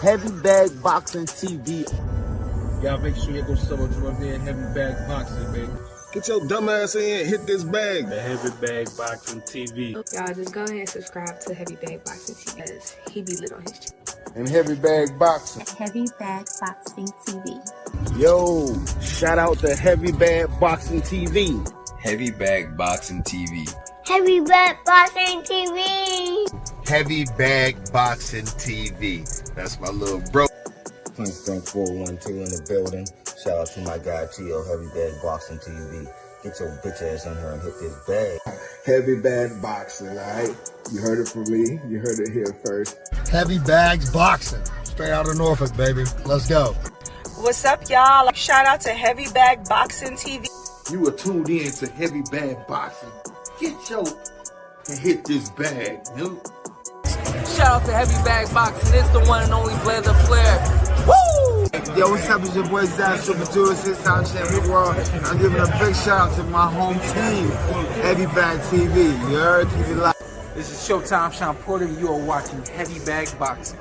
Heavy Bag Boxing TV. Y'all make sure you go sub to my man Heavy Bag Boxing, baby. Get your dumb ass in, hit this bag. The Heavy Bag Boxing TV. Y'all just go ahead and subscribe to Heavy Bag Boxing TV because he be lit on his channel. And Heavy Bag Boxing. Heavy Bag Boxing TV. Yo, shout out to Heavy Bag Boxing TV. Heavy Bag Boxing TV. Heavy Bag Boxing TV. Heavy Bag Boxing TV. That's my little bro. Flintstone 412 in the building. Shout out to my guy Tio, Heavy Bag Boxing TV. Get your bitch ass in here and hit this bag. Heavy Bag Boxing, alright? You heard it from me. You heard it here first. Heavy Bags Boxing. Straight out of Norfolk, baby. Let's go. What's up, y'all? Shout out to Heavy Bag Boxing TV. You are tuned in to Heavy Bag Boxing. Get your and hit this bag, you. Shout out to Heavy Bag Boxing. It's the one and only Blazer Flair. Woo! Yo, what's up? It's your boy Zach, Super Dude, 6 Time Champion World. I'm giving a big shout out to my home team, Heavy Bag TV. You heard? Keep it live. This is Showtime Sean Porter. You are watching Heavy Bag Boxing.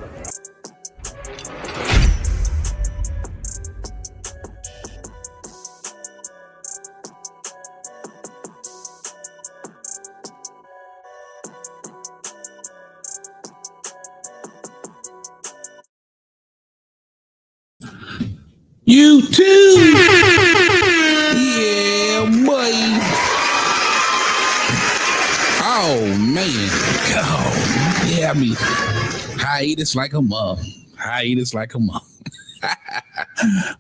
You too. Yeah, boy. Oh, man. Oh, yeah, I mean, hiatus like a mug. Hiatus like a mug.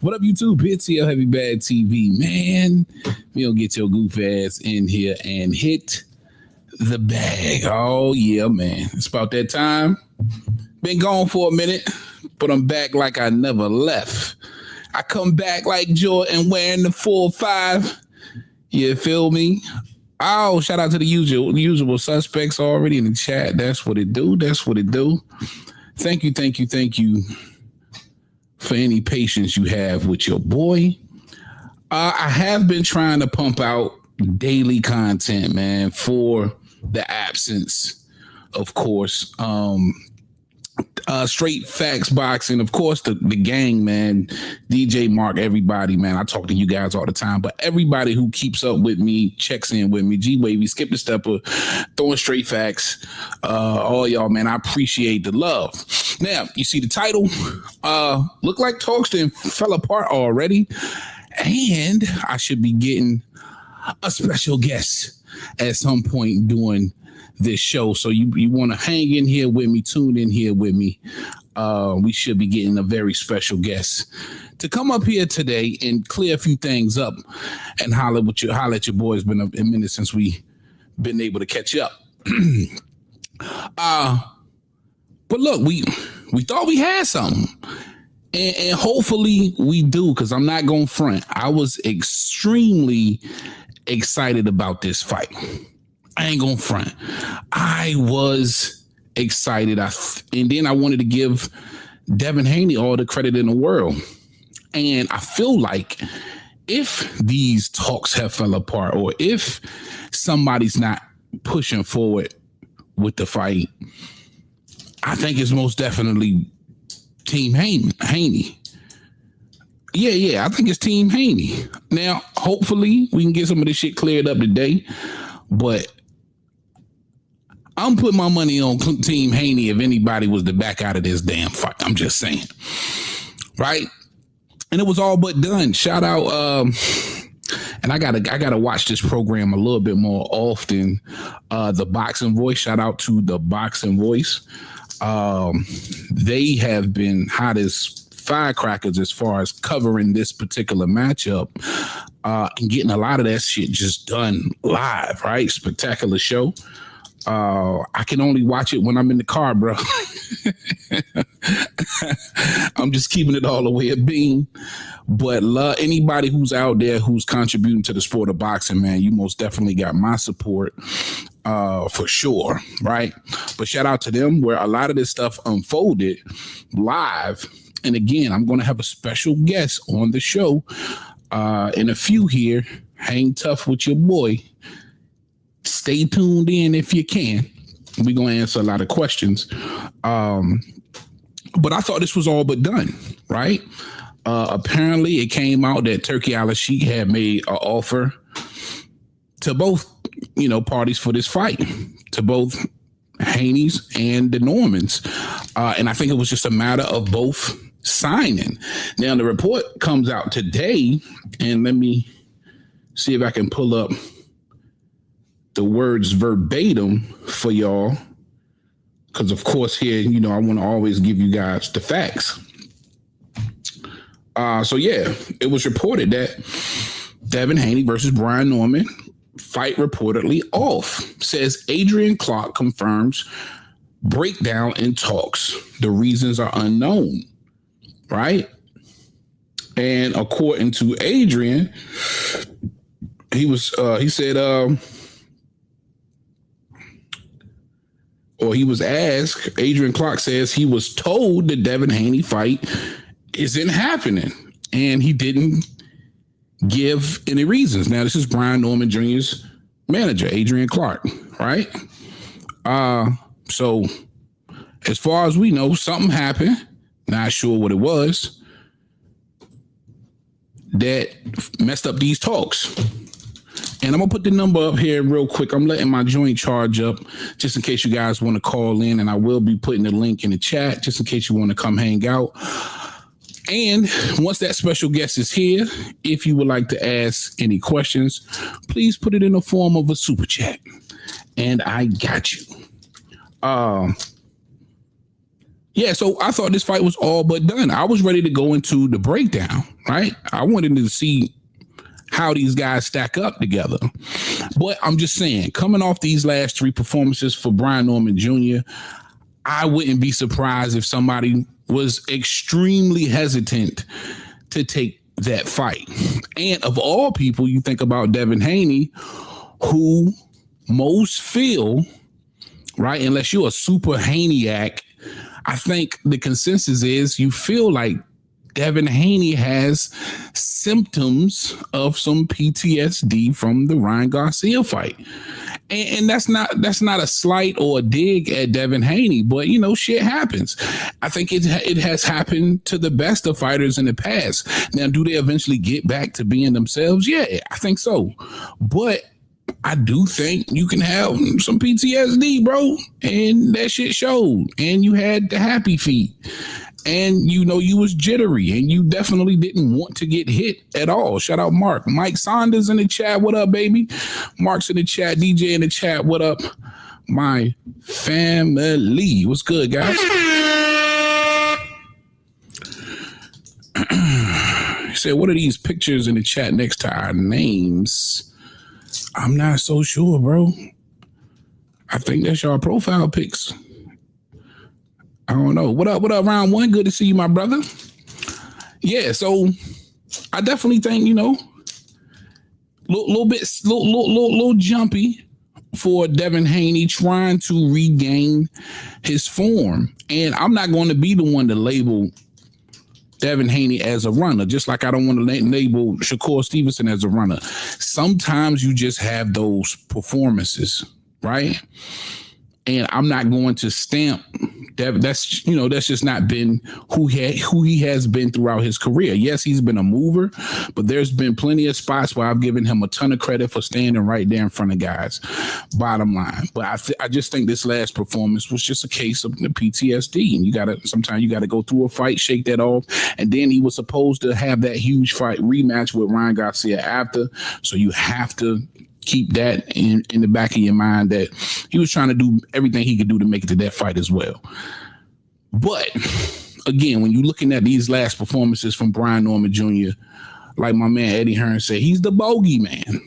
What up, YouTube? It's your Heavy Bag TV, man. We'll get your goof ass in here and hit the bag. Oh, yeah, man. It's about that time. Been gone for a minute, but I'm back like I never left. I come back like Jordan wearing the 4-5. You feel me? Oh, shout out to the usual suspects already in the chat. That's what it do. That's what it do. Thank you for any patience you have with your boy. I have been trying to pump out daily content, man, for the absence, of course. Straight Facts Boxing, of course, the gang, man, DJ Mark, everybody, man. I talk to you guys all the time, but everybody who keeps up with me, checks in with me, G-Wavy, Skip the Stepper, throwing Straight Facts, all y'all, man, I appreciate the love. Now, you see the title, look like Talkston fell apart already, and I should be getting a special guest at some point during this show. So you want to hang in here with me, tune in here with me. We should be getting a very special guest to come up here today and clear a few things up and holler at your boys. Been a minute since we been able to catch up. But look, we thought we had something. And hopefully we do, because I'm not going to front. I was extremely excited about this fight. I ain't gonna front. I was excited. And then I wanted to give Devin Haney all the credit in the world. And I feel like if these talks have fell apart, or if somebody's not pushing forward with the fight, I think it's most definitely Team Haney. Yeah, I think it's Team Haney. Now, hopefully we can get some of this shit cleared up today, but I'm putting my money on Team Haney if anybody was to back out of this damn fight. I'm just saying. Right? And it was all but done. Shout out, and I gotta watch this program a little bit more often. The Boxing Voice. Shout out to the Boxing Voice. They have been hot as firecrackers as far as covering this particular matchup and getting a lot of that shit just done live. Right? Spectacular show. I can only watch it when I'm in the car, bro. I'm just keeping it all the way a bean. But anybody who's out there who's contributing to the sport of boxing, man, you most definitely got my support for sure, right? But shout out to them where a lot of this stuff unfolded live. And again, I'm going to have a special guest on the show in a few here. Hang tough with your boy. Stay tuned in if you can. We're going to answer a lot of questions. But I thought this was all but done, right? Apparently, it came out that Turkey Al-Sheikh had made an offer to both, parties for this fight, to both Haney's and the Normans. And I think it was just a matter of both signing. Now, the report comes out today, and let me see if I can pull up the words verbatim for y'all. Because, of course, here, I want to always give you guys the facts. So, yeah, it was reported that Devin Haney versus Brian Norman fight reportedly off. Says Adrian Clark confirms breakdown in talks. The reasons are unknown, right? And according to Adrian, he said, or he was asked, Adrian Clark says he was told the Devin Haney fight isn't happening, and he didn't give any reasons. Now, this is Brian Norman Jr.'s manager, Adrian Clark, right? So as far as we know, something happened, not sure what it was, that messed up these talks. And I'm going to put the number up here real quick. I'm letting my joint charge up just in case you guys want to call in, and I will be putting the link in the chat just in case you want to come hang out. And once that special guest is here, if you would like to ask any questions, please put it in the form of a super chat. And I got you. Yeah, so I thought this fight was all but done. I was ready to go into the breakdown, right? I wanted to see how these guys stack up together. But I'm just saying, coming off these last three performances for Brian Norman Jr., I wouldn't be surprised if somebody was extremely hesitant to take that fight. And of all people, you think about Devin Haney, who most feel, right, unless you're a super Haneyyac, I think the consensus is you feel like Devin Haney has symptoms of some PTSD from the Ryan Garcia fight. And that's not a slight or a dig at Devin Haney, but shit happens. I think it has happened to the best of fighters in the past. Now, do they eventually get back to being themselves? Yeah, I think so. But I do think you can have some PTSD, bro. And that shit showed. And you had the happy feet. And you was jittery, and you definitely didn't want to get hit at all. Shout out Mark. Mike Saunders in the chat. What up, baby? Mark's in the chat. DJ in the chat. What up, my family? What's good, guys? He said, what are these pictures in the chat next to our names? I'm not so sure, bro. I think that's your profile pics. I don't know. What up, round one? Good to see you, my brother. Yeah, so I definitely think, little jumpy for Devin Haney trying to regain his form. And I'm not going to be the one to label Devin Haney as a runner, just like I don't want to label Shakur Stevenson as a runner. Sometimes you just have those performances, right? And I'm not going to stamp Devin. That's just not been who he has been throughout his career. Yes, he's been a mover, but there's been plenty of spots where I've given him a ton of credit for standing right there in front of guys. Bottom line, but I just think this last performance was just a case of the PTSD, and sometimes you gotta go through a fight, shake that off, and then he was supposed to have that huge fight rematch with Ryan Garcia after, so you have to keep that in the back of your mind that he was trying to do everything he could do to make it to that fight as well. But again, when you're looking at these last performances from Brian Norman Jr., like my man Eddie Hearn said, he's the bogeyman.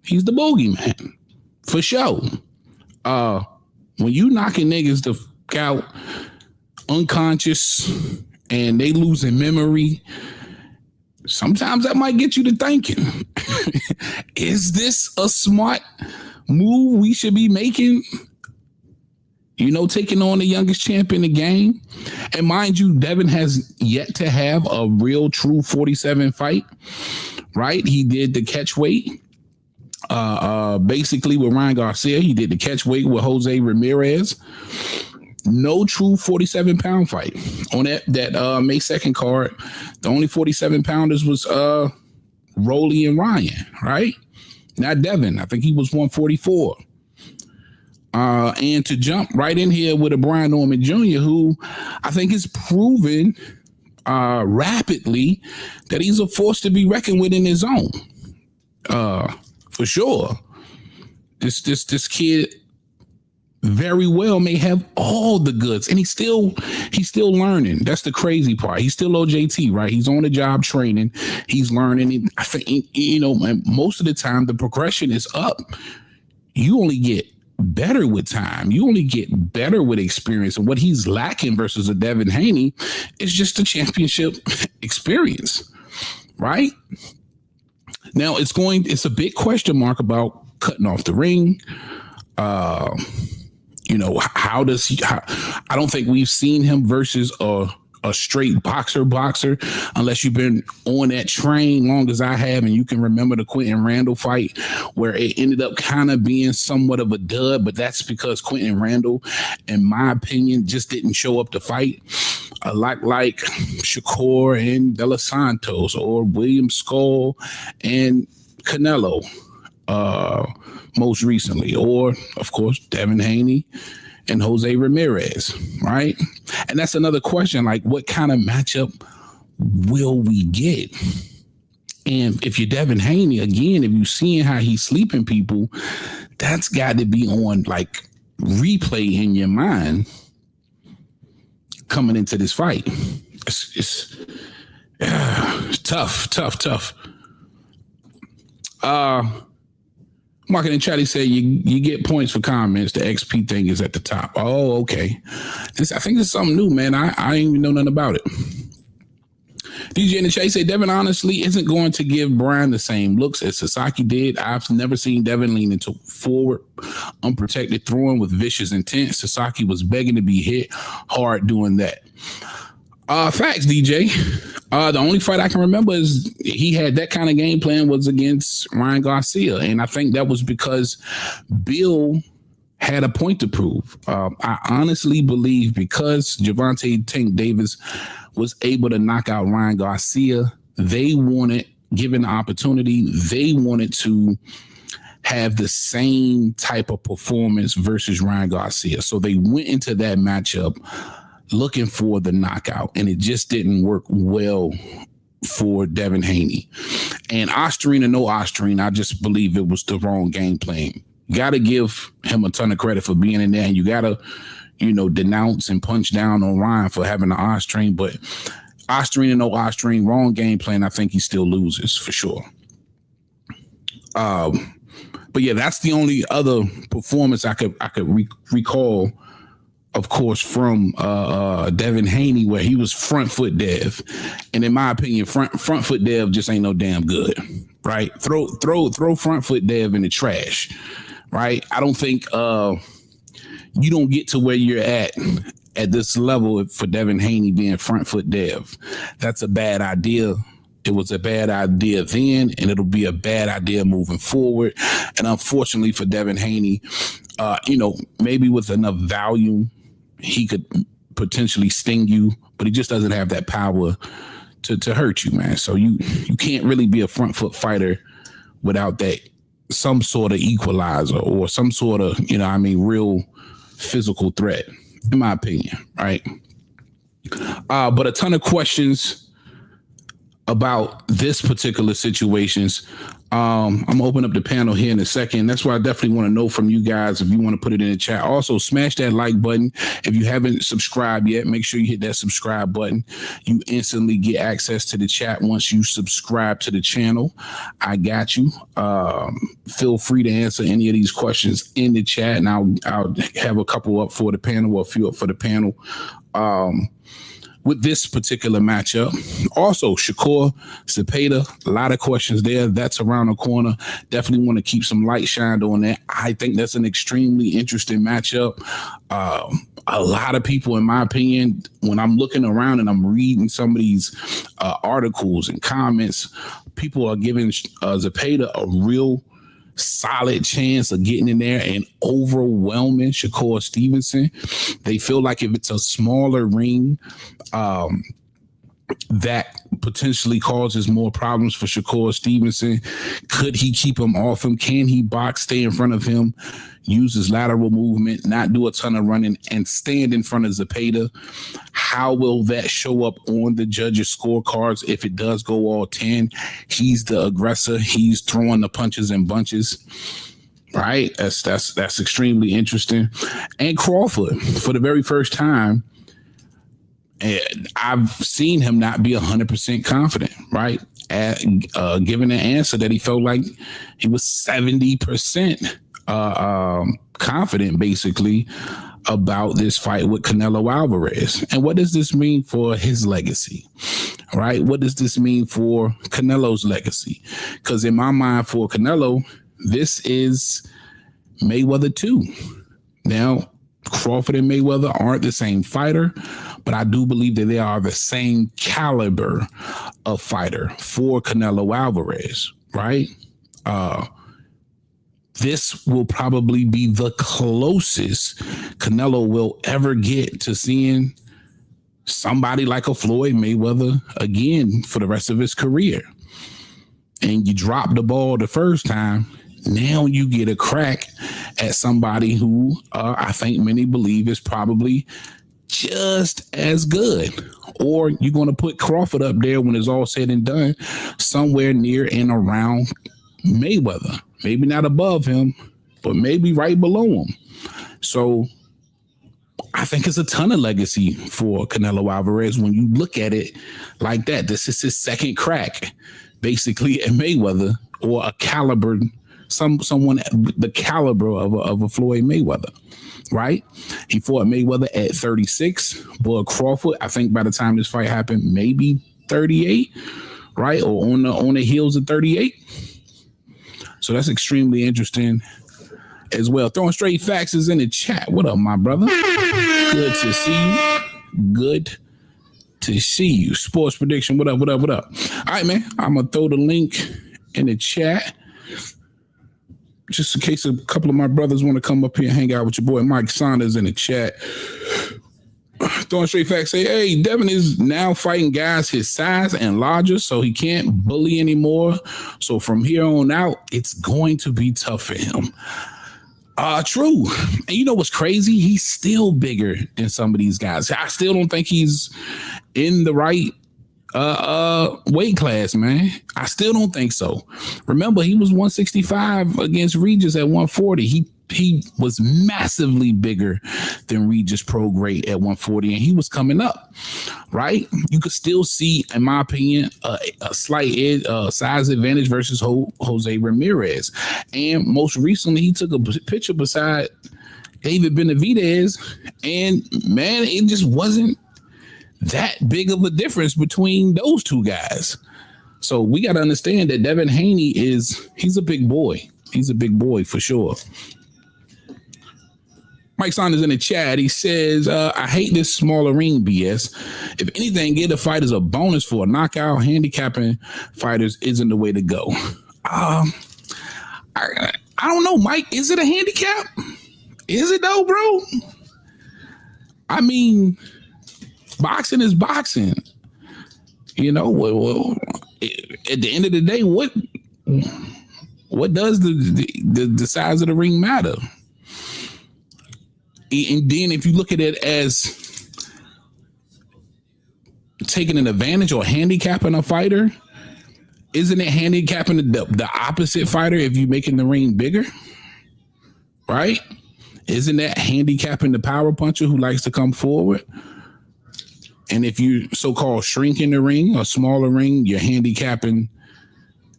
He's the bogeyman for sure. When you knocking niggas the out unconscious and they losing memory, sometimes that might get you to thinking, is this a smart move we should be making? You know, taking on the youngest champ in the game. And mind you, Devin has yet to have a real true 47 fight, right? He did the catch weight basically with Ryan Garcia. He did the catch weight with Jose Ramirez. No true 47-pound fight. On that May 2nd card, the only 47-pounders was Rolly and Ryan, right? Not Devin. I think he was 144. And to jump right in here with a Brian Norman Jr., who I think is proven rapidly that he's a force to be reckoned with in his own. For sure. This kid very well may have all the goods, and he's still learning. That's the crazy part. He's still OJT, right? He's on the job training. He's learning. I think, you know, most of the time the progression is up. You only get better with time. You only get better with experience. And what he's lacking versus a Devin Haney is just the championship experience, right? Now it's a big question mark about cutting off the ring. You know, how I don't think we've seen him versus a straight boxer, unless you've been on that train long as I have, and you can remember the Quentin Randall fight where it ended up kind of being somewhat of a dud, but that's because Quentin Randall, in my opinion, just didn't show up to fight. A lot like Shakur and De Los Santos, or William Skull and Canelo most recently, or of course Devin Haney and Jose Ramirez, right? And that's another question, like what kind of matchup will we get? And if you're Devin Haney, again, if you're seeing how he's sleeping people, that's got to be on like replay in your mind coming into this fight. It's tough. Mark in the chat, he said you get points for comments. The XP thing is at the top. Oh, okay. I think it's something new, man. I ain't even know nothing about it. DJ in the chat said Devin honestly isn't going to give Brian the same looks as Sasaki did. I've never seen Devin lean into forward, unprotected throwing with vicious intent. Sasaki was begging to be hit hard doing that. Facts, DJ. The only fight I can remember is he had that kind of game plan was against Ryan Garcia. And I think that was because Bill had a point to prove. I honestly believe because Gervonta Tank Davis was able to knock out Ryan Garcia, they wanted, given the opportunity, they wanted to have the same type of performance versus Ryan Garcia. So they went into that matchup looking for the knockout, and it just didn't work well for Devin Haney. And Osterine or no Osterine, I just believe it was the wrong game plan. You got to give him a ton of credit for being in there, and you got to, you know, denounce and punch down on Ryan for having the Osterine. But Osterine or no Osterine, wrong game plan. I think he still loses for sure. But yeah, that's the only other performance I could recall, of course, from Devin Haney, where he was front foot Dev. And in my opinion, front foot Dev just ain't no damn good, right? Throw front foot Dev in the trash, right? I don't think you don't get to where you're at this level for Devin Haney being front foot Dev. That's a bad idea. It was a bad idea then, and it'll be a bad idea moving forward. And unfortunately for Devin Haney, you know, maybe with enough value, he could potentially sting you, but he just doesn't have that power to hurt you, man. So you can't really be a front foot fighter without that some sort of equalizer or some sort of, you know, I mean, real physical threat, in my opinion, right? But a ton of questions about this particular situations. I'm gonna open up the panel here in a second. That's why I definitely want to know from you guys if you want to put it in the chat. Also, smash that like button. If you haven't subscribed yet, make sure you hit that subscribe button. You instantly get access to the chat once you subscribe to the channel. I got you. Feel free to answer any of these questions in the chat, and I'll have a couple up for the panel or a few up for the panel. with this particular matchup. Also, Shakur, Zepeda, a lot of questions there. That's around the corner. Definitely want to keep some light shined on that. I think that's an extremely interesting matchup. A lot of people, in my opinion, when I'm looking around and I'm reading some of these articles and comments, people are giving Zepeda a real solid chance of getting in there and overwhelming Shakur Stevenson. They feel like if it's a smaller ring, that potentially causes more problems for Shakur Stevenson. Could he keep him off him? Can he box, stay in front of him, use his lateral movement, not do a ton of running, and stand in front of Zepeda? How will that show up on the judges' scorecards if it does go all 10? He's the aggressor. He's throwing the punches and bunches. Right? That's extremely interesting. And Crawford, for the very first time, and I've seen him not be 100% confident, right? Giving an answer that he felt like he was 70% confident, basically, about this fight with Canelo Alvarez. And what does this mean for his legacy, right? What does this mean for Canelo's legacy? Because in my mind, for Canelo, this is Mayweather 2. Now, Crawford and Mayweather aren't the same fighter, but I do believe that they are the same caliber of fighter for Canelo Alvarez, right? This will probably be the closest Canelo will ever get to seeing somebody like a Floyd Mayweather again for the rest of his career. And you drop the ball the first time, now you get a crack at somebody who I think many believe is probably just as good. Or you're going to put Crawford up there when it's all said and done, somewhere near and around Mayweather. Maybe not above him, but maybe right below him. So I think it's a ton of legacy for Canelo Alvarez when you look at it like that. This is his second crack, basically, at Mayweather, or a caliber, someone the caliber of a Floyd Mayweather, right? He fought Mayweather at 36. But Crawford, I think by the time this fight happened, maybe 38, right? Or on the heels of 38. So that's extremely interesting as well. Throwing straight facts is in the chat. What up, my brother? Good to see you. Good to see you. Sports prediction. What up? All right, man. I'm going to throw the link in the chat just in case a couple of my brothers want to come up here and hang out with your boy Mike Saunders in the chat. Throwing straight facts, say, hey, Devin is now fighting guys his size and larger, so he can't bully anymore. So from here on out, it's going to be tough for him. True. And you know what's crazy? He's still bigger than some of these guys. I still don't think he's in the right weight class, man. I still don't think so. Remember, he was 165 against Regis at 140. He was massively bigger than Regis Pro Great at 140, and he was coming up, right? You could still see, in my opinion, a slight size advantage versus Jose Ramirez. And most recently, he took a picture beside David Benavidez, and man, it just wasn't that big of a difference between those two guys. So we got to understand that Devin Haney he's a big boy. He's a big boy for sure. Mike Saunders in the chat, he says, I hate this smaller ring BS. If anything, get a fight as a bonus for a knockout. Handicapping fighters isn't the way to go. I don't know, Mike. Is it a handicap? Is it though, bro? I mean, boxing is boxing. You know, well, at the end of the day, what does the size of the ring matter? And then if you look at it as taking an advantage or handicapping a fighter, isn't it handicapping the opposite fighter if you're making the ring bigger? Right? Isn't that handicapping the power puncher who likes to come forward? And if you so-called shrinking the ring, a smaller ring, you're handicapping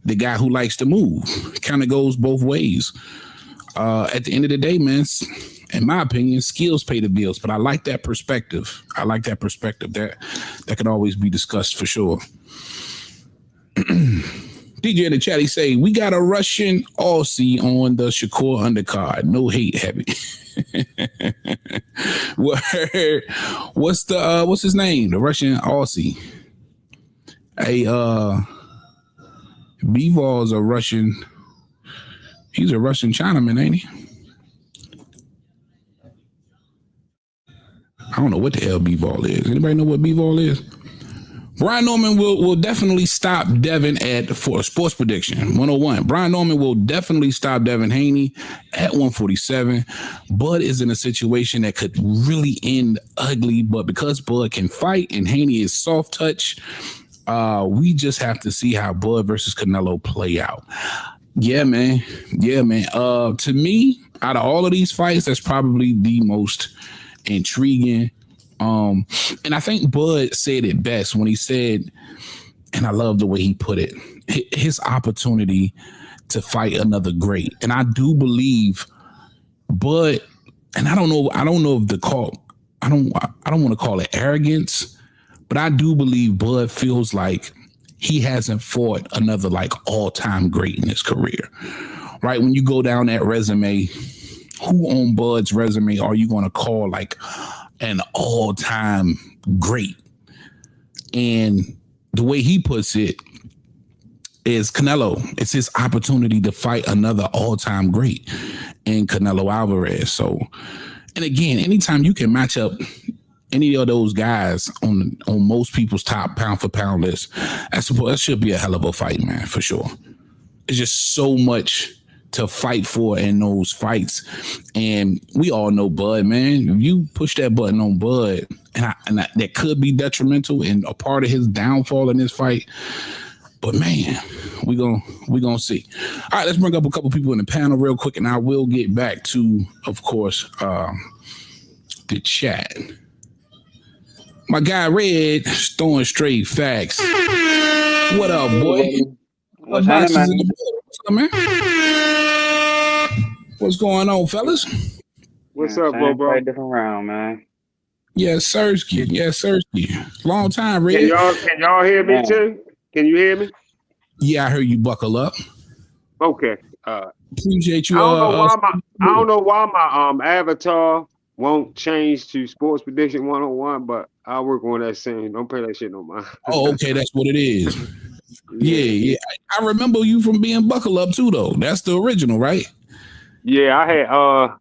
the guy who likes to move. Kind of goes both ways. At the end of the day, man, in my opinion, skills pay the bills. But I like that perspective. That can always be discussed for sure. DJ in the chat, he say, we got a Russian Aussie on the Shakur undercard. No hate, heavy. What's his name? The Russian Aussie. Hey, Bivol a Russian. He's a Russian Chinaman, ain't he? I don't know what the hell Bivol is. Anybody know what Bivol is? Brian Norman will definitely stop Devin for a sports prediction 101. Brian Norman will definitely stop Devin Haney at 147. Bud is in a situation that could really end ugly, but because Bud can fight and Haney is soft touch, we just have to see how Bud versus Canelo play out. Yeah, man. To me, out of all of these fights, that's probably the most intriguing. And I think Bud said it best when he said, and I love the way he put it, his opportunity to fight another great. And I do believe Bud, and I don't know if I don't want to call it arrogance, but I do believe Bud feels like he hasn't fought another like all-time great in his career. Right? When you go down that resume, who on Bud's resume are you going to call like an all-time great? And the way he puts it is Canelo. It's his opportunity to fight another all-time great in Canelo Alvarez. So, and again, anytime you can match up any of those guys on most people's top pound for pound list, that should be a hell of a fight, man, for sure. It's just so much to fight for in those fights. And we all know Bud, man. If you push that button on Bud, and that could be detrimental and a part of his downfall in this fight. But man, we gonna see. All right, let's bring up a couple people in the panel real quick, and I will get back to, of course, the chat. My guy Red throwing straight facts. What up, boy? What's happening, man? What's going on, fellas? What's up, bro? Different round, man. Yes, Sirski. Long time, Red. Can y'all hear me too? Can you hear me? Yeah, I heard you buckle up. Okay. Appreciate you. I don't know why my avatar won't change to Sports Prediction 101, but I'll work on that soon. Don't pay that shit no mind. Oh, okay, that's what it is. Yeah. I remember you from being buckle up too, though. That's the original, right? Yeah,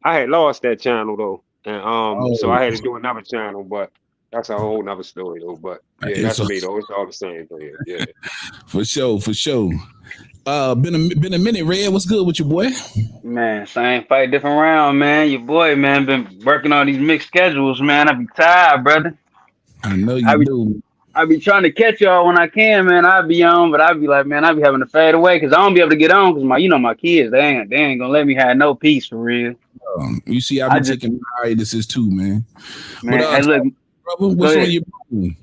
I had lost that channel though, and so I had to do another channel, but that's a whole nother story though. But yeah, that's me though. It's all the same thing. Yeah, for sure. Been a minute, Red. What's good with you, boy? Man, same fight, different round, man. Your boy, man, been working on these mixed schedules, man. I be tired, brother. I know you do. I be trying to catch y'all when I can, man. I be on, but I be like, man, I be having to fade away because I don't be able to get on because my kids, they ain't gonna let me have no peace for real. You see, I've been taking hiatuses too, man. Man, but, hey, look, brother, what's on your phone?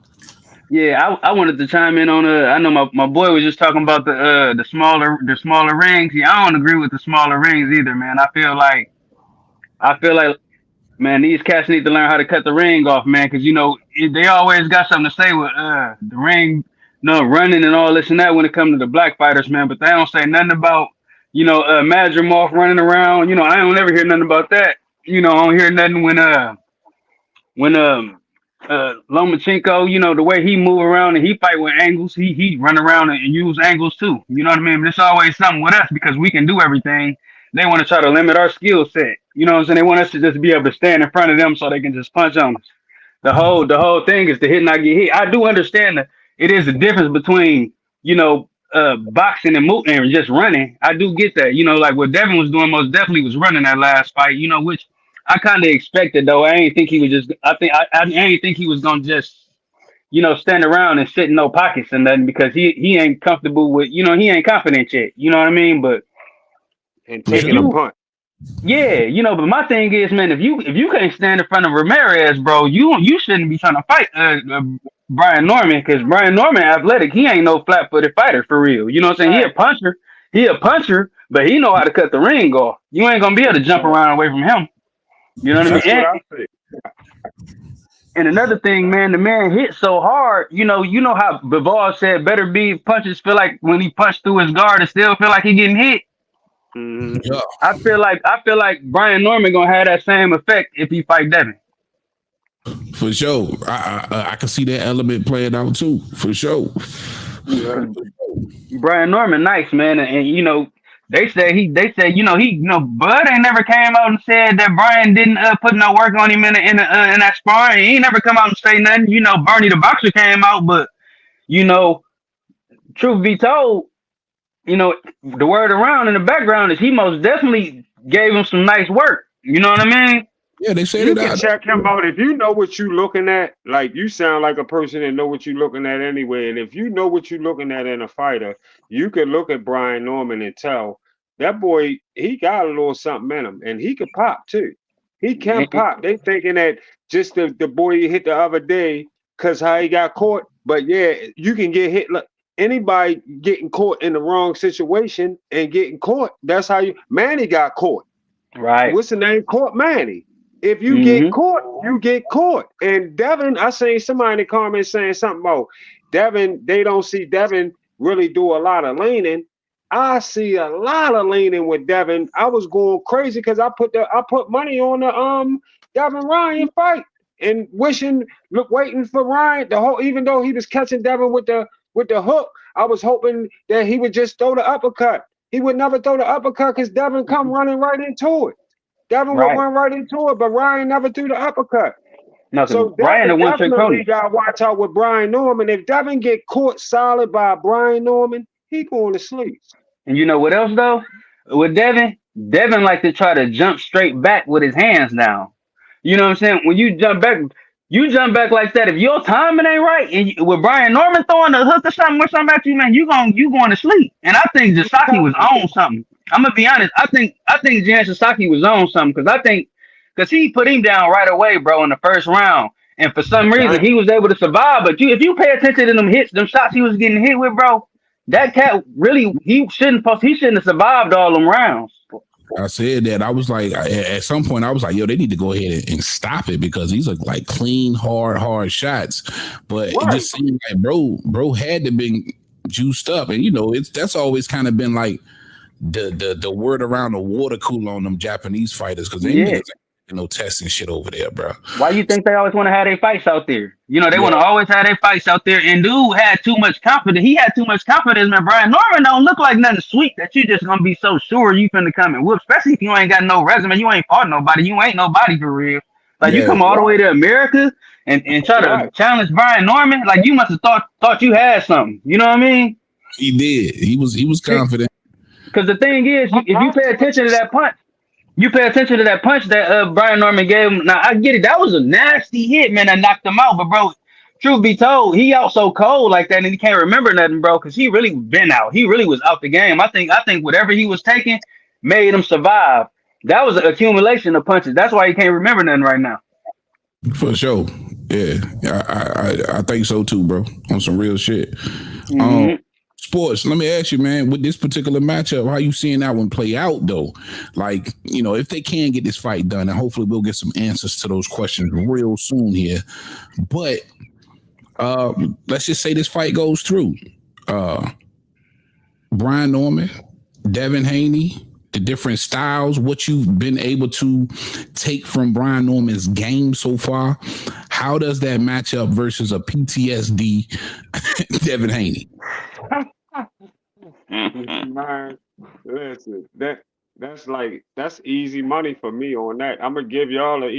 Yeah, I wanted to chime in on I know my boy was just talking about the smaller rings. Yeah, I don't agree with the smaller rings either, man. I feel like man, these cats need to learn how to cut the ring off, man, because they always got something to say with the ring, running and all this and that when it comes to the black fighters, man. But they don't say nothing about Madrimov running around. I don't ever hear nothing about that. I don't hear nothing when Lomachenko, the way he move around and he fight with angles, he run around and use angles too. You know what I mean? But it's always something with us because we can do everything. They want to try to limit our skill set. You know what I'm saying? They want us to just be able to stand in front of them so they can just punch on us. The whole thing is to hit and not get hit. I do understand that it is a difference between, boxing and just running. I do get that. Like what Devin was doing most definitely was running that last fight, which I kind of expected though. I ain't think he was just I ain't think he was gonna just, stand around and sit in no pockets and nothing because he ain't comfortable with, he ain't confident yet. You know what I mean? But and taking a punt. Yeah, but my thing is, man, if you can't stand in front of Ramirez, bro, you shouldn't be trying to fight Brian Norman because Brian Norman athletic. He ain't no flat-footed fighter for real. You know what I'm saying? Right. He a puncher, but he know how to cut the ring off. You ain't gonna be able to jump around away from him. You know what I mean? That's what I think. And another thing, man, the man hit so hard. You know how Bivol said better be punches feel like when he punched through his guard, it still feel like he getting hit. Mm-hmm. Yeah, I feel like Brian Norman gonna have that same effect if he fight Devin. for sure. I can see that element playing out too. For sure. Yeah. Brian Norman, nice man, and they say Bud ain't never came out and said that Brian didn't put no work on him in that sparring. He ain't never come out and say nothing. Bernie the boxer came out, but truth be told, the word around in the background is he most definitely gave him some nice work. You know what I mean? Yeah, they say You that. can check him out if you know what you're looking at. Like, you sound like a person that know what you're looking at anyway. And if you know what you're looking at in a fighter, you can look at Brian Norman and tell that boy, he got a little something in him, and he can pop too. He can pop. They thinking that just the boy he hit the other day because how he got caught. But yeah, you can get hit. Look, anybody getting caught in the wrong situation and getting caught. That's how Manny got caught. Right. What's the name? Caught Manny. If you get caught, you get caught. And Devin, I seen somebody in the comments saying something about Devin. They don't see Devin really do a lot of leaning. I see a lot of leaning with Devin. I was going crazy because I put money on the Devin Ryan fight and waiting for Ryan even though he was catching Devin with the hook. I was hoping that he would just throw the uppercut. He would never throw the uppercut because Devin come running right into it. Devin would run right into it, but Ryan never threw the uppercut. No, so Brian Devin the one-trick definitely pony. got to watch out with Brian Norman. If Devin get caught solid by Brian Norman, he going to sleep. And you know what else though? With Devin like to try to jump straight back with his hands down. You know what I'm saying? When you jump back like that. If your timing ain't right, and with Brian Norman throwing the hook or something at you, man, you going to sleep. And I think Sasaki was on something. I'm gonna be honest. I think Jan Sasaki was on something because he put him down right away, bro, in the first round. And for some reason, he was able to survive. But if you pay attention to them hits, them shots he was getting hit with, bro, that cat really he shouldn't have survived all them rounds. I said that. I was like, at some point, I was like, yo, they need to go ahead and stop it because these are like clean, hard shots. But it just seemed like bro had to be juiced up, and that's always kind of been like the word around the water cooler on them Japanese fighters because they niggas ain't testing shit over there, bro. Why you think they always want to have their fights out there? They want to always have their fights out there. And dude had too much confidence. He had too much confidence, man. Brian Norman don't look like nothing sweet that you just gonna be so sure you finna come and whoop. Especially if you ain't got no resume, you ain't fought nobody. You ain't nobody for real. Like you come all the way to America and try to challenge Brian Norman. Like you must have thought you had something. You know what I mean? He did. He was confident. Because the thing is, if you pay attention to that punch. You pay attention to that punch that Brian Norman gave him. Now, I get it. That was a nasty hit, man. That knocked him out. But, bro, truth be told, he out so cold like that and he can't remember nothing, bro, because he really been out. He really was out the game. I think whatever he was taking made him survive. That was an accumulation of punches. That's why he can't remember nothing right now. For sure. Yeah. I think so, too, bro. On some real shit. Sports, let me ask you, man, with this particular matchup, how you seeing that one play out, though? Like, if they can get this fight done, and hopefully we'll get some answers to those questions real soon here. But let's just say this fight goes through. Brian Norman, Devin Haney, the different styles, what you've been able to take from Brian Norman's game so far. How does that match up versus a PTSD Devin Haney? Man, listen, that's easy money for me on that. I'm gonna give y'all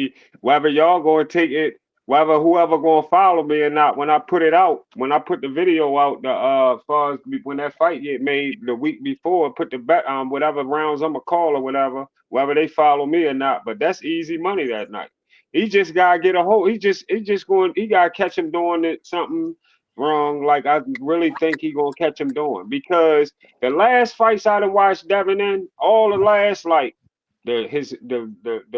whether y'all gonna take it, whether whoever gonna follow me or not. When I put the video out, as far as when that fight get made the week before, put the bet on whatever rounds I'm gonna call or whatever, whether they follow me or not. But that's easy money that night. He just gotta get a hold. He gotta catch him doing something wrong. Like I really think he gonna catch him doing, because the last fights I done watched Devin in, all the last the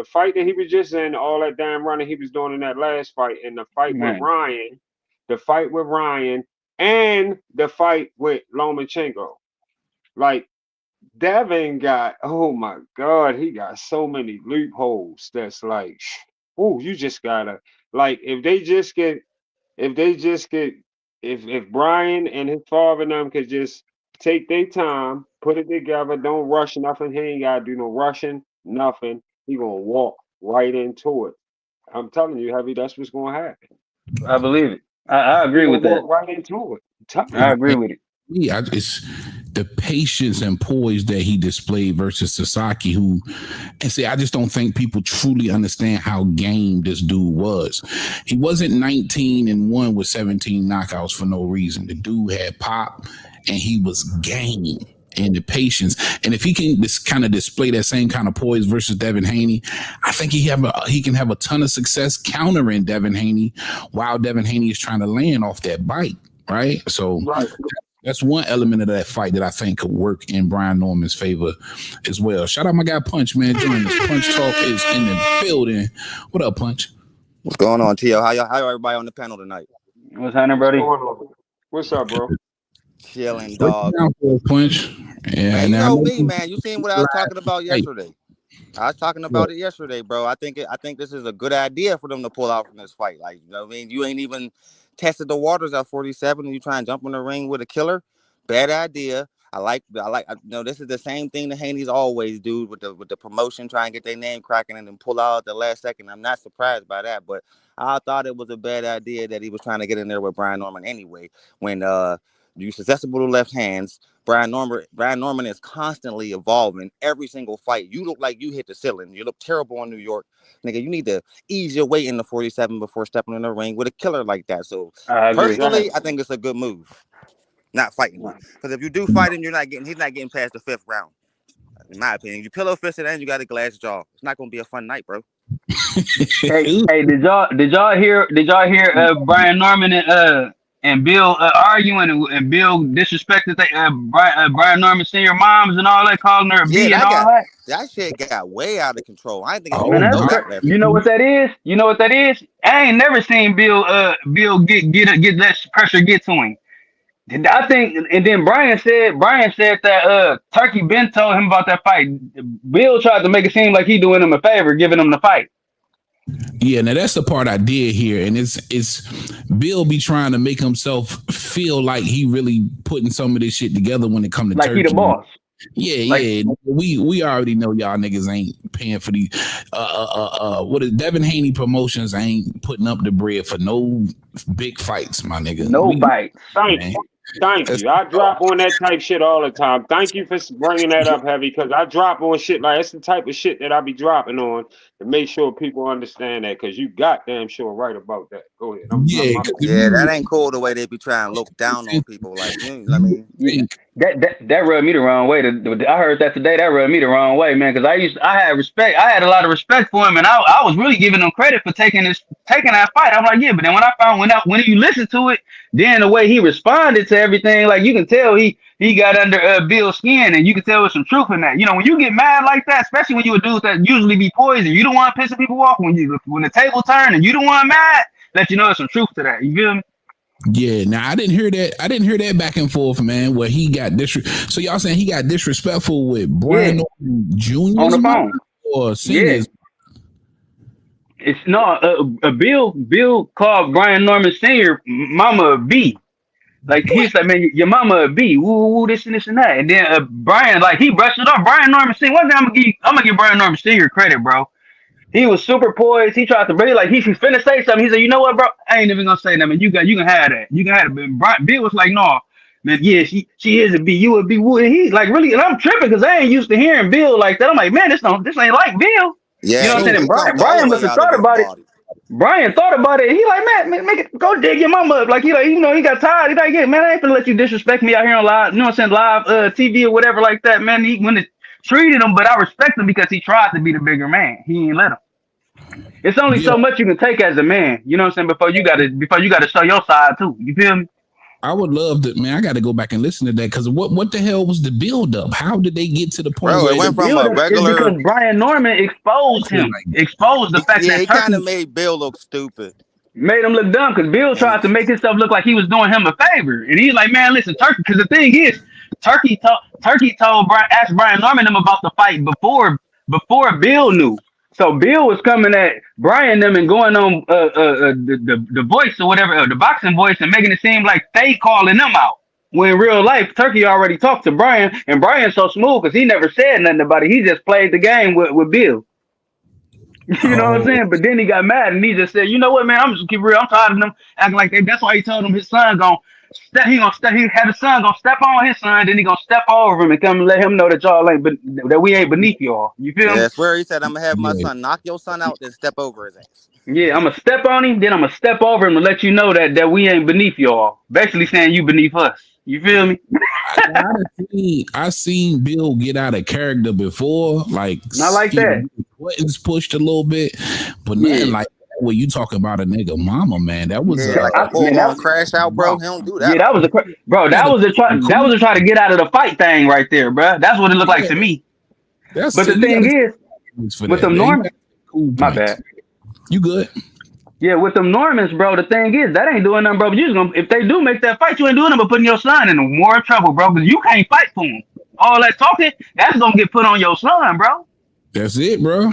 fight that he was just in, all that damn running he was doing in that last fight, and the fight with Ryan, and the fight with Lomachenko. Like Devin got, oh my God, he got so many loopholes. That's like, oh, you just gotta like if they just get if Brian and his father and them could just take their time, put it together, don't rush nothing. He ain't gotta do no rushing, nothing. He gonna walk right into it. I'm telling you, Heavy, that's what's gonna happen. I believe it. I He agree gonna with that. walk right into it. I'm telling I you. agree with it. Yeah, it's the patience and poise that he displayed versus Sasaki, who, and see, I just don't think people truly understand how game this dude was. He wasn't 19-1 with 17 knockouts for no reason. The dude had pop, and he was game. And the patience, and if he can just kind of display that same kind of poise versus Devin Haney, I think he can have a ton of success countering Devin Haney while Devin Haney is trying to land off that bite, right? So right. That's one element of that fight that I think could work in Brian Norman's favor as well. Shout out my guy Punch, man. Join us. Punch Talk is in the building. What up, Punch? What's going on, T.O.? How everybody on the panel tonight? What's happening, buddy? What's up, bro? Chilling, dog. Punch. Yeah, man, you know me, man. You seen what I was talking about yesterday. I was talking about it yesterday, bro. I think this is a good idea for them to pull out from this fight. Like, you know what I mean? You ain't even tested the waters at 47 and you try and jump in the ring with a killer. Bad idea. This is the same thing the Haney's always do with the promotion, try and get their name cracking and then pull out at the last second. I'm not surprised by that, but I thought it was a bad idea that he was trying to get in there with Brian Norman anyway. When you susceptible to left hands, Brian Norman is constantly evolving every single fight. You look like you hit the ceiling. You look terrible in New York. Nigga, you need to ease your weight in the 47 before stepping in the ring with a killer like that. So personally, I think it's a good move. Not fighting him. Because if you do fight him, he's not getting past the 5th round. In my opinion. You pillow fisted and you got a glass jaw. It's not gonna be a fun night, bro. hey, did y'all hear Brian Norman and Bill arguing and Bill disrespected Brian Norman Senior moms and all that, calling her a B and all that? That shit got way out of control. I didn't think you know what that is? You know what that is? I ain't never seen Bill get that pressure get to him. I think, and then Brian said that Turkey Ben told him about that fight. Bill tried to make it seem like he doing him a favor, giving him the fight. Yeah, now that's the part I did hear, and it's Bill be trying to make himself feel like he really putting some of this shit together when it comes to Turkey. Like he the boss. Yeah. We already know y'all niggas ain't paying for these. What is Devin Haney Promotions ain't putting up the bread for no big fights, my nigga. No fights. Thank you. I drop on that type shit all the time. Thank you for bringing that up, Heavy, because I drop on shit like it's the type of shit that I be dropping on to make sure people understand that, because you goddamn sure right about that. Go ahead. That ain't cool the way they be trying to look down on people. Like, I mean, that rubbed me the wrong way. I heard that today. That rubbed me the wrong way, man. Because I had respect. I had a lot of respect for him, and I was really giving him credit for taking that fight. I'm like, yeah, but then when I found when you listen to it, then the way he responded to everything, like you can tell he got under Bill's skin, and you can tell there's some truth in that. You know, when you get mad like that, especially when you a dude that usually be poised, you don't want pissing people off. When the table turn and you don't want mad, let you know there's some truth to that. You feel me? Yeah, now I didn't hear that back and forth, man, where he got so y'all saying he got disrespectful with Brian Norman Jr. on the phone or seniors? It's no Bill called Brian Norman Sr. Mama a B. Like he's like, man, your mama a B. Woo, this and this and that. And then Brian, like he brushed it off. Brian Norman Sr. One thing I'm gonna give Brian Norman Sr. credit, bro. He was super poised. He tried to bring like he's finna say something. He said, you know what, bro? I ain't even gonna say that, man. You can have that. You can have it. But Bill was like, no, man, yeah, she is a B. You a B. And he's like, really, and I'm tripping because I ain't used to hearing Bill like that. I'm like, man, this ain't like Bill. Yeah, you know what I'm saying? And Brian must have thought about it. Brian thought about it. He like, man, make it go dig your mama up. Like, he got tired. He like, yeah, man, I ain't finna let you disrespect me out here on live, you know what I'm saying, live TV or whatever like that, man. He wouldn't have treated him, but I respect him because he tried to be the bigger man. He ain't let him. It's only so much you can take as a man, you know what I'm saying, before you gotta show your side too. You feel me? I would love to, man. I got to go back and listen to that because what the hell was the build up? How did they get to the point? Bro, it went from a regular. Because Brian Norman exposed him, exposed the fact that he kind of made Bill look stupid. Made him look dumb because Bill tried to make himself look like he was doing him a favor, and he's like, man, listen, Turkey. Because the thing is, Turkey told asked Brian Norman them about the fight before Bill knew. So Bill was coming at Brian them and going on the voice or whatever, the boxing voice, and making it seem like they calling them out. When in real life, Turkey already talked to Brian, and Brian's so smooth because he never said nothing about it. He just played the game with Bill. You know what I'm saying? But then he got mad and he just said, "You know what, man? I'm just keep real. I'm tired of them acting like that." That's why he told him his son he had his son gonna step on his son, then he gonna step over him and come and let him know that y'all ain't that we ain't beneath y'all. You feel me? That's where he said, "I'm gonna have my son knock your son out, then step over his ass." Yeah, I'm gonna step on him, then I'm gonna step over him and let you know that we ain't beneath y'all. Basically saying you beneath us. You feel me? I seen Bill get out of character before, like not like that. Buttons pushed a little bit, but nothing like that where you talk about a nigga mama, man. That was like a full-on crash out, bro. He don't do that. Yeah, that was that was a try to get out of the fight thing right there, bro. That's what it looked like to me. But the thing is, with them Normans, my bad. You good? Yeah, with them Normans, bro, the thing is, that ain't doing nothing, bro. But you just gonna, if they do make that fight, you ain't doing nothing but putting your son in more trouble, bro, because you can't fight for him. All that talking, that's gonna get put on your son, bro. That's it, bro.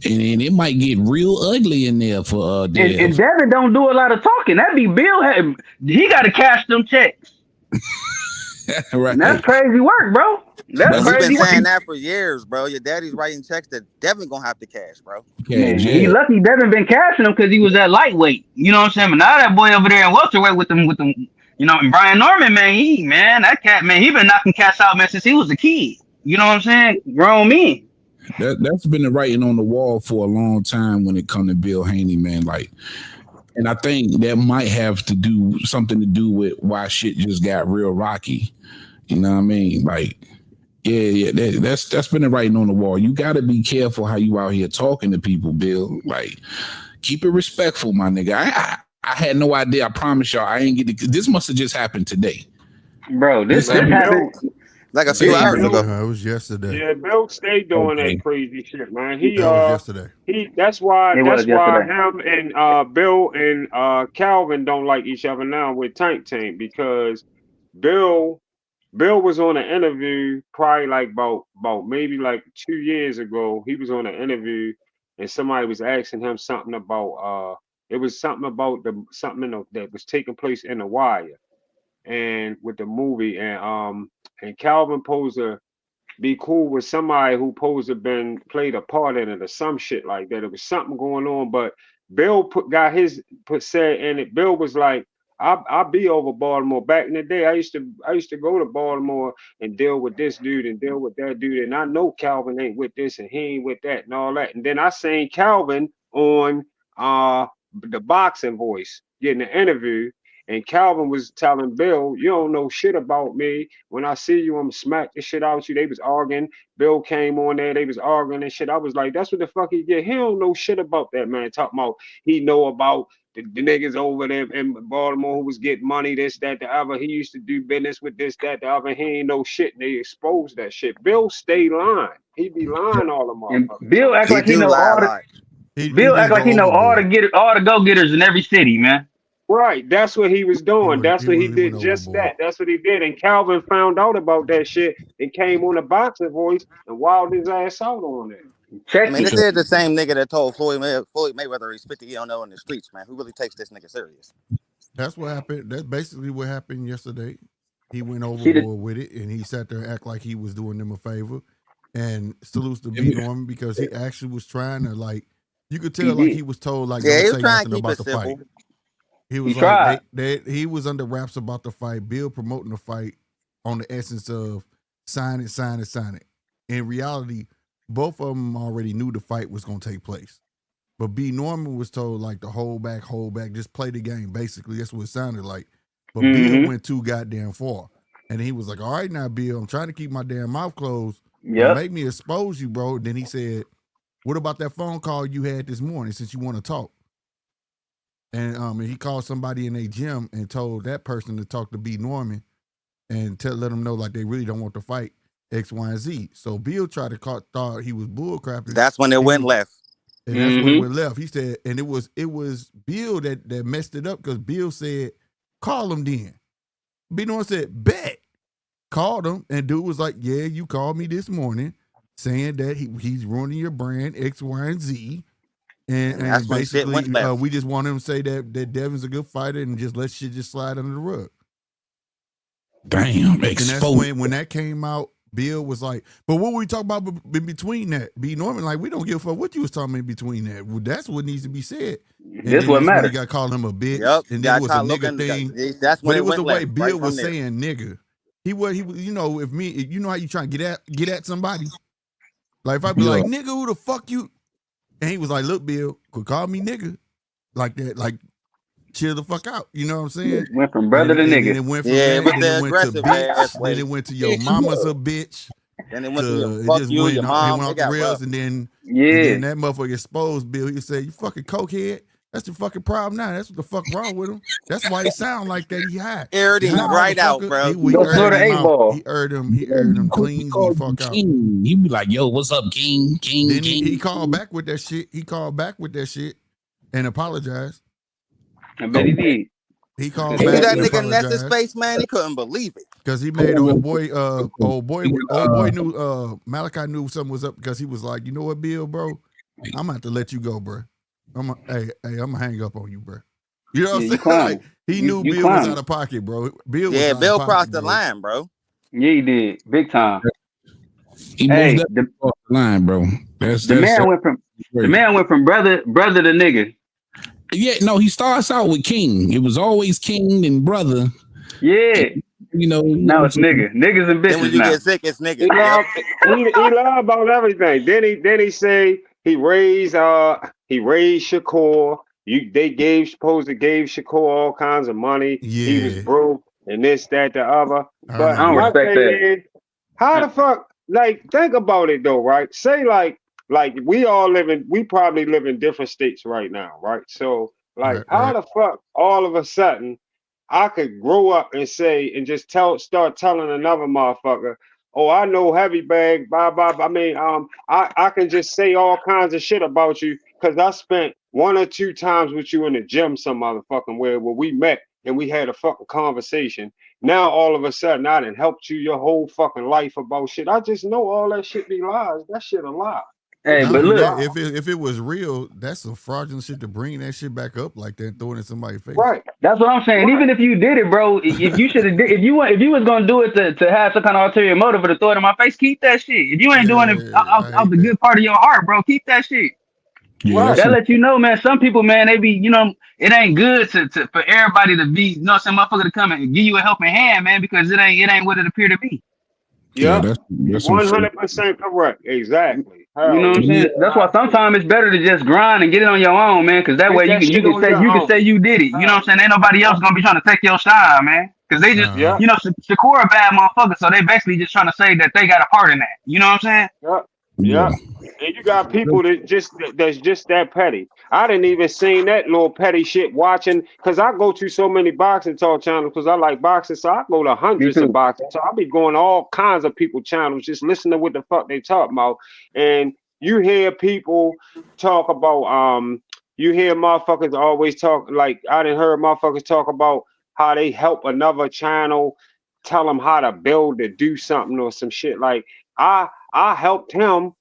And it might get real ugly in there for Dev. And Devin don't do a lot of talking. That be Bill. He got to cash them checks. Right. And that's crazy work, bro. That's crazy. He's been saying that for years, bro. Your daddy's writing checks that Devin gonna have to cash, bro. Man, he lucky Devin been cashing them because he was at lightweight. You know what I'm saying? But now that boy over there in welterweight with them, you know, and Brian Norman, man, that cat, man, he been knocking cats out, man, since he was a kid. You know what I'm saying? Grown men. That's been the writing on the wall for a long time when it comes to Bill Haney, man. Like, and I think that might have something to do with why shit just got real rocky. You know what I mean? Like, yeah, that's been the writing on the wall. You got to be careful how you out here talking to people, Bill. Like, keep it respectful, my nigga. I had no idea. I promise y'all, I ain't get it. This must have just happened today, bro. This happened like a few hours ago. It was yesterday. Yeah, Bill stayed doing that crazy shit, man. That was yesterday. That's why him and Bill and Calvin don't like each other now with Tank Tank, because Bill was on an interview probably like about maybe like 2 years ago. He was on an interview and somebody was asking him something about it was something about something that was taking place in The Wire and with the movie, and Calvin posed to be cool with somebody who posed to played a part in it or some shit like that. It was something going on, but Bill said in it. Bill was like, I'll be over Baltimore. Back in the day, I used to go to Baltimore and deal with this dude and deal with that dude, and I know Calvin ain't with this and he ain't with that and all that. And then I seen Calvin on the boxing voice getting an interview. And Calvin was telling Bill, "You don't know shit about me. When I see you, I'm gonna smack the shit out of you." They was arguing. Bill came on there. They was arguing and shit. I was like, that's what the fuck he did. He don't know shit about that, man. Talking about he know about the niggas over there in Baltimore who was getting money, this, that, the other. He used to do business with this, that, the other. He ain't know shit. They exposed that shit. Bill stay lying. He be lying all the motherfuckers. Bill act like he know all the. Bill act like he know all the go-getters in every city, man. Right, that's what he was doing. That's what he did. Just that. That's what he did. And Calvin found out about that shit and came on the boxing voice and wilded his ass out on it. I mean, this is the same nigga that told Floyd Mayweather he's 50 he don't know in the streets, man. Who really takes this nigga serious? That's what happened. That's basically what happened yesterday. He went overboard with it, and he sat there and act like he was doing them a favor. And salutes to B Norman because he actually was trying to, like, you could tell like he was told like, yeah, don't he say was trying nothing to keep about it the simple. fight. He was like he was under wraps about the fight. Bill promoting the fight on the essence of sign it. In reality, both of them already knew the fight was going to take place. But B Norman was told like to hold back, just play the game. Basically, that's what it sounded like. But Bill went too goddamn far. And he was like, all right now, Bill, I'm trying to keep my damn mouth closed. Yeah. Make me expose you, bro. Then he said, what about that phone call you had this morning since you want to talk? And he called somebody in a gym and told that person to talk to B Norman and let them know like they really don't want to fight X, Y, and Z. So Bill thought he was bullcrapping. That's when it went left. And that's when it went left. He said, and it was Bill that messed it up because Bill said, call him then. B Norman said, bet. called him, and dude was like, "Yeah, you called me this morning, saying that he's ruining your brand X, Y, and Z." And basically, we just want him to say that Devin's a good fighter and just let shit just slide under the rug. Damn, and that's when that came out. Bill was like, "But what were we talking about in between that?" B. Norman, like, we don't give a fuck what you was talking in between that. Well, that's what needs to be said. And that's what matters. When he got called him a bitch, Yep. and then it was a nigga thing. That's when but it was the way left, Bill right was saying nigga. He was, you know, if you know how you try to get at somebody. Like if I be like, "Nigga, who the fuck you?" And he was like, "Look, Bill, could call me nigga," like that, like. Chill the fuck out, you know what I'm saying? Went from brother to nigga. And it went from that, then it went to bitch, then it went to your mama's a bitch. Then it went to your fuck you, your mom. It went off the rails, and then that motherfucker exposed Bill. He said, "You fucking cokehead. That's the fucking problem now. That's what the fuck wrong with him. That's why he sound like that. He hot. Aired him right out, bro. He aired him clean the fuck out. He be like, "Yo, what's up, King? Then he called back with that shit. He called back with that shit and apologized. I bet he did. He called back. That nigga Ness's face, man. He couldn't believe it because he made old boy knew Malachi knew something was up because he was like, "You know what, Bill, bro, I'm gonna have to let you go, bro. I'm gonna hang up on you, bro." You know what I'm saying? Like, he knew Bill was out of pocket, bro. Bill crossed the line, bro. Yeah, he did, big time. He moved up the line, bro. The man went from brother to nigga. Yeah, no, he starts out with King. It was always King and brother. Yeah. You know, now it's nigga. Niggas and bitches. Then when you get sick, it's nigga. He lied about everything. Then he say he raised Shakur. They supposed to gave Shakur all kinds of money. Yeah. He was broke and this, that, the other. But I don't respect that. How the fuck? Like, think about it though, right? Say like we probably live in different states right now, right? So like, how the fuck all of a sudden I could grow up and say and just start telling another motherfucker, "Oh, I know heavy bag, blah blah." I mean, I can just say all kinds of shit about you because I spent 1 or 2 times with you in the gym, some motherfucking where we met and we had a fucking conversation. Now all of a sudden I done helped you your whole fucking life about shit. I just know all that shit be lies. That shit a lie. Hey, but look, if it was real, that's some fraudulent shit to bring that shit back up like that and throw it in somebody's face. Right. That's what I'm saying. Right. Even if you did it, bro, if you should have if you was gonna do it to have some kind of ulterior motive or to throw it in my face, keep that shit. If you ain't doing it out the good part of your heart, bro, keep that shit. Yeah, that let you know, man. Some people, man, they be, you know, it ain't good to for everybody to be, you know, some motherfucker to come and give you a helping hand, man, because it ain't what it appeared to be. Yeah, that's 100% correct. Exactly. You know what I'm saying? That's why sometimes it's better to just grind and get it on your own, man. Because that way you can say you did it. You know what I'm saying? Ain't nobody else gonna be trying to take your shine, man. Because they just, you know, Shakur a bad motherfucker, so they basically just trying to say that they got a part in that. You know what I'm saying? Yeah. And you got people that's just that petty. I didn't even seen that little petty shit watching because I go to so many boxing talk channels because I like boxing, so I go to hundreds of boxing. So I be going to all kinds of people channels, just listening to what the fuck they talk about. And you hear people talk about you hear motherfuckers always talk like I done heard motherfuckers talk about how they help another channel, tell them how to build to do something or some shit. Like I helped him,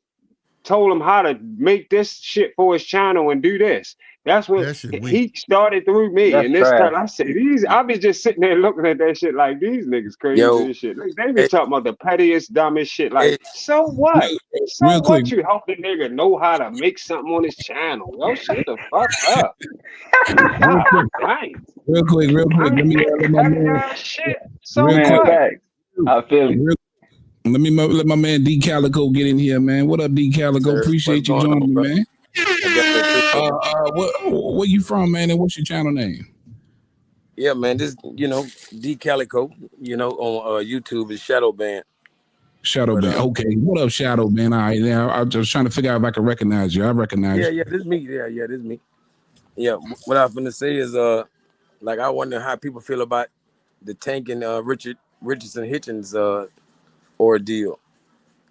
told him how to make this shit for his channel and do this. That's what he started through me. That's and this trash. time I said, I be just sitting there looking at that shit like these niggas crazy and shit. Like, they be talking about the pettiest, dumbest shit. Like, so what? So real what quick. you help the nigga know how to make something on his channel? Yo, shut the fuck up. Real quick. Let me let my man. Shit. So Real what? quick. I feel you. Let my man D Calico get in here, man. What up, D Calico? Appreciate you joining me, man. Where you from, man? And what's your channel name? Yeah, man. This, you know, D Calico. You know, on YouTube is Shadow Band. Shadow Band. Okay. What up, Shadow Band? All right. Yeah, I was trying to figure out if I can recognize you. I recognize you. Yeah. This is me. Yeah, this is me. Yeah. What I was gonna say is, like, I wonder how people feel about the Tank and Richardson Hitchens ordeal.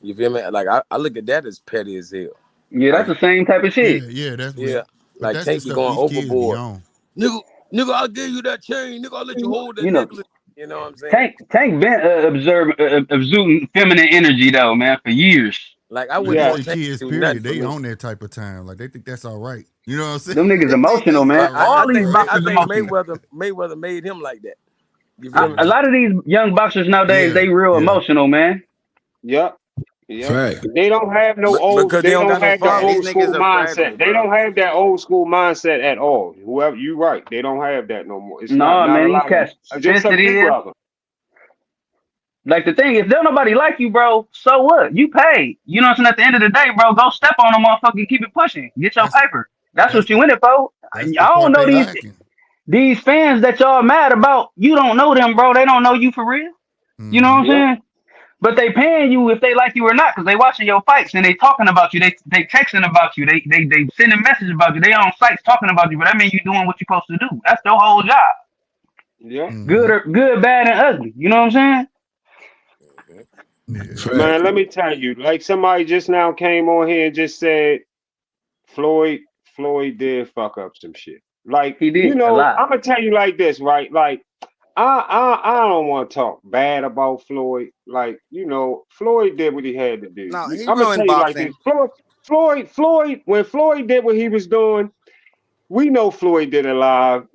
You feel me? Like I look at that as petty as hell. Yeah, that's the same type of shit. Yeah. Like Tank be going overboard. Nigga, I'll give you that chain. Nigga, I'll let you hold that necklace. You know what I'm saying? Tank been exuding feminine energy though, man, for years. Like I But wouldn't it's want the Tank kids, to do nothing period. for They me. own that type of time. Like they think that's all right. You know what I'm saying? Them niggas They think emotional, that's man. all I right. All these think boxers emotional. Mayweather made him like that. You feel me? A lot of these young boxers nowadays, Yeah, they real yeah. emotional, man. Yep. Yep. Fact. They don't have no old. Because they They don't don't got no have the Yeah, these old father. school niggas are fragile, mindset. They bro. don't have that old school mindset at all. Whoever you right, they don't have that no more. It's not Nah, not man, a these lot of them. cats Just a few sensitive. of them. Like the thing is, don't nobody like you, bro. So what? You paid. You know what I'm saying? At the end of the day, bro, go step on them, motherfucker, and keep it pushing. Get your That's paper. That's that's what the you in it for. that's I the don't part know they lacking. these fans that y'all mad about. You don't know them, bro. They don't know you for real. You know what I'm Yep. saying? But they paying you if they like you or not, because they watching your fights and they talking about you. They texting about you. They sending messages about you. They on sites talking about you. But that means you doing what you're supposed to do. That's your whole job. Yep. Good, bad, and ugly. You know what I'm saying? Yeah. Fact. Man, let me tell you, like somebody just now came on here and just said Floyd did fuck up some shit. Like, He you did a know, lot. I'm gonna tell you like this, right? Like, I don't want to talk bad about Floyd. Like, you know, Floyd did what he had to do. No, he I'm gonna tell ruined you like this. boxing. Floyd, when Floyd did what he was doing, we know Floyd did a He lot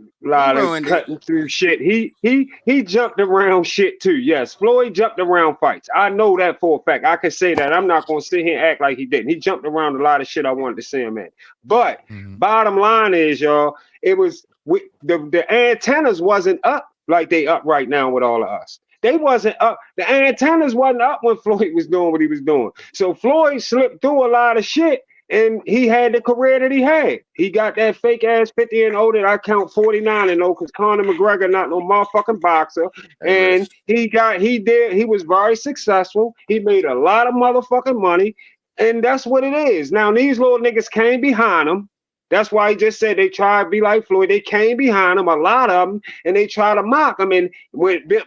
of ruined it. cutting through shit. He jumped around shit too. Yes, Floyd jumped around fights. I know that for a fact. I can say that. I'm not gonna sit here and act like he didn't. He jumped around a lot of shit I wanted to see him at. But bottom line is, y'all, it was the antennas wasn't up like they up right now with all of us. They wasn't up. The antennas wasn't up when Floyd was doing what he was doing. So Floyd slipped through a lot of shit. And he had the career that he had. He got that fake ass 50 and 0 that I count 49 and 0 because Conor McGregor not no motherfucking boxer. And he was very successful. He made a lot of motherfucking money. And that's what it is. Now these little niggas came behind him. That's why he just said they try to be like Floyd. They came behind him, a lot of them, and they try to mock him. And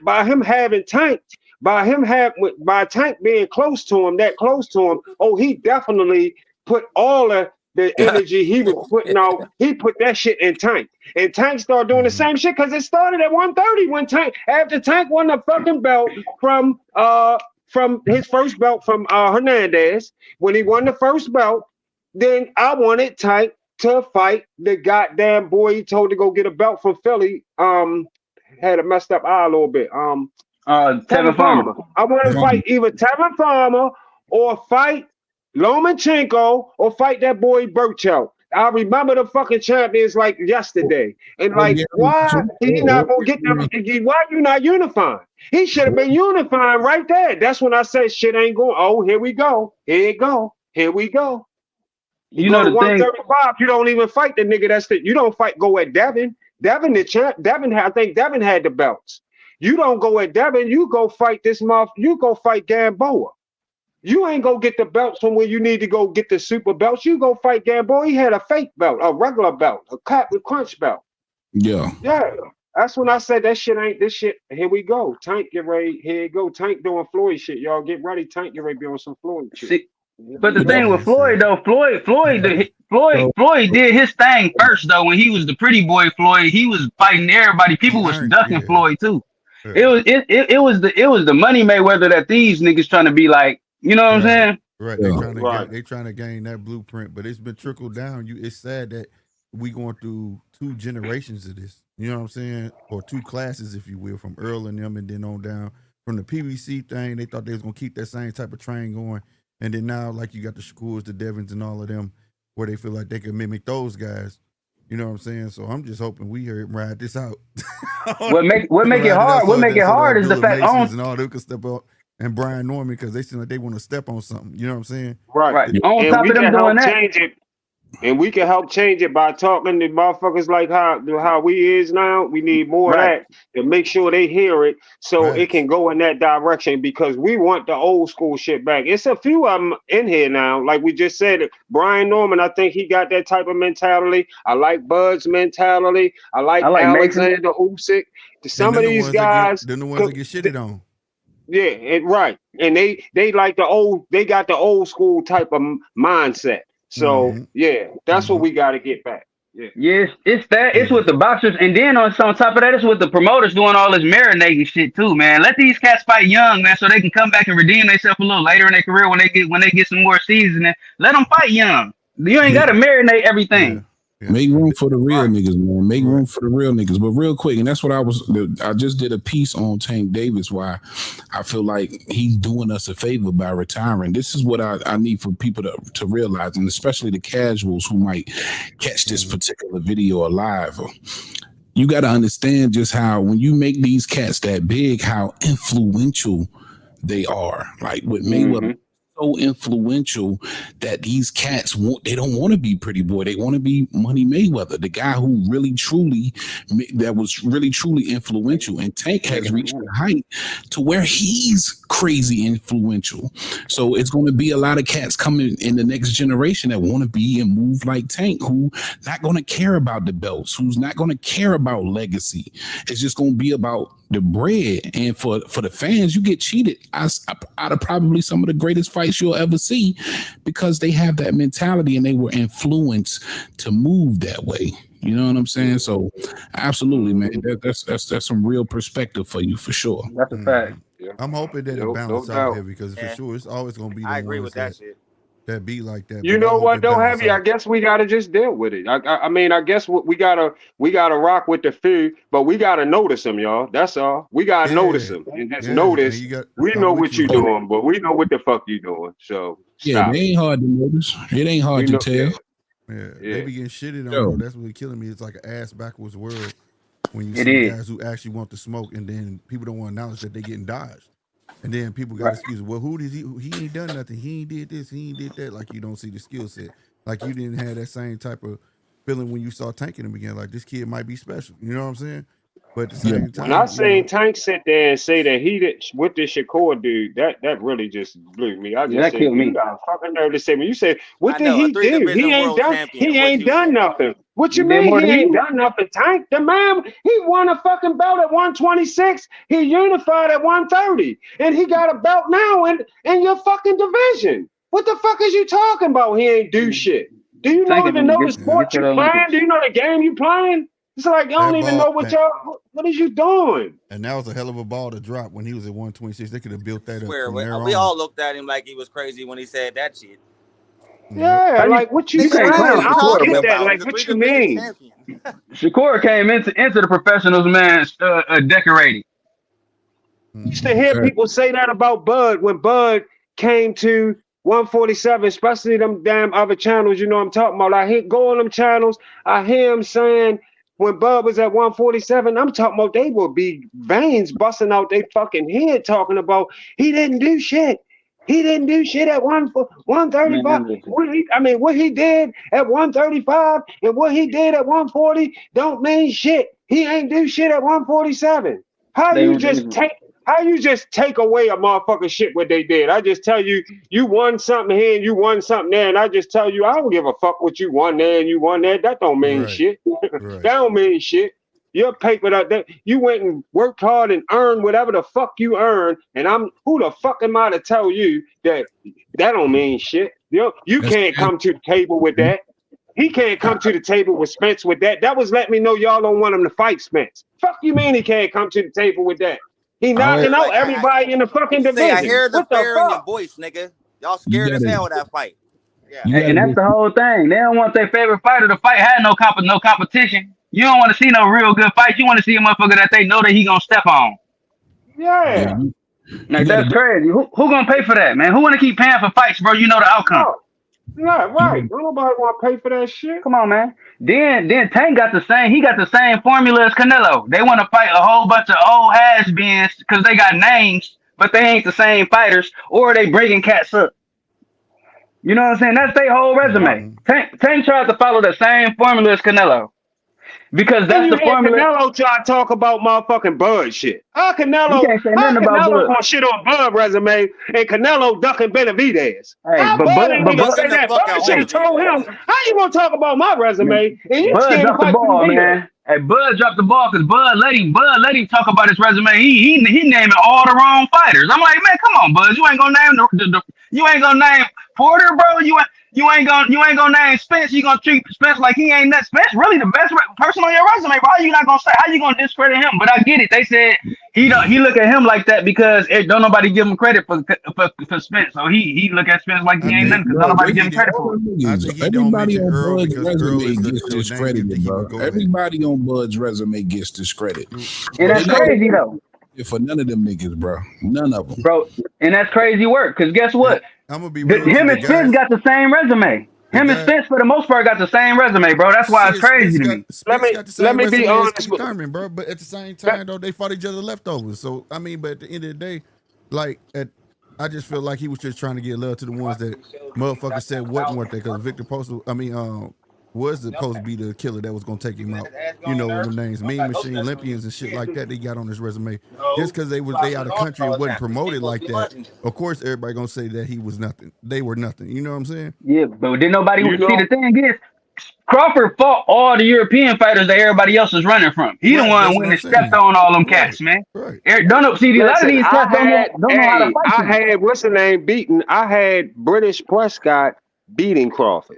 by him having Tank, by Tank being close to him, that close to him, oh, he definitely put all of the energy he was putting out, he put that shit in Tank. And Tank started doing the same shit because it started at 130 when after Tank won the fucking belt from his first belt from Hernandez. When he won the first belt, then I wanted Tank to fight the goddamn boy he told to go get a belt from Philly. Had a messed up eye a little bit. Tevin Farmer. I wanted to fight either Tevin Farmer or fight Lomachenko or fight that boy Burcho. I remember the fucking champions like yesterday. And like, why he not gonna get them? Why you not unifying? He should have been unifying right there. That's when I said shit ain't going. Oh, here we go. Here it go. Here we go. You know, go to 135, you don't even fight the nigga you don't go at Devin. Devin the champ. I think Devin had the belts. You don't go at Devin, you go fight this you go fight Gamboa. You ain't go get the belts from where you need to go get the super belts. You go fight Gamboa. He had a fake belt, a regular belt, a Captain Crunch belt. Yeah. Yeah. That's when I said that shit ain't this shit. Here we go. Tank get ready. Here you go. Tank doing Floyd shit. Y'all get ready. Tank get ready to be on some Floyd shit. See, but the thing with Floyd though, Floyd did his thing first though. When he was the pretty boy Floyd, he was fighting everybody. People was ducking Floyd too. Yeah. It was the Money Mayweather that these niggas trying to be like. You know what I'm saying? Right. They trying to gain that blueprint, but it's been trickled down. It's sad that we going through 2 generations of this. You know what I'm saying? Or 2 classes, if you will, from Earl and them, and then on down from the PBC thing. They thought they was gonna keep that same type of train going, and then now like you got the Shakurs, the Devins, and all of them, where they feel like they can mimic those guys. You know what I'm saying? So I'm just hoping we ride this out. What make it hard? What make it hard is the fact and all them can step up. And Brian Norman, because they seem like they want to step on something. You know what I'm saying? Right. On top of them doing that. Change it. And we can help change it by talking to motherfuckers like how we is now. We need more of that to make sure they hear it so it can go in that direction because we want the old school shit back. It's a few of them in here now. Like we just said, Brian Norman, I think he got that type of mentality. I like Bud's mentality. I like Alexander Usyk. Some of these guys. They're the ones that get shitted on. Yeah, and they like they got the old school type of mindset. So yeah, that's what we got to get back. Yes, it's that. It's with the boxers, and then on top of that, it's with the promoters doing all this marinating shit too, man. Let these cats fight young, man, so they can come back and redeem themselves a little later in their career when they get some more seasoning. Let them fight young. You ain't got to marinate everything. Make room for the real niggas, man. Make room for the real niggas. But real quick, and that's what I just did a piece on Tank Davis, why I feel like he's doing us a favor by retiring. This is what I need for people to realize, and especially the casuals who might catch this particular video alive. You got to understand just how, when you make these cats that big, how influential they are. Like with Mayweather, so influential that these cats they don't want to be Pretty Boy. They want to be Money Mayweather, the guy who really truly influential. And Tank has reached the height to where he's crazy influential. So it's going to be a lot of cats coming in the next generation that want to be and move like Tank, who not going to care about the belts, who's not going to care about legacy. It's just going to be about the bread. And for the fans, you get cheated out of probably some of the greatest fights you'll ever see, because they have that mentality and they were influenced to move that way. You know what I'm saying? So absolutely, man, that's some real perspective for you, for sure. That's a fact. I'm hoping that it balances out here, because for sure it's always going to be. I agree with that shit. That be like that. You know what though, Heavy? I guess we gotta just deal with it. I mean, I guess we gotta rock with the few, but we gotta notice them, y'all. That's all. We gotta notice them and just notice. We know what you doing, but we know what the fuck you doing. So stop. It ain't hard to notice. It ain't hard to tell. They be getting shitted on. Bro. That's what's killing me. It's like an ass backwards world when you see guys who actually want to smoke, and then people don't want to acknowledge that they getting dodged. And then people got excuses. Well, who did he ain't done nothing. He ain't did this. He ain't did that. Like, you don't see the skill set. Like, you didn't have that same type of feeling when you saw Tank in him again. Like, this kid might be special. You know what I'm saying? But at the same time, when I seen Tank sit there and say that he did with this Shakur dude, that really just blew me. I just said, you got a fucking nerve to say when you say, what did he do? He ain't done nothing. What you mean he ain't done nothing, Tank? The man, he won a fucking belt at 126. He unified at 130. And he got a belt now in your fucking division. What the fuck is you talking about? He ain't do shit. Do you not even know the sport you playing? Do you know the game you playing? It's like, y'all don't even know what what is you doing? And that was a hell of a ball to drop when he was at 126. They could have built that up. We all looked at him like he was crazy when he said that shit. Yeah, like what you saying? I don't get that. Like, what you mean? Shakur came into the professionals, man, decorated. Used to hear people say that about Bud when Bud came to 147, especially them damn other channels. You know what I'm talking about. I go on them channels. I hear him saying, when Bud was at 147, I'm talking about they would be veins busting out their fucking head talking about he didn't do shit. He didn't do shit at 135. What he did at 135 and what he did at 140 don't mean shit. He ain't do shit at 147. How you just take away a motherfucking shit what they did? I just tell you, you won something here and you won something there, and I just tell you, I don't give a fuck what you won there and you won there. That don't mean shit. That don't mean shit. Your paper that you went and worked hard and earned whatever the fuck you earned, and who the fuck am I to tell you that don't mean shit? You can't come to the table with that. He can't come to the table with Spence with that. That was letting me know y'all don't want him to fight Spence. Fuck you mean he can't come to the table with that? He knocking out everybody in the fucking division. I hear the fear in your voice, nigga. Y'all scared as hell of that fight. Yeah. And that's the whole thing. They don't want their favorite fighter to fight. Had no competition. You don't want to see no real good fights. You want to see a motherfucker that they know that he gonna step on. Yeah. Like, that's crazy. Who gonna pay for that, man? Who want to keep paying for fights, bro? You know the outcome. Oh, yeah, right. Don't nobody want to pay for that shit. Come on, man. Then Tank got the same formula as Canelo. They want to fight a whole bunch of old has-beens because they got names, but they ain't the same fighters, or they bringing cats up. You know what I'm saying? That's their whole resume. Tank tried to follow the same formula as Canelo. Because that's the formula. Canelo try to talk about motherfucking Bud shit. Canelo gonna shit on Bud resume and Canelo ducking Benavidez. Hey, Bud ain't even say that. Bud should have told him, how you gonna talk about my resume? And you Bud dropped the ball, man. Hey, Bud dropped the ball because Bud let him talk about his resume. He naming all the wrong fighters. I'm like, man, come on, Bud. You ain't gonna name Porter, bro. You ain't gonna name Spence. You gonna treat Spence like he ain't that. Spence really the best person on your resume, bro. How you not gonna say? How you gonna discredit him? But I get it. They said he look at him like that because don't nobody give him credit for Spence. So he look at Spence like he ain't nothing because don't nobody give him credit for it. I think he don't Everybody mention on Earl Bud's because Earl resume is the gets name you discredited, think he bro. would go ahead. Everybody on Bud's resume gets discredited. And that's crazy though. For none of them niggas, bro. None of them, bro. And that's crazy work. Cause guess what? I'm gonna be real. Him and Spence got the same resume. Him and Spence, for the most part, got the same resume, bro. That's why it's crazy to me. Let me be honest with Thurman, bro. But at the same time, though, they fought each other leftovers. So I mean, but at the end of the day, like I just feel like he was just trying to get love to the ones that motherfuckers said weren't there. Because Victor Postal, was supposed to be the killer that was gonna take him out. You know, with them names, Mean Machine, Olympians, and shit like that. They got on his resume just because they out of country and wasn't promoted like that. Of course, everybody gonna say that he was nothing. They were nothing. You know what I'm saying? Yeah, but didn't nobody see? The thing is, Crawford fought all the European fighters that everybody else is running from. He the one went and stepped on all them cats, man. Right. Don't see a lot of these cats don't know how to fight. I had what's the name beaten. I had British Prescott beating Crawford.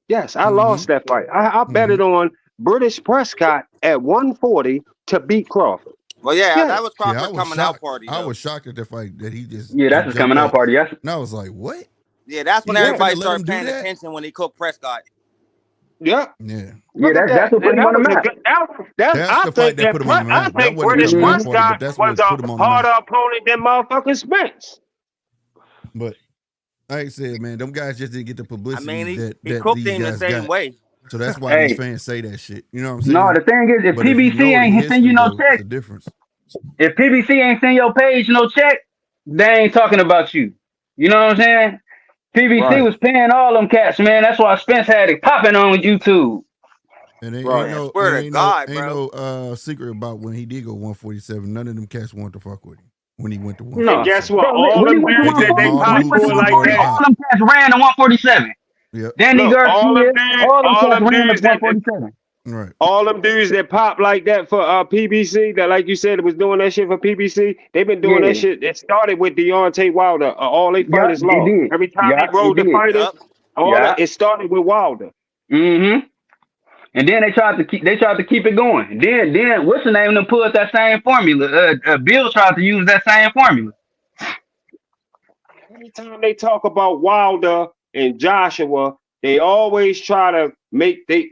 Yes, I lost that fight. I betted on British Prescott at 140 to beat Crawford. Well, that was Crawford's coming out party. I was shocked at the fight that he just. Yeah, that's his coming out party. Yes. And I was like, what? Yeah, that's when everybody started paying attention when he cooked Prescott. Yeah. Yeah. That's what put him on the map. I think British Prescott was a harder opponent than motherfucking Spence. But like I said, man, them guys just didn't get the publicity. I mean, that cooked these in the guys same got. way. So that's why these fans say that shit. You know what I'm saying? No, the thing is, if PBC ain't send you no check, if PBC ain't send your page no check, they ain't talking about you. You know what I'm saying? PBC was paying all them cats, man. That's why Spence had it popping on YouTube. And ain't no secret about when he did go 147. None of them cats wanted to fuck with him when he went to 147. And guess what? All them dudes that they popped for like that. All them cats ran to 147. Yep. Danny Garcia, all them cats ran to 147. Right. All them dudes that pop like that for PBC, that like you said was doing that shit for PBC, they've been doing that shit. It started with Deontay Wilder. All they fighters lost. Every time they rode the fighters, it started with Wilder. Mm-hmm. And then they tried to keep it going. Then what's the name of them pulled that same formula? Bill tried to use that same formula. Every time they talk about Wilder and Joshua, they always try to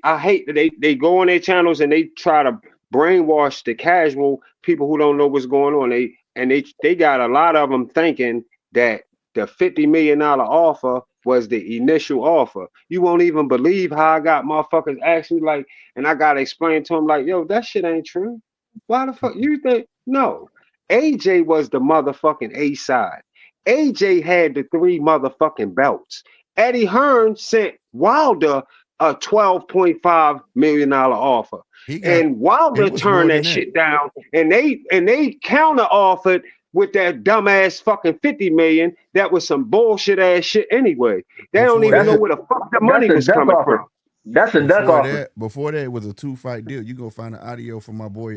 I hate that they go on their channels and they try to brainwash the casual people who don't know what's going on. They got a lot of them thinking that the $50 million offer was the initial offer. You won't even believe how I got motherfuckers actually like, and I gotta explain to them like, yo, that shit ain't true. Why the fuck you think? No, AJ was the motherfucking A side. AJ had the 3 motherfucking belts. Eddie Hearn sent Wilder a $12.5 million offer. And Wilder turned that shit down, and they counter offered with that dumbass fucking $50 million. That was some bullshit ass shit anyway. They don't even know where the fuck the money was coming from. That's a duck offer. Before that, it was a 2-fight deal. You go find the audio from my boy.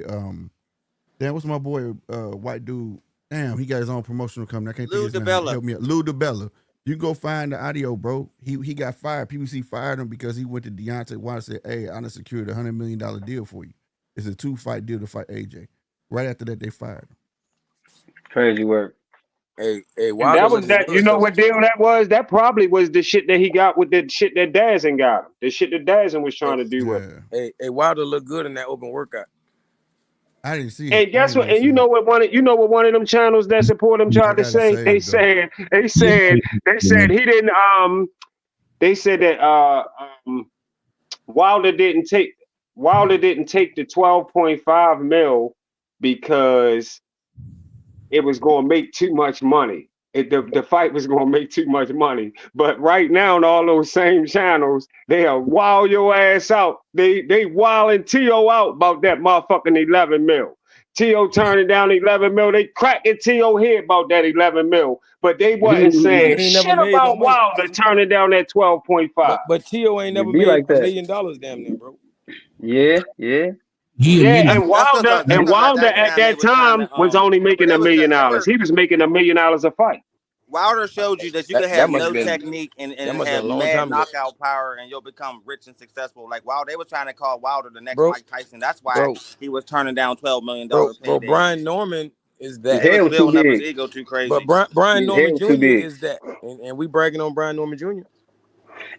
What's my boy? White dude. Damn, he got his own promotional company. I can't think of his name. Help me out. Lou DiBella. You go find the audio, bro. He got fired. PBC fired him because he went to Deontay Wilder and said, "Hey, I done secured a $100 million deal for you. It's a 2-fight deal to fight AJ." Right after that, they fired him. Crazy work. Hey, that was that. You know what deal that was? That probably was the shit that he got with the shit that Dazin got him. The shit that Dazin was trying to do with him. Hey, Wilder looked good in that open workup. I didn't see it. And guess what? And you know what one of them channels that support him tried to say? They said he didn't. They said that Wilder didn't take the 12.5 mil because it was going to make too much money. The fight was going to make too much money. But right now on all those same channels, they are wild your ass out. They wilding T.O. out about that motherfucking 11 mil. T.O. turning down 11 mil. They cracking T.O. head about that 11 mil. But they wasn't saying shit about Wilder turning down that 12.5. But T.O. ain't never made $1 million damn near, bro. Yeah. And Wilder at that time was only making $1 million. He was making $1 million a fight. Wilder showed you that you can That have must no have been technique and that must have have been a long mad time ago. knockout power, and you'll become rich and successful. Like Wilder, they were trying to call Wilder the next Bro, Mike Tyson. That's why bro, he was turning down $12 million bro, paydays. Brian Norman is His that. head was too building up his big. ego too crazy. But Brian His Norman head Jr. too big. is that. And we bragging on Brian Norman Jr. Hey,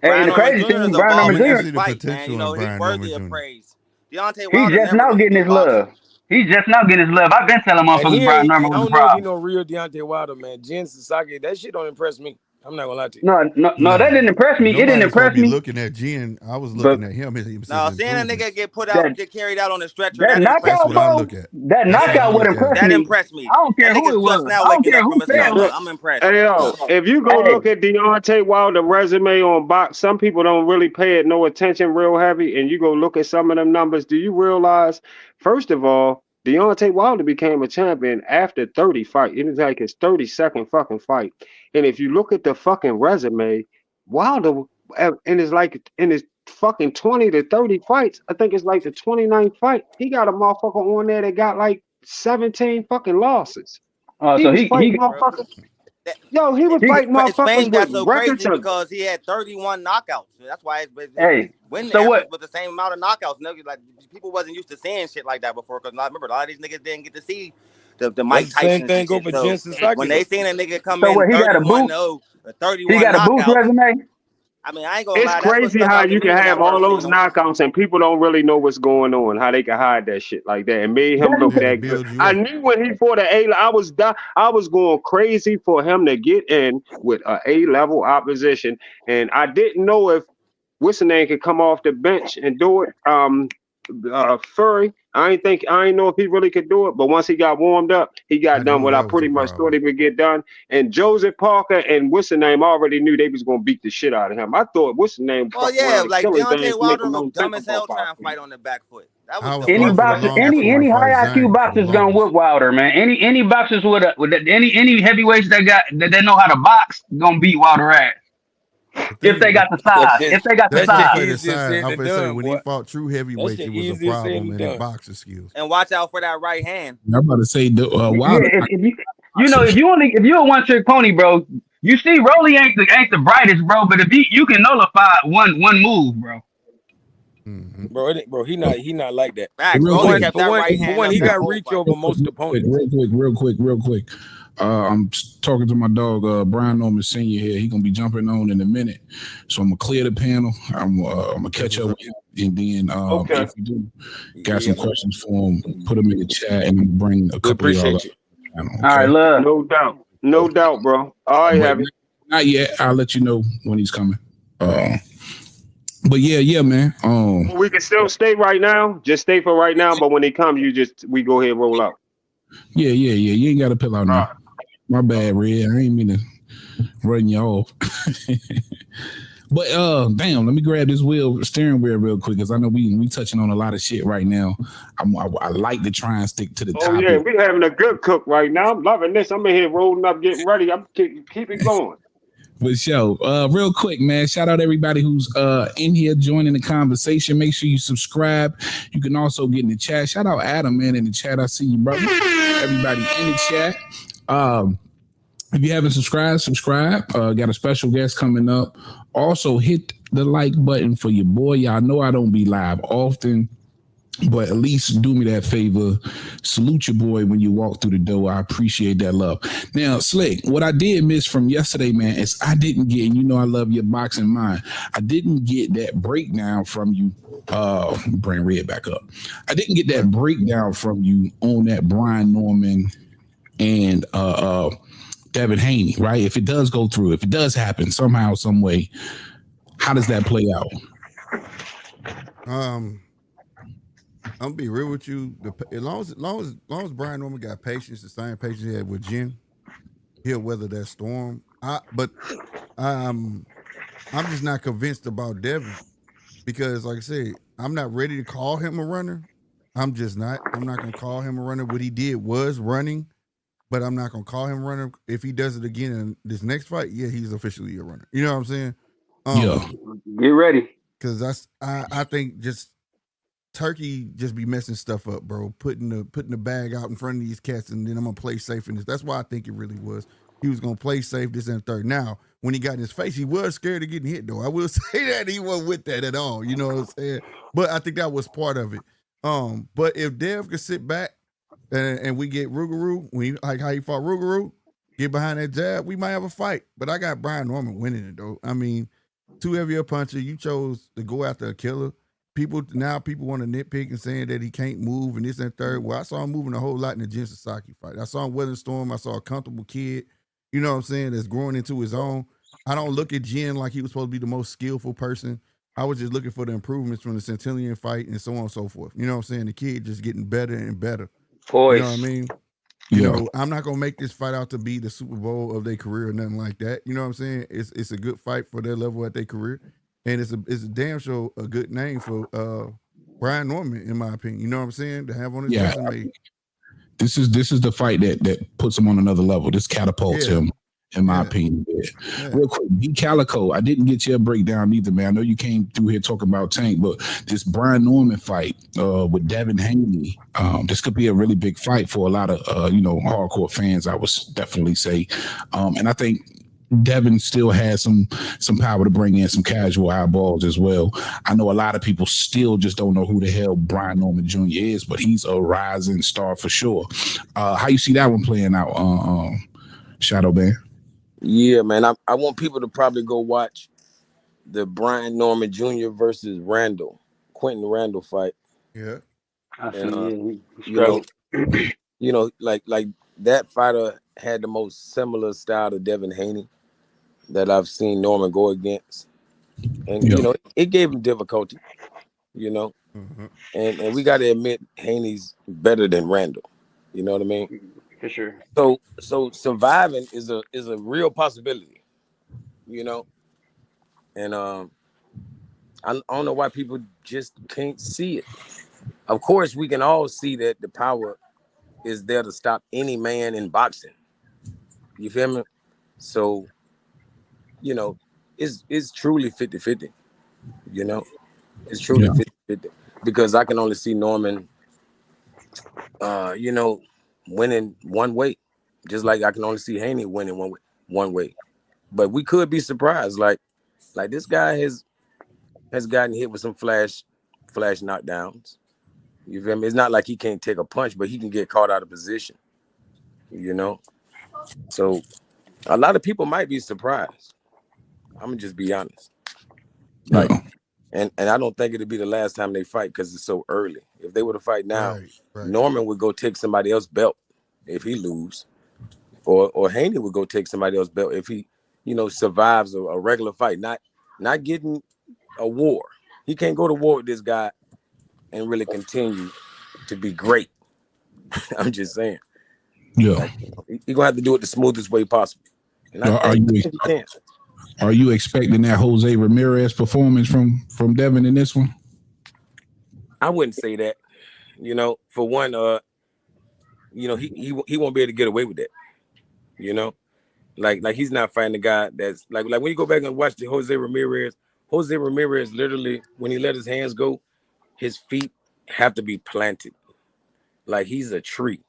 Brian the Norman crazy Jr. thing, is a Brian ball Norman in I Jr. can every see the fight, man. potential You know, in he's Brian worthy Norman of Jr. praise. Deontay He's Wilder just never now really getting threw his boxing. love. He's just now getting his love. I've been telling And motherfuckers Brian Norman I was a don't know if he problem. no real Deontay Wilder, man. Jen Sasaki, that shit don't impress me. I'm not gonna lie to you. No, that didn't impress me. It didn't Nobody's supposed impress to be me. looking at Jen. I was But looking at him. His No, seeing a improvements. nigga that get carried out on the stretcher, that that impressed That's knockout, what me. I bro. look at. That That's how I knockout would look at impress it. That me. impressed me. I don't care That who nigga's it just was. now I don't waking care up who from his said coma. it. I'm impressed. Hey yo, if you go look at Deontay Wilder's resume on box, some people don't really pay it no attention real heavy, and you go look at some of them numbers. Do you realize, first of all, Deontay Wilder became a champion after 30 fights. It was like his 32nd fucking fight. And if you look at the fucking resume, Wilder in his fucking 20 to 30 fights, I think it's like the 29th fight, he got a motherfucker on there that got like 17 fucking losses. He So Oh, he he he did, he bro. Motherfuckers. That, Yo, he was fighting his fame motherfuckers got with so records crazy of because he had 31 knockouts. So that's why his hey. win So average what? was the same amount of knockouts. No, like people wasn't used to seeing shit like that before. Because remember, a lot of these niggas didn't get to see the Mike That's the same Tysons thing and go shit. for So Jen Sasaki when though. they seen a nigga come So in what? He got a 31-0 boot. or He 31 got a boost knockouts, resume. I mean, I ain't gonna It's lie, that's what crazy stuck how out to you me can when I have all first seen those him. knockouts and people don't really know what's going on, how they can hide that shit like that, and made him look Yeah, to that good. build you I up. knew when he fought I was going crazy for him to get in with a A-level opposition, and I didn't know if Whistleman could come off the bench and do it. Furry, I ain't know if he really could do it, but once he got warmed up, he I got done knew what I that was pretty a much thought problem. he would get done. And Joseph Parker and Whistleman already knew they was gonna beat the shit out of him. I thought Whistleman Well, fuck yeah, around and like kill his ass Deontay to make Wilder him looked don't think dumb as hell about trying to boxing. fight on the back foot. That was I the was Any fighting worst for the boxer, fucking longest effort. for him any to fight high IQ Zion for the boxer's gonna longest. whip Wilder, man. Any boxers any heavyweights that know how to box gonna beat Wilder ass The if they thing, got the size. If they got the that's That shit off size. of the easier side. said I'm than gonna say done, when he boy. fought true That heavyweights, shit it was a easier said problem than in his done. boxing skills. And watch out for that right hand. I'm about to say Yeah, Wilder. if you're a one trick pony, bro. You see, Rolly ain't the brightest, bro. But if you can nullify one move, bro. Mm-hmm. Bro, he not like that. Facts. Real For Rolly quick, one, kept that right for hand one, up he that got whole reach fight. over most opponents. real quick. I'm talking to my dog, Brian Norman Sr. here. He gonna be jumping on in a minute, so I'm gonna clear the panel. I'm gonna catch up with him, and then Okay. if you do got some questions for him, put them in the chat, and I'm gonna bring a We couple of y'all up. appreciate you. Panel, All right, okay? love. No doubt, bro. All right, But Heavy. not yet. I'll let you know when he's coming. But yeah, man. We can still stay right now. Just stay for right now. But when they come, we go ahead and roll out. Yeah. You ain't got to pill out now. My bad, Red. I ain't mean to run you off. But damn, let me grab this steering wheel real quick, because I know we touching on a lot of shit right now. I like to try and stick to the Oh topic. yeah, we having a good cook right now. I'm loving this. I'm in here rolling up, getting ready. I'm keep it going. For sure. Real quick, man. Shout out everybody who's in here joining the conversation. Make sure you subscribe. You can also get in the chat. Shout out Adam, man, in the chat. I see you, brother. Everybody in the chat. If you haven't subscribe. Got a special guest coming up. Also, hit the like button for your boy. Y'all know I don't be live often, but at least do me that favor. Salute your boy when you walk through the door. I appreciate that love. Now, Slick, what I did miss from yesterday, man, is I didn't get, and you know I love your boxing mind, I didn't get that breakdown from you. Bring Red back up. I didn't get that breakdown from you on that Brian Norman and Devin Haney, right? If it does go through, if it does happen somehow, some way, how does that play out? I'm gonna be real with you. As long as Brian Norman got patience, the same patience he had with Jen, he'll weather that storm. But I'm just not convinced about Devin, because, like I said, I'm not ready to call him a runner. I'm just not. I'm not gonna call him a runner. What he did was running, but I'm not gonna call him a runner. If he does it again in this next fight, yeah, he's officially a runner. You know what I'm saying? Yeah. Get ready. Because I think just Turkey just be messing stuff up, bro. Putting the bag out in front of these cats, and then I'm gonna play safe in this. That's why I think it really was. he was gonna play safe, this and third. Now, when he got in his face, he was scared of getting hit, though. I will say that he wasn't with that at all. You know what I'm saying? But I think that was part of it. But if Dev could sit back and we get Rougarou, like how he fought Rougarou, get behind that jab, we might have a fight. But I got Brian Norman winning it, though. I mean, too heavy a puncher. You chose to go after a killer. People want to nitpick and saying that he can't move and this and third. Well, I saw him moving a whole lot in the Jin Sasaki fight. I saw him weather storm. I saw a comfortable kid, you know what I'm saying, that's growing into his own. I don't look at Jin like he was supposed to be the most skillful person. I was just looking for the improvements from the Centillion fight and so on and so forth. You know what I'm saying? The kid just getting better and better. Poise. You know what I mean? You know, I'm not gonna make this fight out to be the Super Bowl of their career or nothing like that. You know what I'm saying? It's a good fight for their level at their career, and it's a damn sure a good name for Brian Norman, in my opinion. You know what I'm saying? To have on his resume. This is the fight that puts him on another level. This catapults him, in my opinion. Yeah. Real quick, B Calico, I didn't get your breakdown either, man. I know you came through here talking about Tank, but this Brian Norman fight with Devin Haney, this could be a really big fight for a lot of hardcore fans, I would definitely say. And I think Devin still has some power to bring in some casual eyeballs as well. I know a lot of people still just don't know who the hell Brian Norman Jr. is, but he's a rising star for sure. How you see that one playing out, Shadow Band? Yeah, man. I want people to probably go watch the Brian Norman Jr. versus Quentin Randall fight. Yeah. And like that fighter had the most similar style to Devin Haney that I've seen Norman go against. And it gave him difficulty, Mm-hmm. And we gotta admit Haney's better than Randall. You know what I mean? For sure. So surviving is a real possibility, and I don't know why people just can't see it. Of course, we can all see that the power is there to stop any man in boxing. You feel me? So, it's truly 50-50, It's truly 50-50 because I can only see Norman, winning one way, just like I can only see Haney winning one way. But we could be surprised, like this guy has gotten hit with some flash knockdowns. You feel me? It's not like he can't take a punch, but he can get caught out of position. So a lot of people might be surprised. I'm gonna just be honest. And I don't think it'll be the last time they fight because it's so early. If they were to fight now, right. Norman would go take somebody else's belt if he lose, or Haney would go take somebody else's belt if he, survives a regular fight, not getting a war. He can't go to war with this guy and really continue to be great. I'm just saying. Yeah, you're gonna have to do it the smoothest way possible. And I think he can. Are you expecting that Jose Ramirez performance from Devin in this one? I wouldn't say that. For one, he won't be able to get away with that. Like he's not fighting a guy that's like when you go back and watch the Jose Ramirez literally, when he let his hands go, his feet have to be planted. Like he's a tree.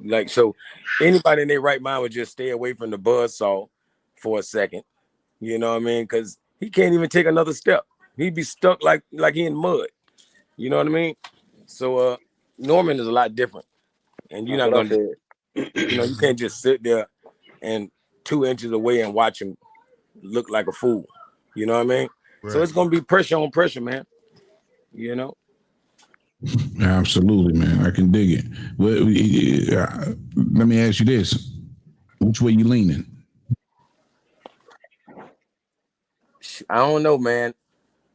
Like, so anybody in their right mind would just stay away from the buzzsaw for a second. You know what I mean? Because he can't even take another step. He'd be stuck like he in mud. You know what I mean? So Norman is a lot different. And you're not going to, you can't just sit there and 2 inches away and watch him look like a fool. You know what I mean? Right. So it's going to be pressure on pressure, man. Absolutely, man. I can dig it. Well, let me ask you this. Which way you leaning? I don't know, man.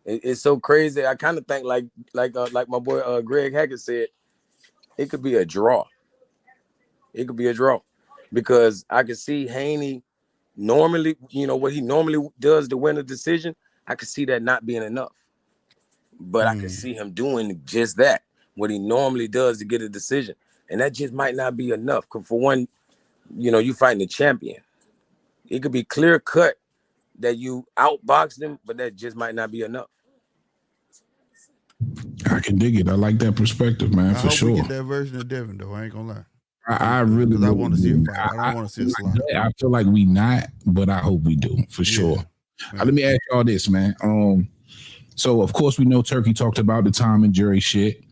It's so crazy. I kind of think like my boy Greg Hackett said, it could be a draw. It could be a draw because I could see Haney normally, what he normally does to win a decision. I could see that not being enough, but I could see him doing just that, what he normally does to get a decision, and that just might not be enough. Because for one, you fighting the champion. It could be clear cut that you outboxed him, but that just might not be enough. I can dig it. I like that perspective, man, for sure. I hope we get that version of Devin, though. I ain't gonna lie. I really, because I want to see a do. fight. I don't want to see a slaughter. I feel like we not, but I hope we do for sure. Let me ask y'all this, man. So of course we know Turkey talked about the Tom and Jerry shit.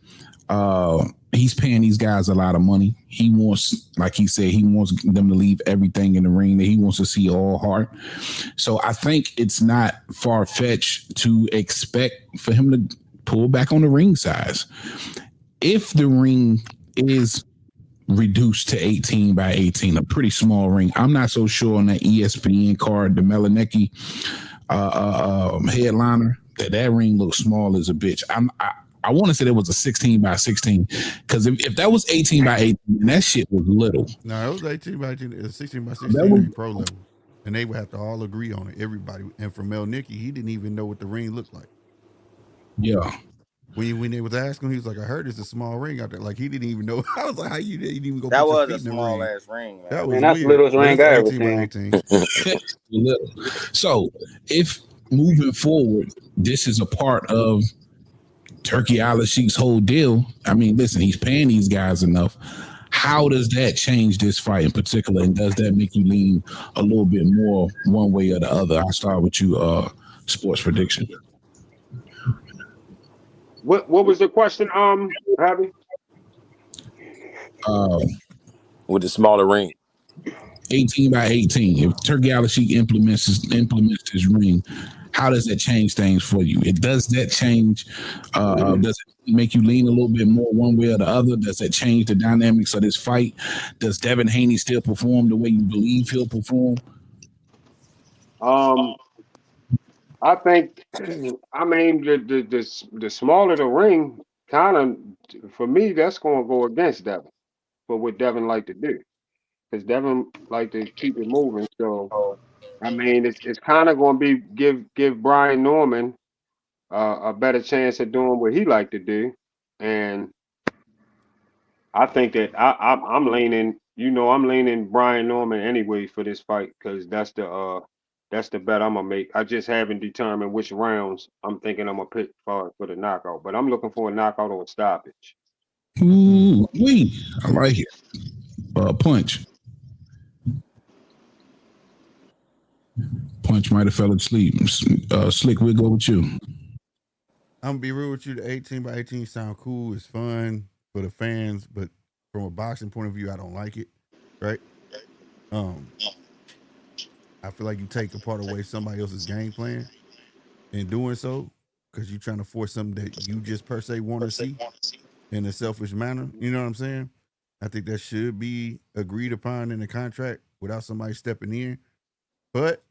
He's paying these guys a lot of money. He wants, like he said, he wants them to leave everything in the ring, that he wants to see all heart. So I think it's not far-fetched to expect for him to pull back on the ring size. If the ring is reduced to 18 by 18, a pretty small ring, I'm not so sure on that ESPN card, the Melanicki headliner, that ring looks small as a bitch. I want to say there was a 16 by 16, because if that was 18 by 18, that shit was little. No, it was 18 by 18. It was 16 by 16 pro level. And they would have to all agree on it, everybody. And for Melnicki, he didn't even know what the ring looked like. Yeah. When they was asking, he was like, I heard it's a small ring out there. Like, he didn't even know. I was like, how you didn't even go That put your was feet a in the small ring? ass ring, man. That was that's the weird. littlest ring I ever 18 by 18. Little. So if moving forward, this is a part of Turkey Al-Sheik's whole deal. I mean, listen, he's paying these guys enough. How does that change this fight in particular? And does that make you lean a little bit more one way or the other? I'll start with you, sports prediction. What was the question, Abby? With the smaller ring. 18 by 18. If Turkey Al-Sheik implements his ring, how does that change things for you? Does that change? Does it make you lean a little bit more one way or the other? Does that change the dynamics of this fight? Does Devin Haney still perform the way you believe he'll perform? I think, I mean, the smaller the ring, kind of, for me, that's going to go against Devin for what Devin like to do, because Devin like to keep it moving. So, I mean, it's kind of going to be give Brian Norman a better chance of doing what he like to do, and I think that I'm leaning, I'm leaning Brian Norman anyway for this fight, because that's the bet I'm gonna make. I just haven't determined which rounds I'm thinking I'm gonna pick for the knockout, but I'm looking for a knockout or a stoppage. Ooh, I like it. Punch. Punch might have fell asleep. Slick, we'll go with you. I'm gonna be real with you. The 18 by 18 sound cool. It's fun for the fans, but from a boxing point of view, I don't like it. Right? I feel like you take apart away somebody else's game plan in doing so, because you're trying to force something that you just per se want to see in a selfish manner. You know what I'm saying? I think that should be agreed upon in the contract without somebody stepping in. But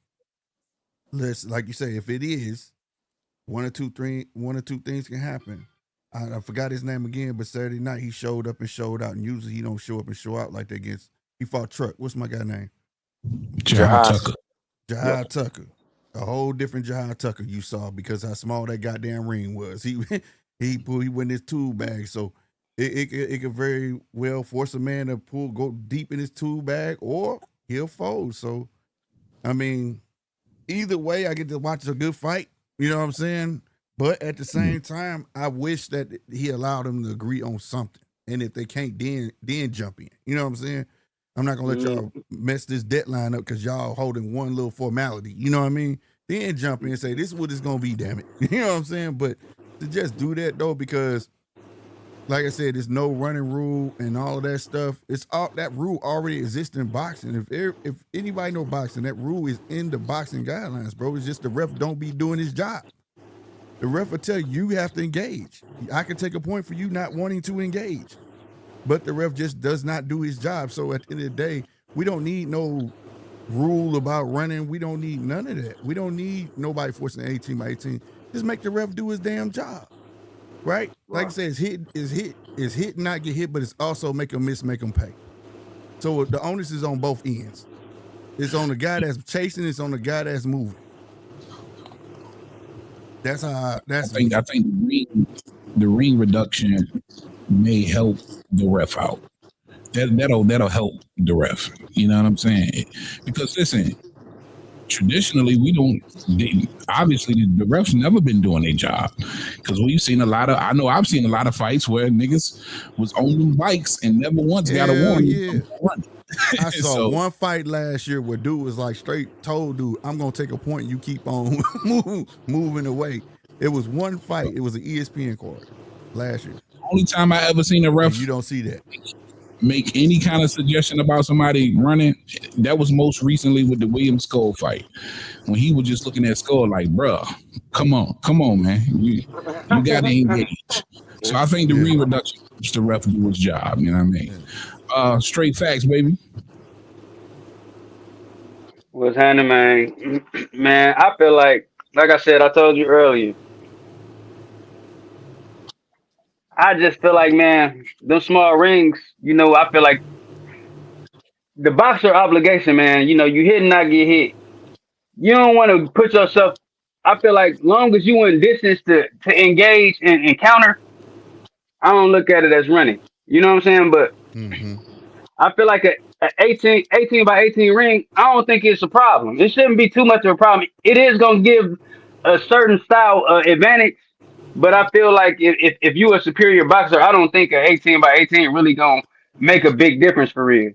like you say, if it is, one or two things can happen. I forgot his name again, but Saturday night he showed up and showed out, and usually he don't show up and show out like that against. He fought Truck. What's my guy name? Jahad Tucker. Jahad Tucker. A whole different Jahad Tucker you saw, because how small that goddamn ring was. He went in his tool bag, so it could very well force a man to go deep in his tool bag, or he'll fold. So, I mean, either way, I get to watch a good fight. You know what I'm saying? But at the same time, I wish that he allowed them to agree on something. And if they can't, then jump in. You know what I'm saying? I'm not going to let y'all mess this deadline up because y'all holding one little formality. You know what I mean? Then jump in and say, this is what it's going to be, damn it. You know what I'm saying? But to just do that, though, because, like I said, there's no running rule and all of that stuff. It's all that rule already exists in boxing. If anybody know boxing, that rule is in the boxing guidelines, bro. It's just the ref don't be doing his job. The ref will tell you have to engage. I can take a point for you not wanting to engage, but the ref just does not do his job. So at the end of the day, we don't need no rule about running. We don't need none of that. We don't need nobody forcing 18 by 18. Just make the ref do his damn job. Right? Like I said, it's hit, not get hit, but it's also make them miss, make them pay. So the onus is on both ends. It's on the guy that's chasing, it's on the guy that's moving. I think the ring reduction may help the ref out. That'll help the ref. You know what I'm saying? Because listen, traditionally we don't. Obviously, the refs never been doing their job because we've seen a lot of. I know I've seen a lot of fights where niggas was on them bikes and never once got a warning. Yeah. I saw one fight last year where dude was like straight told dude, I'm gonna take a point. You keep on moving away. It was one fight. It was an ESPN card last year. Only time I ever seen a ref. And you don't see that. Make any kind of suggestion about somebody running, that was most recently with the William Skull fight, when he was just looking at Skull like, bruh, come on, man, you got to engage. So I think the ring reduction helps the ref do his job. You know what I mean? Straight facts, baby. What's happening, man? Man, I feel like I said, I told you earlier. I just feel like, man, them small rings, you know, I feel like the boxer obligation, man, you know, you hit and not get hit. You don't want to put yourself, I feel like long as you in distance to engage and counter, I don't look at it as running. You know what I'm saying? But I feel like a 18 by 18 ring, I don't think it's a problem. It shouldn't be too much of a problem. It is going to give a certain style advantage. But I feel like if you a superior boxer, I don't think an 18 by 18 really gonna make a big difference for real.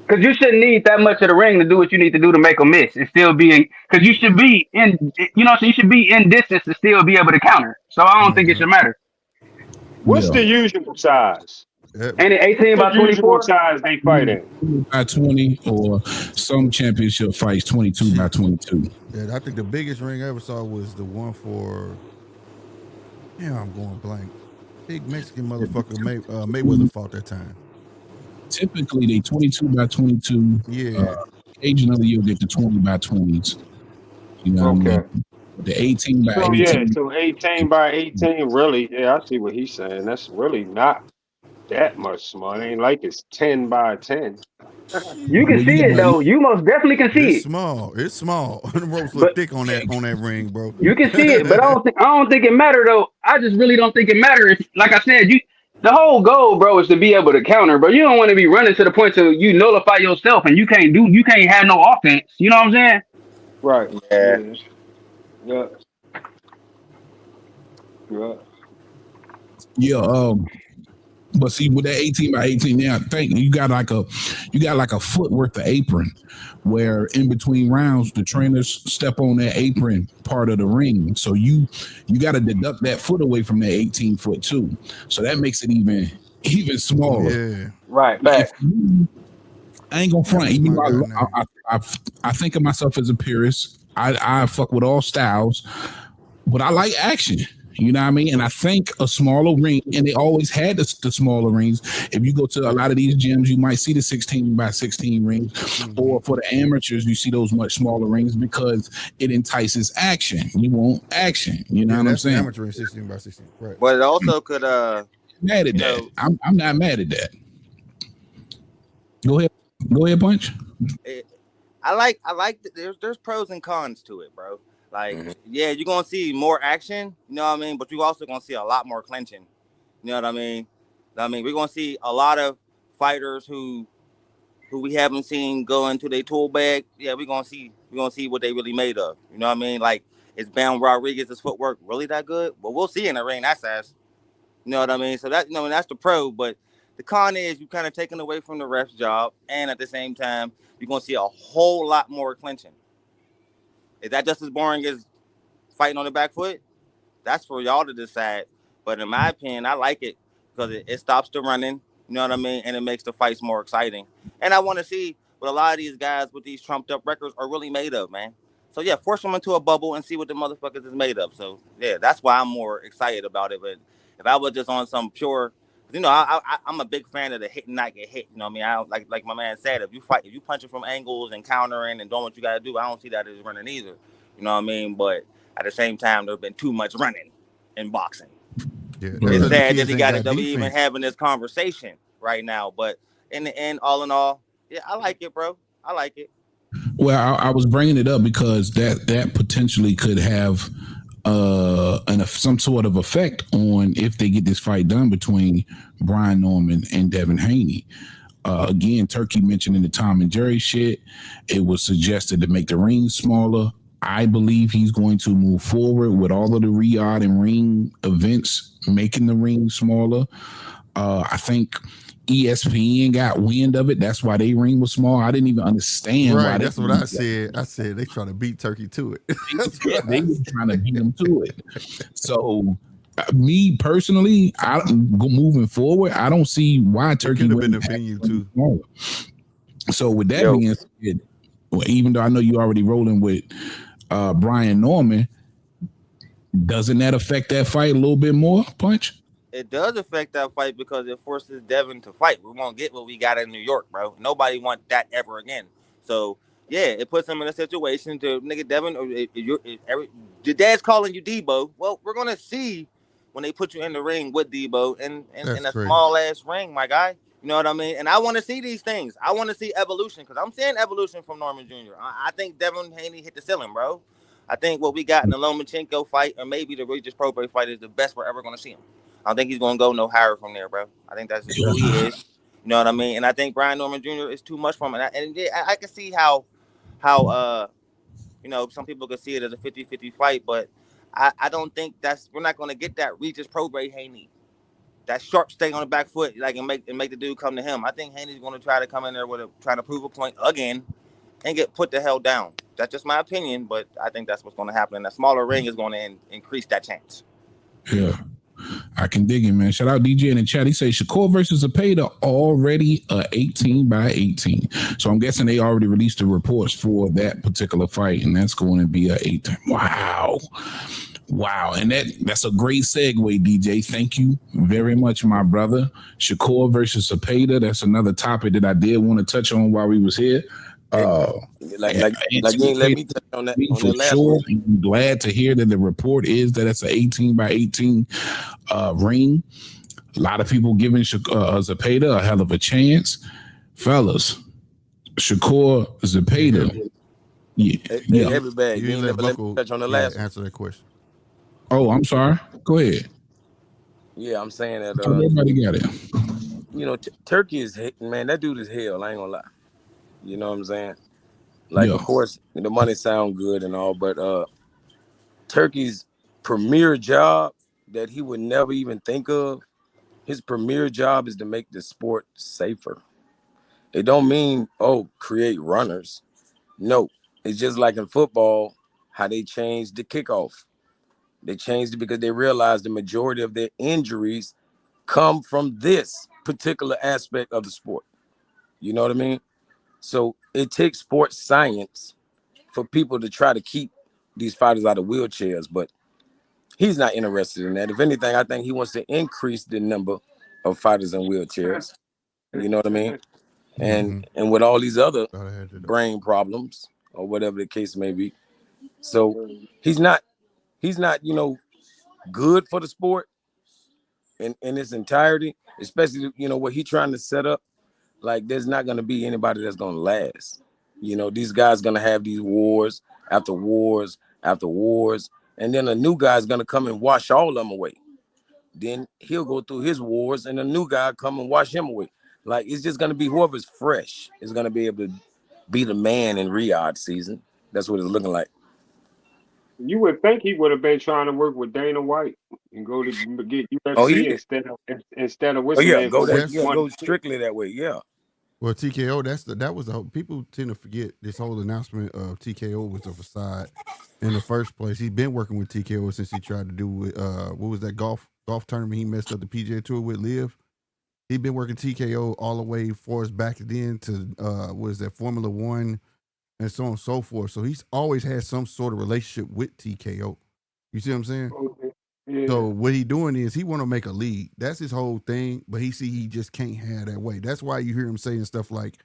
Because you shouldn't need that much of the ring to do what you need to do to make a miss and still be in. Because you should be in, you know, so you should be in distance to still be able to counter. So I don't think it should matter. What's the usual size? Ain't it 18 by 24 size they fight in? By 20, or some championship fights 22 by 22. Yeah, I think the biggest ring I ever saw was the one for. Yeah, I'm going blank. Big Mexican motherfucker Mayweather fought that time. Typically, they 22 by 22. Yeah. Occasionally, you'll get the 20 by 20s. You know what I mean? The 18 by 18. Yeah, so 18 by 18, really, yeah, I see what he's saying. That's really not that much small. It ain't like it's 10 by 10. You can see it though. You most definitely can see it's it. Small. It's small. The ropes look thick on that ring, bro. You can see it, but I don't think it matter though. I just really don't think it matter. If, like I said, the whole goal, bro, is to be able to counter, bro. You don't want to be running to the point so you nullify yourself and you can't have no offense. You know what I'm saying? Right. Yeah. Yeah. But see, with that 18 by 18 now, you got like a foot worth of apron, where in between rounds the trainers step on that apron part of the ring. So you got to deduct that foot away from that 18 foot too. So that makes it even smaller. Yeah. Right. Back. I ain't gonna front. Even though I think of myself as a purist. I fuck with all styles, but I like action. You know what I mean? And I think a smaller ring, and they always had the smaller rings. If you go to a lot of these gyms, you might see the 16 by 16 rings, or for the amateurs, you see those much smaller rings because it entices action. You want action. You know what I'm saying? Amateur ring 16 by 16, right? But it also could. Mad at that? I'm not mad at that. Go ahead, Punch. I like. There's pros and cons to it, bro. Like, yeah, you're gonna see more action, you know what I mean? But you're also gonna see a lot more clinching. You know what I mean? We're gonna see a lot of fighters who we haven't seen go into their tool bag. Yeah, we're gonna see what they really made of. You know what I mean? Like, is Bam Rodriguez's footwork really that good? Well, we'll see in the ring that size. You know what I mean? So that, you know, that's the pro, but the con is you kind of taking away from the ref's job, and at the same time, you're gonna see a whole lot more clinching. Is that just as boring as fighting on the back foot? That's for y'all to decide. But in my opinion, I like it because it stops the running, you know what I mean? And it makes the fights more exciting. And I want to see what a lot of these guys with these trumped up records are really made of, man. So, yeah, force them into a bubble and see what the motherfuckers is made of. So, yeah, that's why I'm more excited about it. But if I was just on some pure, you know, I'm a big fan of the hit and not get hit. You know what I mean? I don't, like my man said, if you punching from angles and countering and doing what you got to do, I don't see that as running either. You know what I mean? But at the same time, there's been too much running in boxing. Yeah, it's sad that we even having this conversation right now. But in the end, all in all, yeah, I like it, bro. I like it. Well, I was bringing it up because that potentially could have some sort of effect on if they get this fight done between Brian Norman and Devin Haney. Again, Turkey mentioned in the Tom and Jerry shit, it was suggested to make the ring smaller. I believe he's going to move forward with all of the Riyadh and ring events, making the ring smaller. I think ESPN got wind of it. That's why they ring was small. I didn't even understand why. That's what I said. I said they trying to beat Turkey to it. They were trying to beat him to it. So, me personally, moving forward, I don't see why Turkey could have been a venue too. So, with that being said, even though I know you already rolling with Brian Norman, doesn't that affect that fight a little bit more, Punch? It does affect that fight because it forces Devin to fight. We won't get what we got in New York, bro. Nobody wants that ever again. So, yeah, it puts him in a situation to, nigga, Devin, your dad's calling you Debo. Well, we're going to see when they put you in the ring with Debo in a small-ass ring, my guy. You know what I mean? And I want to see these things. I want to see evolution because I'm seeing evolution from Norman Jr. I think Devin Haney hit the ceiling, bro. I think what we got in the Lomachenko fight or maybe the Regis Prograis fight is the best we're ever going to see him. I don't think he's going to go no higher from there, bro. I think that's just who he is. You know what I mean? And I think Brian Norman Jr. is too much for him. And I can see how some people could see it as a 50-50 fight, but I don't think we're not going to get that Regis Prograis Haney. That sharp stay on the back foot, and make the dude come to him. I think Haney's going to try to come in there trying to prove a point again and get put the hell down. That's just my opinion, but I think that's what's going to happen. And a smaller ring is going to increase that chance. Yeah. I can dig it, man. Shout out DJ in the chat. He says Shakur versus Zepeda already 18 by 18. So I'm guessing they already released the reports for that particular fight, and that's going to be a 18. Wow. And that's a great segue, DJ. Thank you very much, my brother. Shakur versus Zepeda. That's another topic that I did want to touch on while we was here. Like you ain't let me touch on that. For sure. I'm glad to hear that the report is that it's an 18 by 18 ring. A lot of people giving Zepeda a hell of a chance. Fellas, Shakur Zepeda. Yeah. Everybody. You ain't never let me touch on the last one. Answer that question. Oh, I'm sorry. Go ahead. Yeah, I'm saying that. Everybody got it. Turkey is, man, that dude is hell. I ain't gonna lie. You know what I'm saying? Of course, the money sound good and all, but Turkey's premier job that he would never even think of, his premier job is to make the sport safer. It don't mean, create runners. No, it's just like in football, how they changed the kickoff. They changed it because they realized the majority of their injuries come from this particular aspect of the sport. You know what I mean? So it takes sports science for people to try to keep these fighters out of wheelchairs, but he's not interested in that. If anything, I think he wants to increase the number of fighters in wheelchairs. You know what I mean? And with all these other brain problems or whatever the case may be. So he's not, good for the sport in its entirety, especially, what he's trying to set up. Like, there's not going to be anybody that's going to last. These guys going to have these wars after wars after wars. And then a new guy's going to come and wash all of them away. Then he'll go through his wars and a new guy come and wash him away. Like, it's just going to be whoever's fresh is going to be able to be the man in Riyadh season. That's what it's looking like. You would think he would have been trying to work with Dana White and go to get UFC instead of go strictly that way. Yeah. Well, TKO, that was people tend to forget this whole announcement of TKO was a facade in the first place. He's been working with TKO since he tried to do what was that golf tournament he messed up the PGA Tour with Liv. He'd been working TKO all the way for us back then to Formula One and so on and so forth. So he's always had some sort of relationship with TKO. You see what I'm saying? Okay. Yeah. So what he doing is he want to make a league. That's his whole thing. But he just can't have that way. That's why you hear him saying stuff like,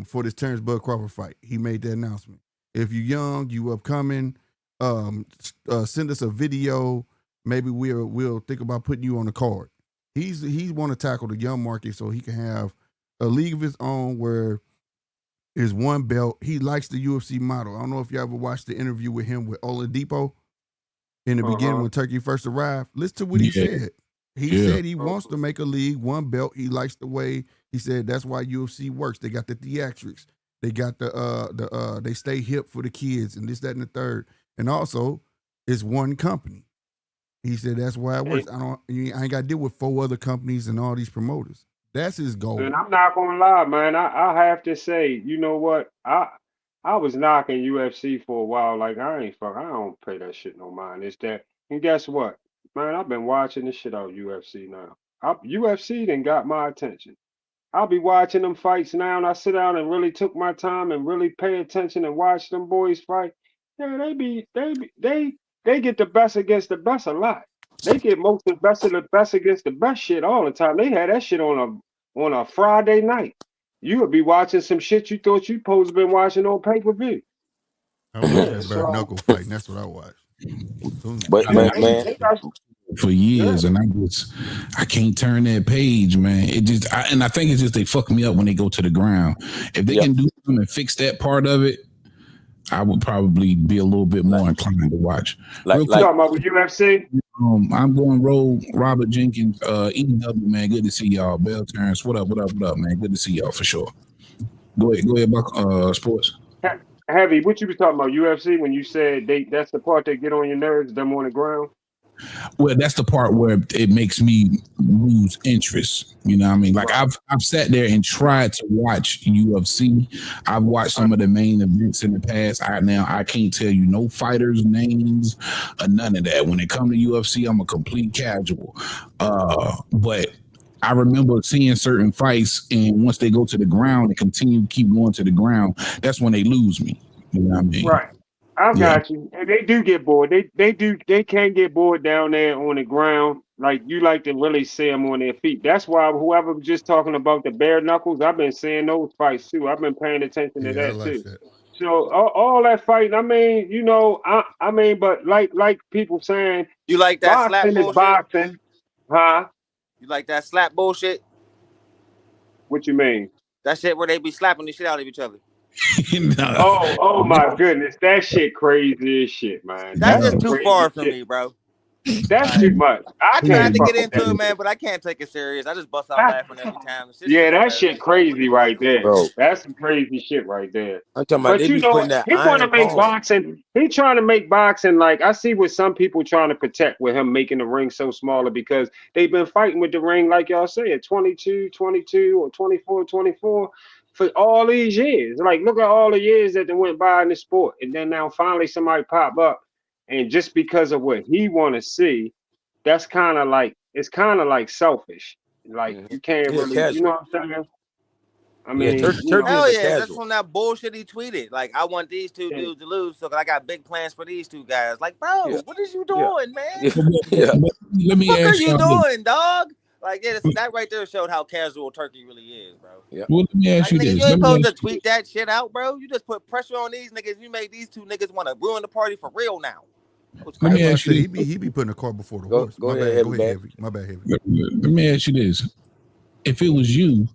for this Terrence Bud Crawford fight, he made that announcement. If you young, you upcoming, send us a video. Maybe we'll think about putting you on the card. He want to tackle the young market so he can have a league of his own where is one belt. He likes the UFC model. I don't know if you ever watched the interview with him with Oladipo in the beginning when Turkey first arrived. Listen to what he said. He said he wants to make a league, one belt. He likes the way He said that's why UFC works. They got the theatrics. They got they stay hip for the kids and this, that, and the third. And also, it's one company. He said that's why it works. I ain't got to deal with 4 other companies and all these promoters. That's his goal. And I'm not gonna lie, man. I have to say, you know what? I was knocking UFC for a while. Like I don't pay that shit no mind. It's that, and guess what, man? I've been watching this shit out UFC now. UFC then got my attention. I'll be watching them fights now, and I sit down and really took my time and really pay attention and watch them boys fight. Yeah, they get the best against the best a lot. They get most of the best against the best shit all the time. They had that shit on a Friday night. You would be watching some shit you thought you supposed to been watching on pay-per-view. I watched that bare knuckle fight, and that's what I watched. But man, for years, and I can't turn that page, man. I think it's just they fuck me up when they go to the ground. If they can do something and fix that part of it, I would probably be a little bit more inclined to watch. Talking about with UFC? I'm going roll Robert Jenkins, EW, man. Good to see y'all. Bell Terrence, what up, man? Good to see y'all for sure. Go ahead, Buck, sports. Heavy, what you was talking about, UFC, when you said that's the part that get on your nerves, them on the ground? Well, that's the part where it makes me lose interest. You know what I mean? Like I've sat there and tried to watch UFC. I've watched some of the main events in the past. I can't tell you no fighters' names or none of that. When it comes to UFC, I'm a complete casual. But I remember seeing certain fights, and once they go to the ground and continue to keep going to the ground, that's when they lose me. You know what I mean? Right. I got you. And they do get bored. They can't get bored down there on the ground. Like you like to really see them on their feet. That's why whoever was just talking about the bare knuckles, I've been seeing those fights too. I've been paying attention to that too. So all that fighting, I mean, you know, I mean, but like people saying, you like that slap bullshit? Boxing, huh? You like that slap bullshit? What you mean? That shit where they be slapping the shit out of each other. Oh my goodness, that shit crazy as shit, man. That's just too far from me, bro. That's too much. I tried to get into it, man, but I can't take it serious. I just bust out laughing every time. Yeah, that shit crazy right there. Bro. That's some crazy shit right there. I'm talking about but you know, he want to make boxing. He trying to make boxing like I see what some people trying to protect with him making the ring so smaller because they've been fighting with the ring like y'all said, 22 or 24 for all these years. Like look at all the years that they went by in the sport, and then now finally somebody pop up. And just because of what he want to see, that's kind of like selfish. Like you can't really, casual. you know what I'm saying? I mean, hell yeah, that's from that bullshit he tweeted. Like, I want these two dudes to lose, so I got big plans for these two guys. Like, bro, what is you doing, man? Let me what ask are you y'all doing, dog? Like, that right there showed how casual Turkey really is, bro. Well, let me ask you this. You ain't supposed to tweet that shit out, bro. You just put pressure on these niggas. You made these two niggas want to ruin the party for real now. Let me ask you. He be putting the cart before the horse. Go My ahead, bad, Heavy. My bad, Heavy. Let me ask you this: if it was you,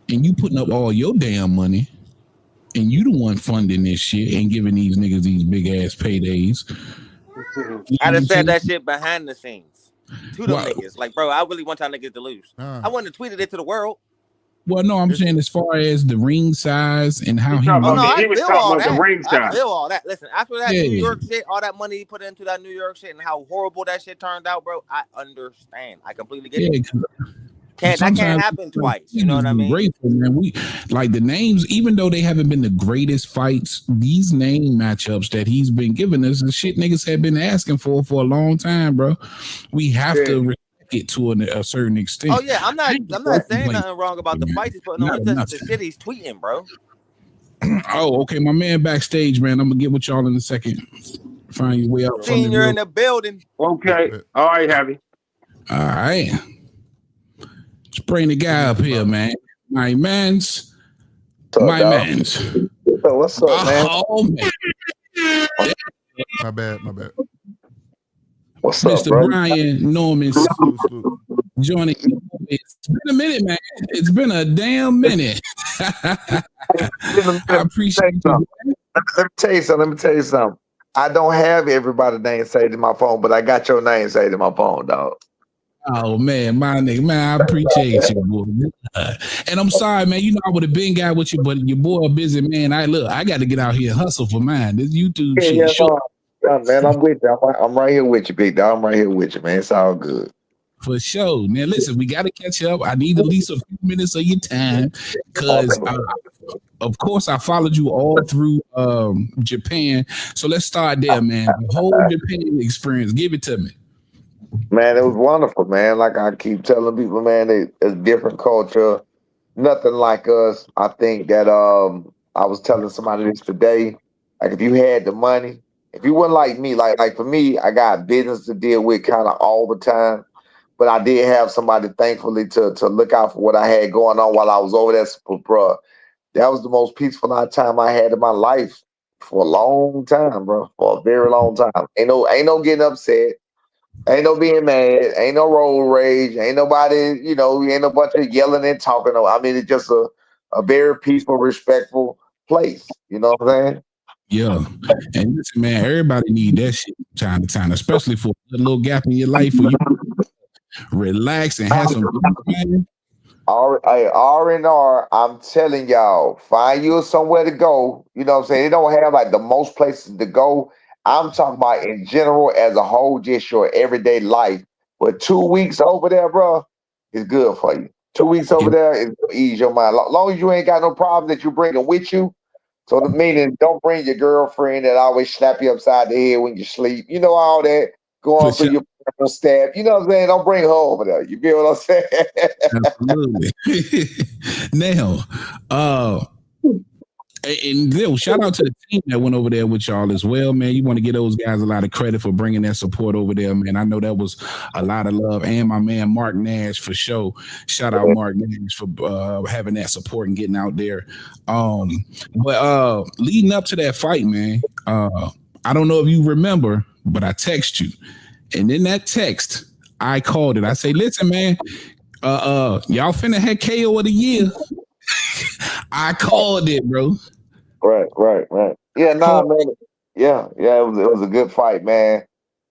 and you putting up all your damn money, and you the one funding this shit and giving these niggas these big ass paydays, I just said that shit behind the scenes to them niggas. Like, bro, I really want y'all niggas to lose. I wouldn't have tweeted it to the world. Well, no, I'm saying as far as the ring size and how I feel all that. Listen, after that New York shit, all that money he put into that New York shit and how horrible that shit turned out, bro, I understand. I completely get it. That can't happen twice. You know what I mean? Grateful, man. We like the names, even though they haven't been the greatest fights, these name matchups that he's been giving us, the shit niggas have been asking for a long time, bro. We have to get to a certain extent. Oh yeah, I'm not saying nothing wrong about the fights he's putting on. It's just the shit he's tweeting, bro. Oh, okay, my man backstage, man. I'm gonna get with y'all in a second. Find your way out. Senior in the building. Okay, all right, Heavy. All right, let's bring the guy up here, man. My man's. What's up, man? Oh man. My bad. What's Mr. up, bro? Brian Norman joining. It's been a minute, man. It's been a damn minute. I appreciate you. Let me tell you something. I don't have everybody's name saved in my phone, but I got your name saved in my phone, dog. Oh man, my nigga, man, I appreciate you, boy. And I'm sorry, man. You know I would have been guy with you, but your boy a busy man. I got to get out here and hustle for mine. This YouTube Yeah, shit, sure. man, I'm with you. I'm right here with you, big dog. I'm right here with you, man. It's all good. For sure. Now listen, we got to catch up. I need at least a few minutes of your time because of course I followed you all through Japan. So let's start there, man. The whole Japan experience. Give it to me. Man, it was wonderful, man. Like I keep telling people, man, it's a different culture, nothing like us. I think that I was telling somebody this today. Like if you had the money, if you weren't like me, like for me, I got business to deal with kind of all the time. But I did have somebody, thankfully, to look out for what I had going on while I was over there. So, bro, that was the most peaceful time I had in my life for a long time, bro. For a very long time. Ain't no getting upset. Ain't no being mad. Ain't no road rage. Ain't nobody, ain't no bunch of yelling and talking. I mean, it's just a very peaceful, respectful place. You know what I'm saying? Yeah. And listen, man, everybody need that shit from time to time, especially for a little gap in your life where you relax and have some man. R&R, I'm telling y'all, find you somewhere to go. You know what I'm saying? They don't have like the most places to go. I'm talking about in general as a whole, just your everyday life. But 2 weeks over there, bro, is good for you. 2 weeks over there is gonna ease your mind. Long as you ain't got no problem that you bringing with you. So the meaning, don't bring your girlfriend that always slap you upside the head when you sleep. You know all that going through your personal staff. You know what I'm saying? Don't bring her over there. You feel what I'm saying? Absolutely. Now, and Lil, shout out to the team that went over there with y'all as well, man. You want to give those guys a lot of credit for bringing that support over there, man. I know that was a lot of love, and my man Mark Nash for sure. Shout out Mark Nash for having that support and getting out there. But leading up to that fight, man, I don't know if you remember, but I text you, and in that text, I called it. I say, listen, man, y'all finna have KO of the year. I called it, bro. Right. Yeah, man. Yeah. It was a good fight, man.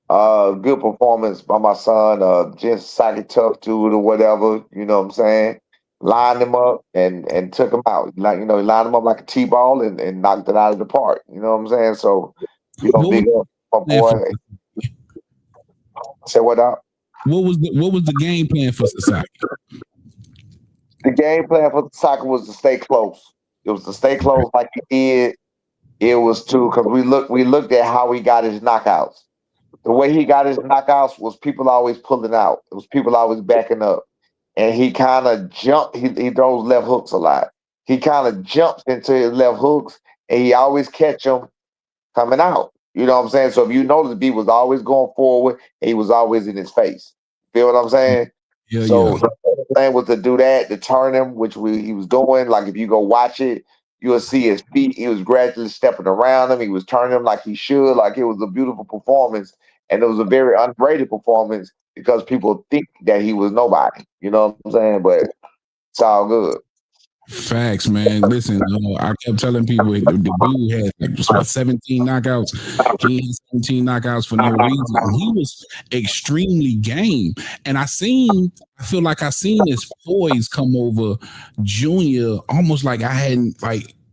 Good performance by my son. Just psychic tough dude or whatever. You know what I'm saying? Lined him up and took him out. Like he lined him up like a T-ball and knocked it out of the park. You know what I'm saying? So, big up my boy. Say what up? What was the game plan for Sasaki? The game plan for Sasaki was to stay close. It was to stay close like he did. It was because we looked at how he got his knockouts. The way he got his knockouts was people always pulling out. It was people always backing up. And he kind of jumped. He throws left hooks a lot. He kind of jumps into his left hooks, and he always catch them coming out. You know what I'm saying? So if you notice, B was always going forward, and he was always in his face. Feel what I'm saying? Yeah, the plan was to do that, to turn him, which he was doing. Like if you go watch it, you'll see his feet. He was gradually stepping around him. He was turning him like he should. Like it was a beautiful performance, and it was a very underrated performance because people think that he was nobody. You know what I'm saying? But it's all good. Facts, man. Listen, I kept telling people the dude had like 17 knockouts. He had 17 knockouts for no reason. He was extremely game. And I feel like I seen his poise come over Junior, almost like I hadn't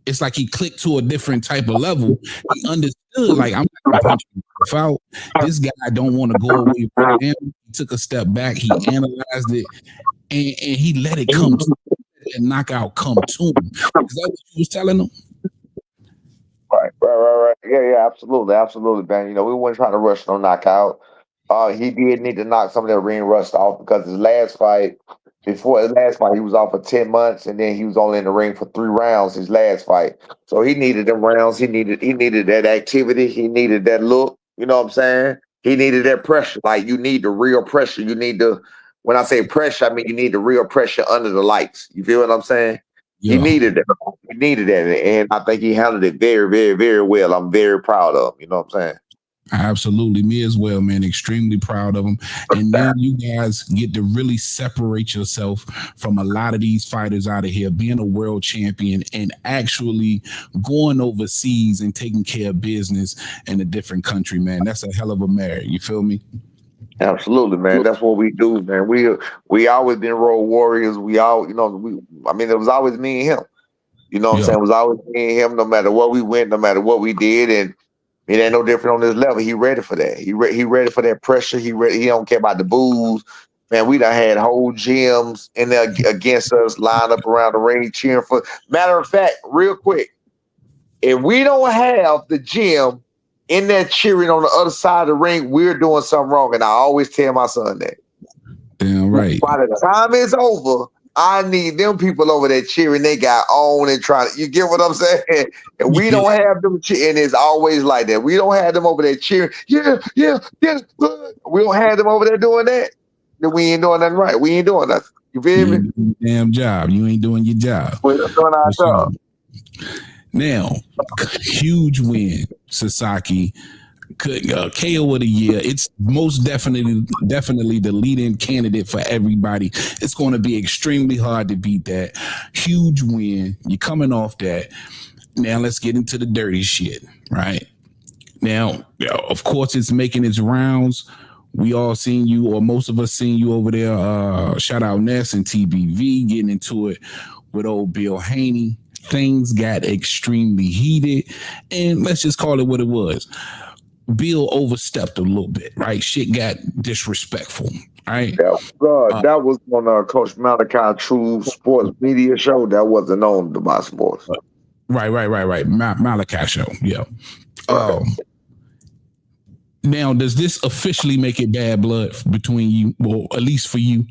it's like he clicked to a different type of level. He understood, like, I'm not gonna punch him out. This guy don't want to go away right now. He took a step back, he analyzed it, and he let it come to and knockout come to him. Is that what you was telling him? Right. Yeah, absolutely, man. We weren't trying to rush no knockout. He did need to knock some of that ring rust off because before his last fight, he was off for 10 months, and then he was only in the ring for 3 rounds his last fight. So he needed them rounds. He needed that activity. He needed that look. You know what I'm saying? He needed that pressure. Like you need the real pressure. You need when I say pressure, I mean you need the real pressure under the lights. You feel what I'm saying? Yeah. He needed that. He needed that, and I think he handled it very, very, very well. I'm very proud of him. You know what I'm saying? Absolutely. Me as well, man. Extremely proud of him. And now you guys get to really separate yourself from a lot of these fighters out of here, being a world champion and actually going overseas and taking care of business in a different country, man. That's a hell of a merit. You feel me? Absolutely, man. That's what we do, man. We always been road warriors. We all, I mean, it was always me and him. You know what I'm saying? It was always me and him, no matter where we went, no matter what we did, and it ain't no different on this level. He ready for that. He ready for that pressure. He don't care about the booze. Man, we done had whole gyms in there against us, lined up around the ring cheering for. Matter of fact, real quick, if we don't have the gym in there cheering on the other side of the ring, we're doing something wrong. And I always tell my son that. Damn right. By the time it's over, I need them people over there cheering. They got on and trying to, you get what I'm saying? And we don't have them cheering. And it's always like that. We don't have them over there cheering. Yeah. We don't have them over there doing that. Then we ain't doing nothing right. We ain't doing nothing. You feel me? Damn job. You ain't doing your job. We're doing our job. Now, huge win, Sasaki. KO of the year. It's most definitely the leading candidate for everybody. It's going to be extremely hard to beat that. Huge win. You're coming off that. Now let's get into the dirty shit, right? Now, of course, it's making its rounds. We all seen you, or most of us seen you over there. Shout out Ness and TBV getting into it with old Bill Haney. Things got extremely heated, and let's just call it what it was. Bill overstepped a little bit, right? Shit got disrespectful, right? That was on Coach Malachi True Sports Media Show. That wasn't on the My Sports. Right. Malachi Show, yeah. Now, does this officially make it bad blood between you, or at least for you?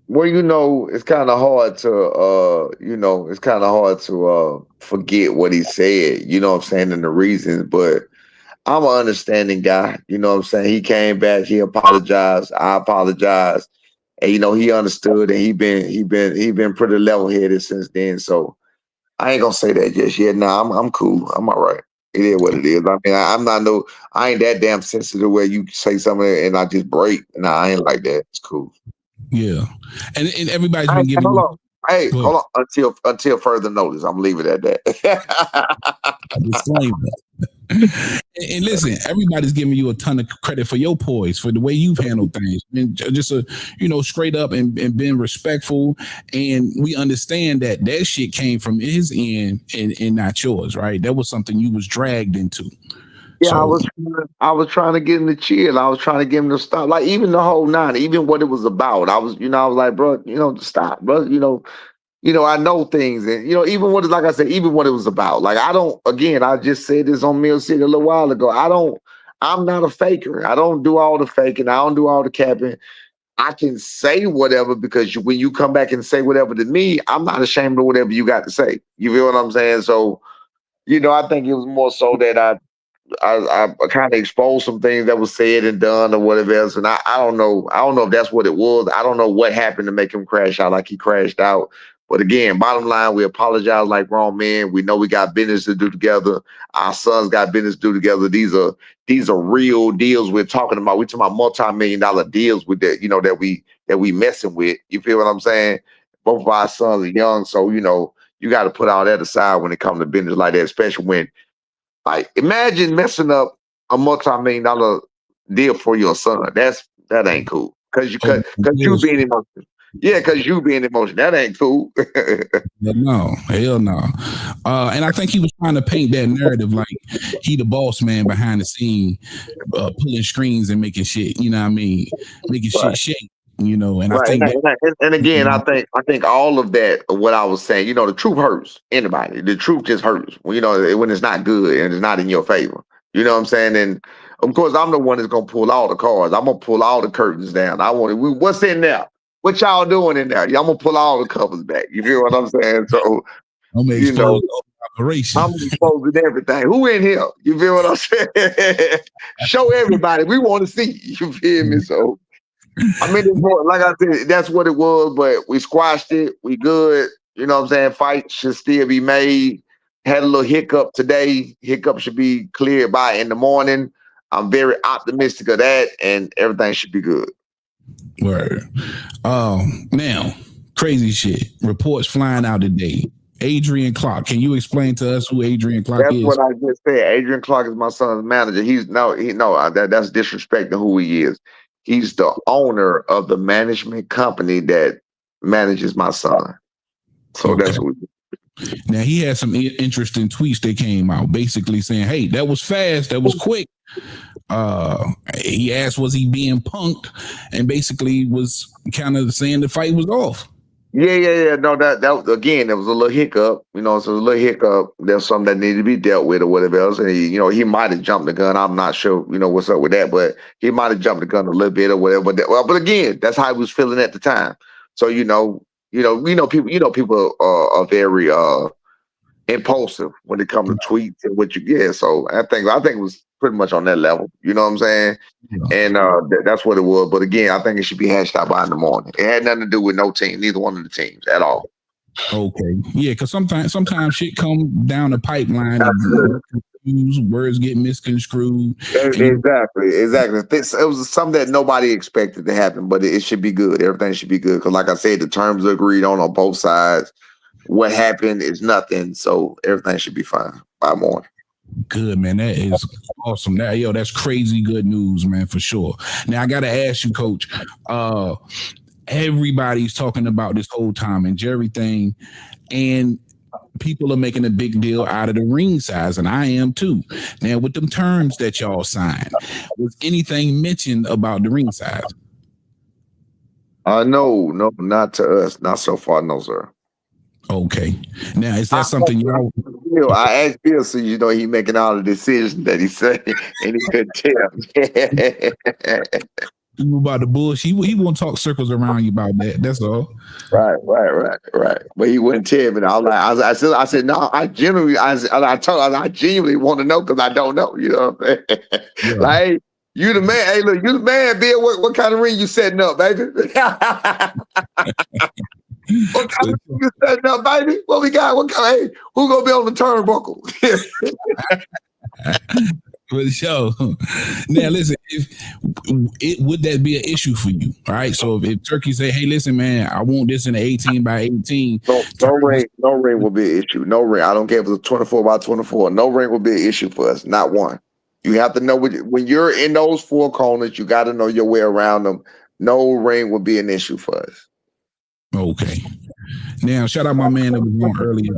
Well, it's kind of hard to, forget what he said, you know what I'm saying, and the reasons, but I'm an understanding guy, you know what I'm saying? He came back, he apologized, I apologized, and he understood, and he been pretty level-headed since then, so I ain't gonna say that just yet. Nah, I'm cool. I'm all right. It is what it is. I mean, I ain't that damn sensitive where you say something and I just break. Nah, I ain't like that. It's cool. Yeah, and everybody's been giving. Hold on. Until further notice, I'm leaving it at that. Disclaimer. And listen, everybody's giving you a ton of credit for your poise, for the way you've handled things, and just straight up and being respectful. And we understand that shit came from his end and not yours, right? That was something you was dragged into. Yeah, so, I was trying to get him to chill. I was trying to get him to stop. Like even the whole 9, even what it was about. I was like, bro, stop, bro. I know things, and even like I said, even what it was about. Like I just said this on Mill City a little while ago. I'm not a faker. I don't do all the faking. I don't do all the capping. I can say whatever because when you come back and say whatever to me, I'm not ashamed of whatever you got to say. You feel what I'm saying? So, I think it was more so that I kind of exposed some things that was said and done or whatever else. And I don't know. I don't know if that's what it was. I don't know what happened to make him crash out like he crashed out. But again, bottom line, we apologize like grown men. We know we got business to do together. Our sons got business to do together. These are real deals we're talking about. We're talking about multi-million-dollar deals with that, that we messing with. You feel what I'm saying? Both of our sons are young, so you got to put all that aside when it comes to business like that, especially when, like, imagine messing up a multi-million-dollar deal for your son. That ain't cool. Because you being emotional. Yeah, because you being emotional. That ain't cool. Hell no. And I think he was trying to paint that narrative like he the boss man behind the scene, pulling screens and making shit, you know what I mean? Making shit shake. And I think and again, I think all of that, what I was saying, the truth hurts anybody. The truth just hurts when it's not good and it's not in your favor. You know what I'm saying? And of course, I'm the one that's gonna pull all the cards. I'm gonna pull all the curtains down. What's in there? What y'all doing in there? I'm gonna pull all the covers back. You feel what I'm saying? So I'm exposing operation. I'm exposing everything. Who in here? You feel what I'm saying? Show everybody. We want to see. You feel me? So. I mean, like I said, that's what it was, but we squashed it. We good. You know what I'm saying? Fight should still be made. Had a little hiccup today. Hiccup should be cleared by in the morning. I'm very optimistic of that, and everything should be good. Word. Now, crazy shit. Reports flying out today. Adrian Clark. Can you explain to us who Adrian Clark That's is? what I just said. Adrian Clark is my son's manager. That's disrespecting who he is. He's the owner of the management company that manages my son. So that's what. Now he had some interesting tweets that came out, basically saying, "Hey, that was fast, that was quick." He asked, "Was he being punked?" And basically was kind of saying the fight was off. Yeah. No, that again, there was a little hiccup. So a little hiccup. There's something that needed to be dealt with or whatever else. And he might have jumped the gun. I'm not sure. What's up with that, but he might have jumped the gun a little bit or whatever. But again, that's how he was feeling at the time. So people are very impulsive when it comes to tweets and what you get. So I think it was pretty much on that level. You know what I'm saying? And that's what it was. But again, I think it should be hashed out by in the morning. It had nothing to do with no team, neither one of the teams at all. Okay, yeah, because sometimes shit come down the pipeline and words get misconstrued. Exactly. It was something that nobody expected to happen, but it should be good. Everything should be good because, like I said, the terms are agreed on both sides. What happened is nothing, so everything should be fine by morning. Good, man. That is awesome. That's crazy good news, man, for sure. Now I gotta ask you, Coach. Everybody's talking about this whole Tom and Jerry thing, and people are making a big deal out of the ring size, and I am too. Now, with them terms that y'all signed, was anything mentioned about the ring size? No, not to us. Not so far, no, sir. Okay. Now, is that something y'all? I asked Bill, so he making all the decisions that he said, and he couldn't tell. You about the bullshit. He won't talk circles around you about that. That's all. Right. But he wouldn't tell me. I said, no. I genuinely want to know because I don't know. You know what I'm saying? Yeah. Like, hey, you the man. Hey, look, you the man, Bill. What kind of ring you setting up, baby? What kind of ring you setting up, baby? What we got? Hey, who gonna be on the turnbuckle? For sure. Now, listen, would that be an issue for you? All right. So if Turkey say, "Hey, listen, man, I want this in an 18 by 18," no ring will be an issue. No ring. I don't care if it's a 24 by 24. No ring will be an issue for us. Not one. You have to know when you're in those four corners. You got to know your way around them. No ring will be an issue for us. Okay. Now, shout out my man that was on earlier.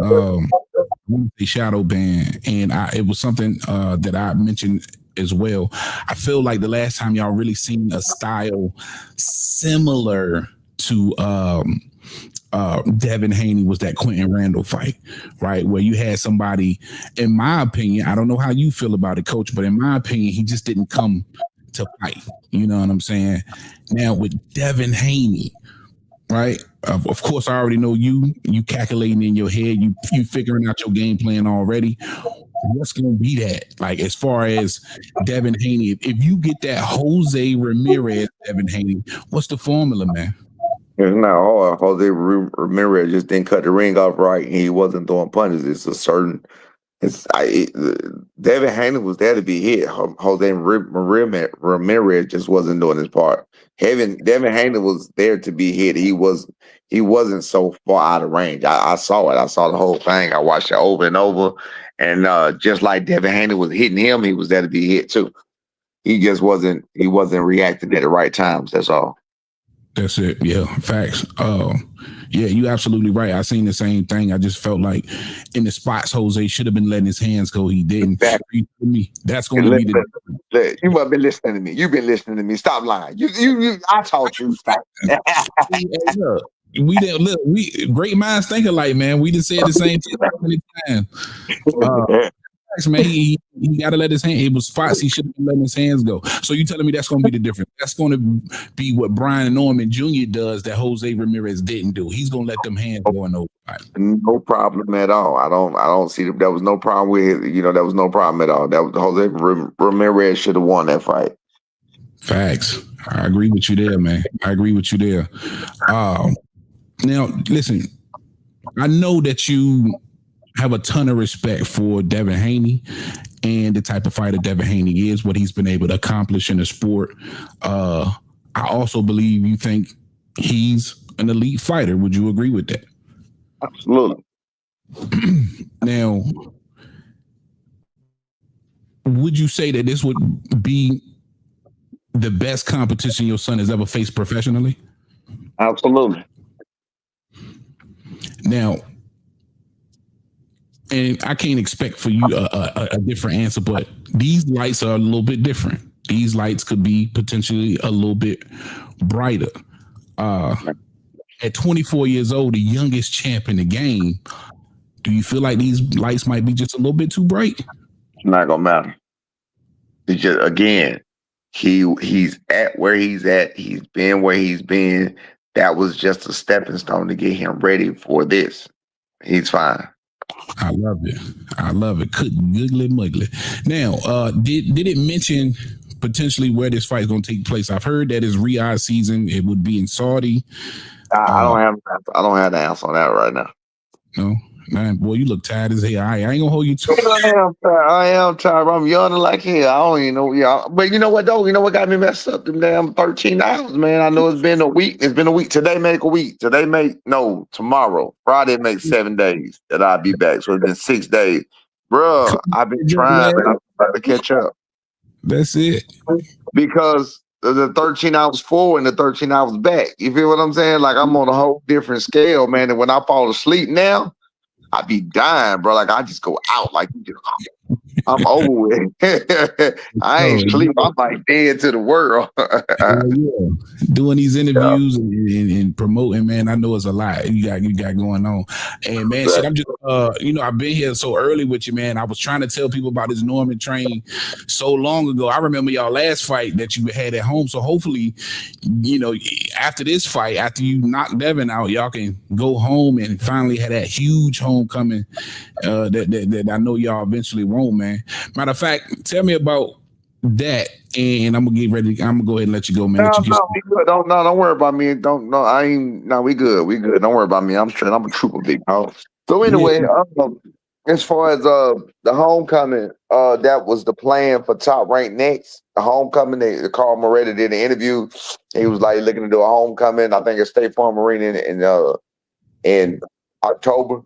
The shadow band, and it was something that I mentioned as well. I feel like the last time y'all really seen a style similar to Devin Haney was that Quentin Randall fight, right? Where you had somebody, in my opinion, I don't know how you feel about it, Coach, but in my opinion, he just didn't come to fight. You know what I'm saying? Now with Devin Haney, right? Of course, I already know you calculating in your head, you figuring out your game plan already. What's going to be that? Like, as far as Devin Haney, if you get that Jose Ramirez Devin Haney, what's the formula, man? It's not hard. Jose Ramirez just didn't cut the ring off right, and he wasn't throwing punches. It's a certain. Devin Haney was there to be hit. Jose Ramirez just wasn't doing his part. Devin Haney was there to be hit. He wasn't so far out of range. I saw it. I saw the whole thing. I watched it over and over. And just like Devin Haney was hitting him, he was there to be hit too. He just wasn't reacting at the right times. That's all. That's it. Yeah, facts. Yeah, you absolutely right. I seen the same thing. I just felt like in the spots Jose should have been letting his hands go. He didn't. Exactly. That's going to be the. You must be listening to me. You've been listening to me. Stop lying. I taught you. Stop. We didn't look. We great minds think alike, man. We just said the same thing so many times. Man, he got to let his hand. It was spots he should have been letting his hands go. So you telling me that's going to be the difference? That's going to be what Brian Norman Jr. does that Jose Ramirez didn't do. He's going to let them hands go in those spots. No problem at all. I don't see that. There was no problem with it. There was no problem at all. That was Jose Ramirez should have won that fight. Facts. I agree with you there, man. I agree with you there. Now, listen. I know that you have a ton of respect for Devin Haney and the type of fighter Devin Haney is, what he's been able to accomplish in the sport. I also believe you think he's an elite fighter. Would you agree with that? Absolutely. Now, would you say that this would be the best competition your son has ever faced professionally? Absolutely. Now, and I can't expect for you a different answer, but these lights are a little bit different. These lights could be potentially a little bit brighter. At 24 years old, the youngest champ in the game, do you feel like these lights might be just a little bit too bright? It's not gonna matter. It's just, again, he's at where he's at. He's been where he's been. That was just a stepping stone to get him ready for this. He's fine. I love it. I love it. Googly muggly. Now, did it mention potentially where this fight is going to take place? I've heard that it's Riyadh season. It would be in Saudi. I don't have the answer on that right now. No, man, boy, you look tired as hell. I ain't gonna hold you to. I am tired. I'm yawning like hell. I don't even know. Yeah, but you know what though? You know what got me messed up? Them damn 13 hours, man. I know it's been a week. It's been a week. Today make a week. Tomorrow. Friday makes 7 days that I'll be back. So it's been 6 days, bro. I've been trying, man. I'm trying to catch up. That's it. Because the 13 hours forward and the 13 hours back. You feel what I'm saying? Like I'm on a whole different scale, man. And when I fall asleep now, I be dying, bro. Like I just go out, like I'm over with. I ain't sleep. I'm like dead to the world. Doing these interviews and promoting, man. I know it's a lot you got going on. And man, shit, I'm just I've been here so early with you, man. I was trying to tell people about this Norman train so long ago. I remember y'all last fight that you had at home. So hopefully, after this fight, after you knock Devin out, y'all can go home and finally have that huge homecoming that I know y'all eventually won't, man. Matter of fact, tell me about that, and I'm gonna get ready. I'm gonna go ahead and let you go, man. We good. Don't worry about me. We good. We good. Don't worry about me. I'm straight. I'm a trooper, big dog. So anyway, as far as the homecoming, that was the plan for Top Rank Next. The homecoming, they Carl Moretti did an interview. He was like looking to do a homecoming. I think at State Farm Arena in October.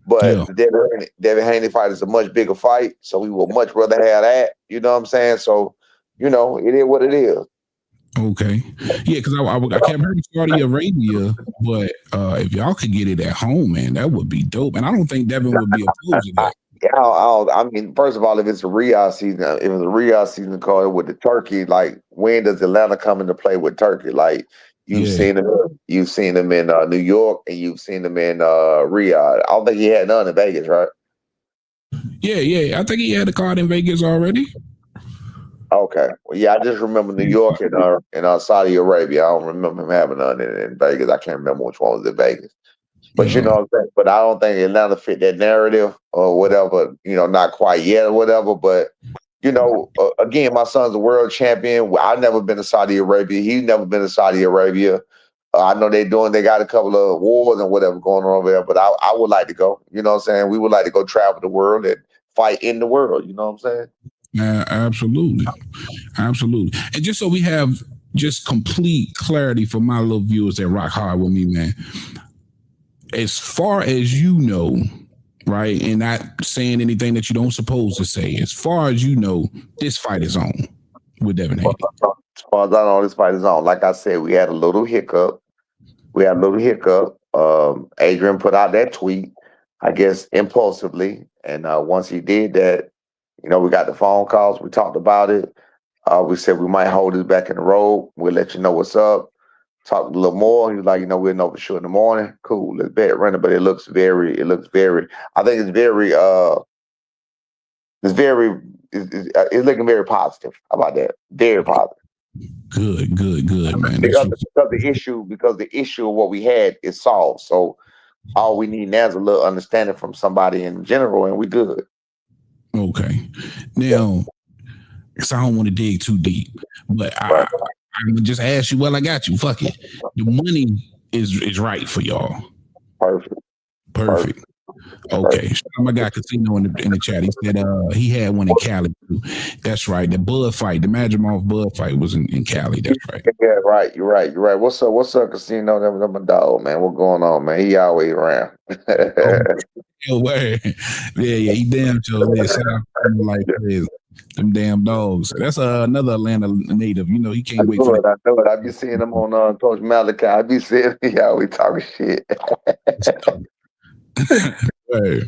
But the Devin Haney fight is a much bigger fight, so we would much rather have that. You know what I'm saying? So, it is what it is. Okay. Yeah, because I kept hearing Saudi Arabia, but if y'all could get it at home, man, that would be dope. And I don't think Devin would be opposed to that. I mean, first of all, if it's a Riyadh season card with the Turkey, like when does Atlanta come into play with Turkey? Like you've seen them in New York and you've seen them in Riyadh. I don't think he had none in Vegas, right? Yeah. I think he had a card in Vegas already. Okay. Well, yeah, I just remember New York and Saudi Arabia. I don't remember him having none in Vegas. I can't remember which one was in Vegas. But you know what I'm saying? But I don't think Atlanta fit that narrative or whatever, not quite yet or whatever. But, again, my son's a world champion. I've never been to Saudi Arabia. He's never been to Saudi Arabia. I know they got a couple of wars and whatever going on over there, but I would like to go. You know what I'm saying? We would like to go travel the world and fight in the world. You know what I'm saying? Absolutely. And just so we have just complete clarity for my little viewers that rock hard with me, man. As far as you know, right, and not saying anything that you don't supposed to say, as far as you know, this fight is on with Devin Haney. As far as I know, this fight is on. Like I said, we had a little hiccup. Adrian put out that tweet, I guess, impulsively. And once he did that, we got the phone calls. We talked about it. We said we might hold this back in the road. We'll let you know what's up. Talked a little more. He was like, we'll know for sure in the morning. Cool, let's bet run it. But it's looking very positive. How about that? Very positive. Good, man. Because the issue of what we had is solved. So all we need now is a little understanding from somebody in general, and we good. Okay. Now, because I don't want to dig too deep, but I'm gonna just ask you. Well, I got you. Fuck it. The money is right for y'all. Perfect. Okay. My guy Casino in the chat. He said he had one in Cali too. That's right. The Bud fight, the Majimov Bud fight was in Cali. That's right. Yeah, right. You're right. What's up, Casino? Them a dog, man. What's going on, man? He always around. Yo, word. Yeah, he damn sure is. Shout out to him like crazy. Them damn dogs. That's another Atlanta native. You know, he can't wait for I know it. I be seeing him on Coach Malachi. I be seeing y'all we talking shit. Right.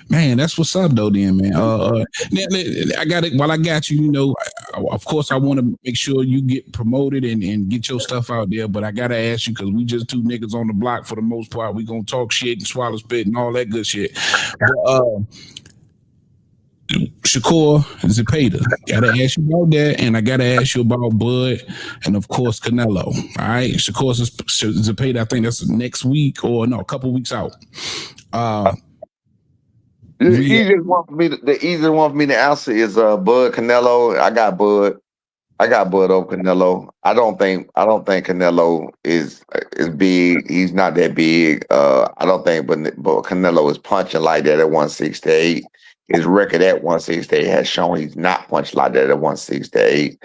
Man, that's what's up though, then, man. I got it. While I got you, you know, of course, I want to make sure you get promoted and get your stuff out there. But I gotta ask you because we just two niggas on the block for the most part. We gonna talk shit and swallow spit and all that good shit. But, Shakur Zepeda, gotta ask you about that, and I gotta ask you about Bud, and of course Canelo. All right, Shakur Zepeda, I think that's next week or no, a couple weeks out. The easiest one for me to answer is Bud Canelo. I got Bud over Canelo. I don't think Canelo is big. He's not that big. I don't think, but Canelo is punching like that at 168. His record at 168 has shown he's not punched like that at 168.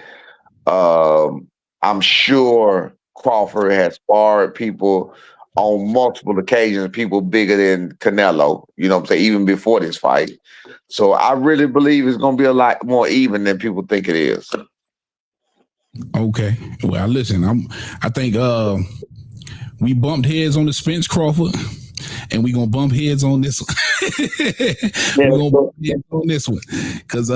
I'm sure Crawford has sparred people on multiple occasions, people bigger than Canelo, you know what I'm saying, even before this fight. So I really believe it's going to be a lot more even than people think it is. Okay. Well, listen, I think we bumped heads on the Spence Crawford, and we're gonna bump heads on this one. We're gonna bump heads on this one. Cause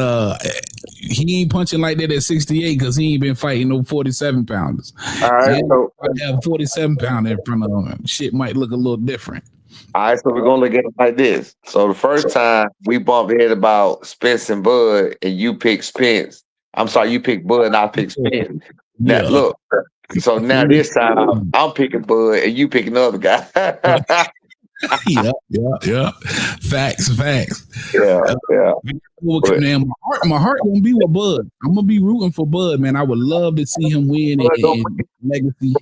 he ain't punching like that at 68 because he ain't been fighting no 47 pounders. All right. So I have 47 pounder in front of him. Shit might look a little different. All right, so we're gonna look at it like this. So the first time we bumped head about Spence and Bud, and you picked Spence. I'm sorry, you picked Bud and I picked Spence. Now look, so now this time I'm picking Bud and you picking another guy. Yeah. Facts. Yeah. Man, my heart gonna be with Bud. I'm gonna be rooting for Bud, man. I would love to see him win in Legacy.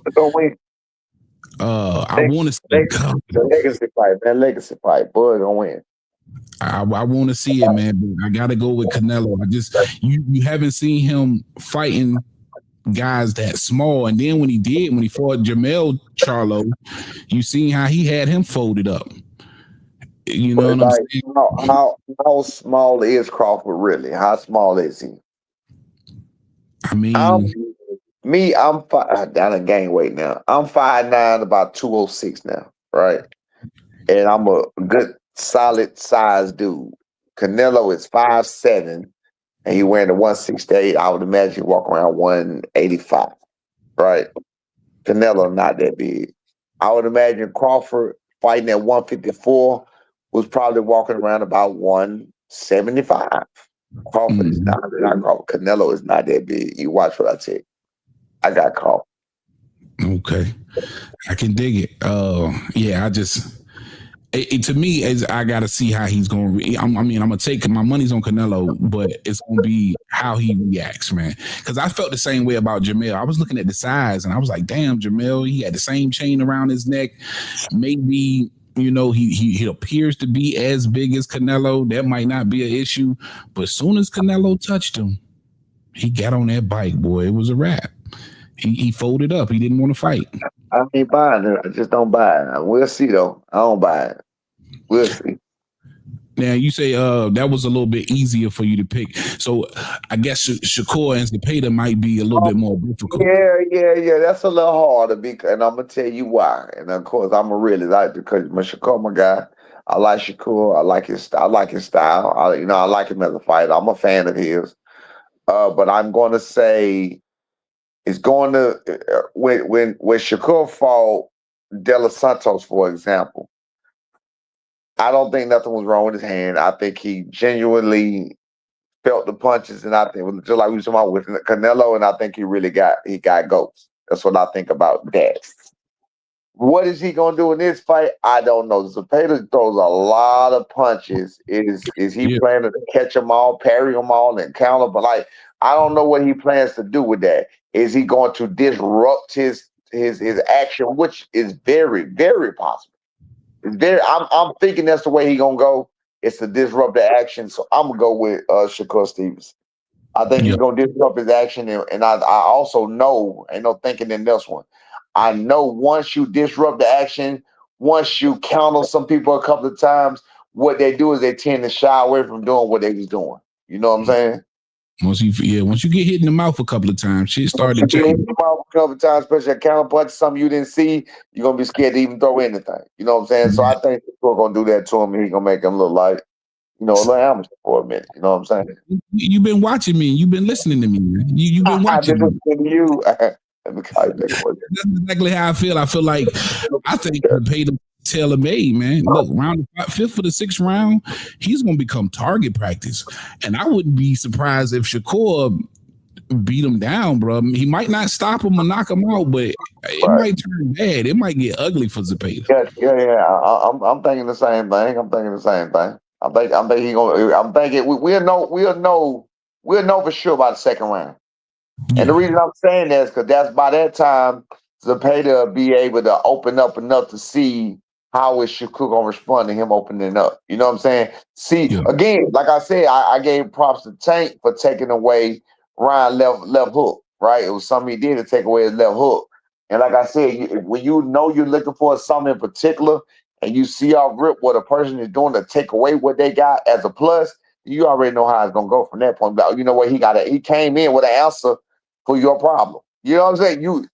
I want to see the legacy fight, man. Legacy fight. Bud gonna win. I want to see it, man. But I gotta go with Canelo. You haven't seen him fighting guys that small, and then when he fought Jamel Charlo, you seen how he had him folded up. You know what I'm saying? How small is Crawford really? How small is he? I mean, I'm down in gain weight now. I'm 5'9", about 206 now, right? And I'm a good solid size dude. Canelo is 5'7", and he wearing the 168. I would imagine he walk around 185, right? Canelo not that big. I would imagine Crawford fighting at 154 was probably walking around about 175. Crawford is not Crawford. Canelo is not that big. You watch what I tell you. I got Crawford. Okay, I can dig it. Yeah, to me, I got to see how he's going to. I'm gonna take my money's on Canelo, but it's going to be how he reacts, man. Because I felt the same way about Jamel. I was looking at the size, and I was like, "Damn, Jamel, he had the same chain around his neck. Maybe, you know, he appears to be as big as Canelo. That might not be an issue. But as soon as Canelo touched him, he got on that bike, boy. It was a wrap. He folded up. He didn't want to fight. I ain't buying it. I just don't buy it. We'll see, though. I don't buy it. We'll see. Now, you say that was a little bit easier for you to pick. So I guess Shakur and Zepeda might be a little bit more difficult. Yeah. That's a little harder, and I'm going to tell you why. And, of course, I'm a really like because Shakur, my guy. I like Shakur. I like his style. I like him as a fighter. I'm a fan of his. But I'm going to say it's going to when Shakur fought De Los Santos, for example. I don't think nothing was wrong with his hand. I think he genuinely felt the punches, and I think just like we were talking about with Canelo, and I think he got goats. That's what I think about that. What is he gonna do in this fight? I don't know. Zepeda throws a lot of punches. Is he planning to catch them all, parry them all, and counter? But I don't know what he plans to do with that. Is he going to disrupt his action, which is very, very possible. I'm thinking that's the way he gonna go. It's to disrupt the action. So I'm gonna go with Shakur Stevens. I think he's gonna disrupt his action, and I also know, ain't no thinking in this one. I know once you disrupt the action, once you count on some people a couple of times, what they do is they tend to shy away from doing what they was doing. You know what I'm saying? Once you get hit in the mouth a couple of times, shit started to change. Hit in the mouth a couple of times, especially a counter punch, something you didn't see, you're gonna be scared to even throw anything. You know what I'm saying? So I think we're gonna do that to him, and he's gonna make him look like, a little amateur for a minute. You know what I'm saying? You've been watching me. You've been listening to me. Man. You've been watching me. You. That's exactly how I feel. I feel like I think they paid him tailor-made, man. Look, round the 5th or the 6th round, he's going to become target practice. And I wouldn't be surprised if Shakur beat him down, bro. He might not stop him or knock him out, but it might turn bad. It might get ugly for Zepeda. Yeah. I'm thinking the same thing. I'm thinking we'll know for sure about the second round. Yeah. And the reason I'm saying that is because that's by that time Zepeda will be able to open up enough to see how is Shakur gonna respond to him opening up. You know what I'm saying? See, again, like I said, I gave props to Tank for taking away Ryan left hook, right? It was something he did to take away his left hook. And like I said, when you know you're looking for something in particular and you see off rip what a person is doing to take away what they got as a plus, you already know how it's gonna go from that point. But you know what? He came in with an answer for your problem. You know what I'm saying?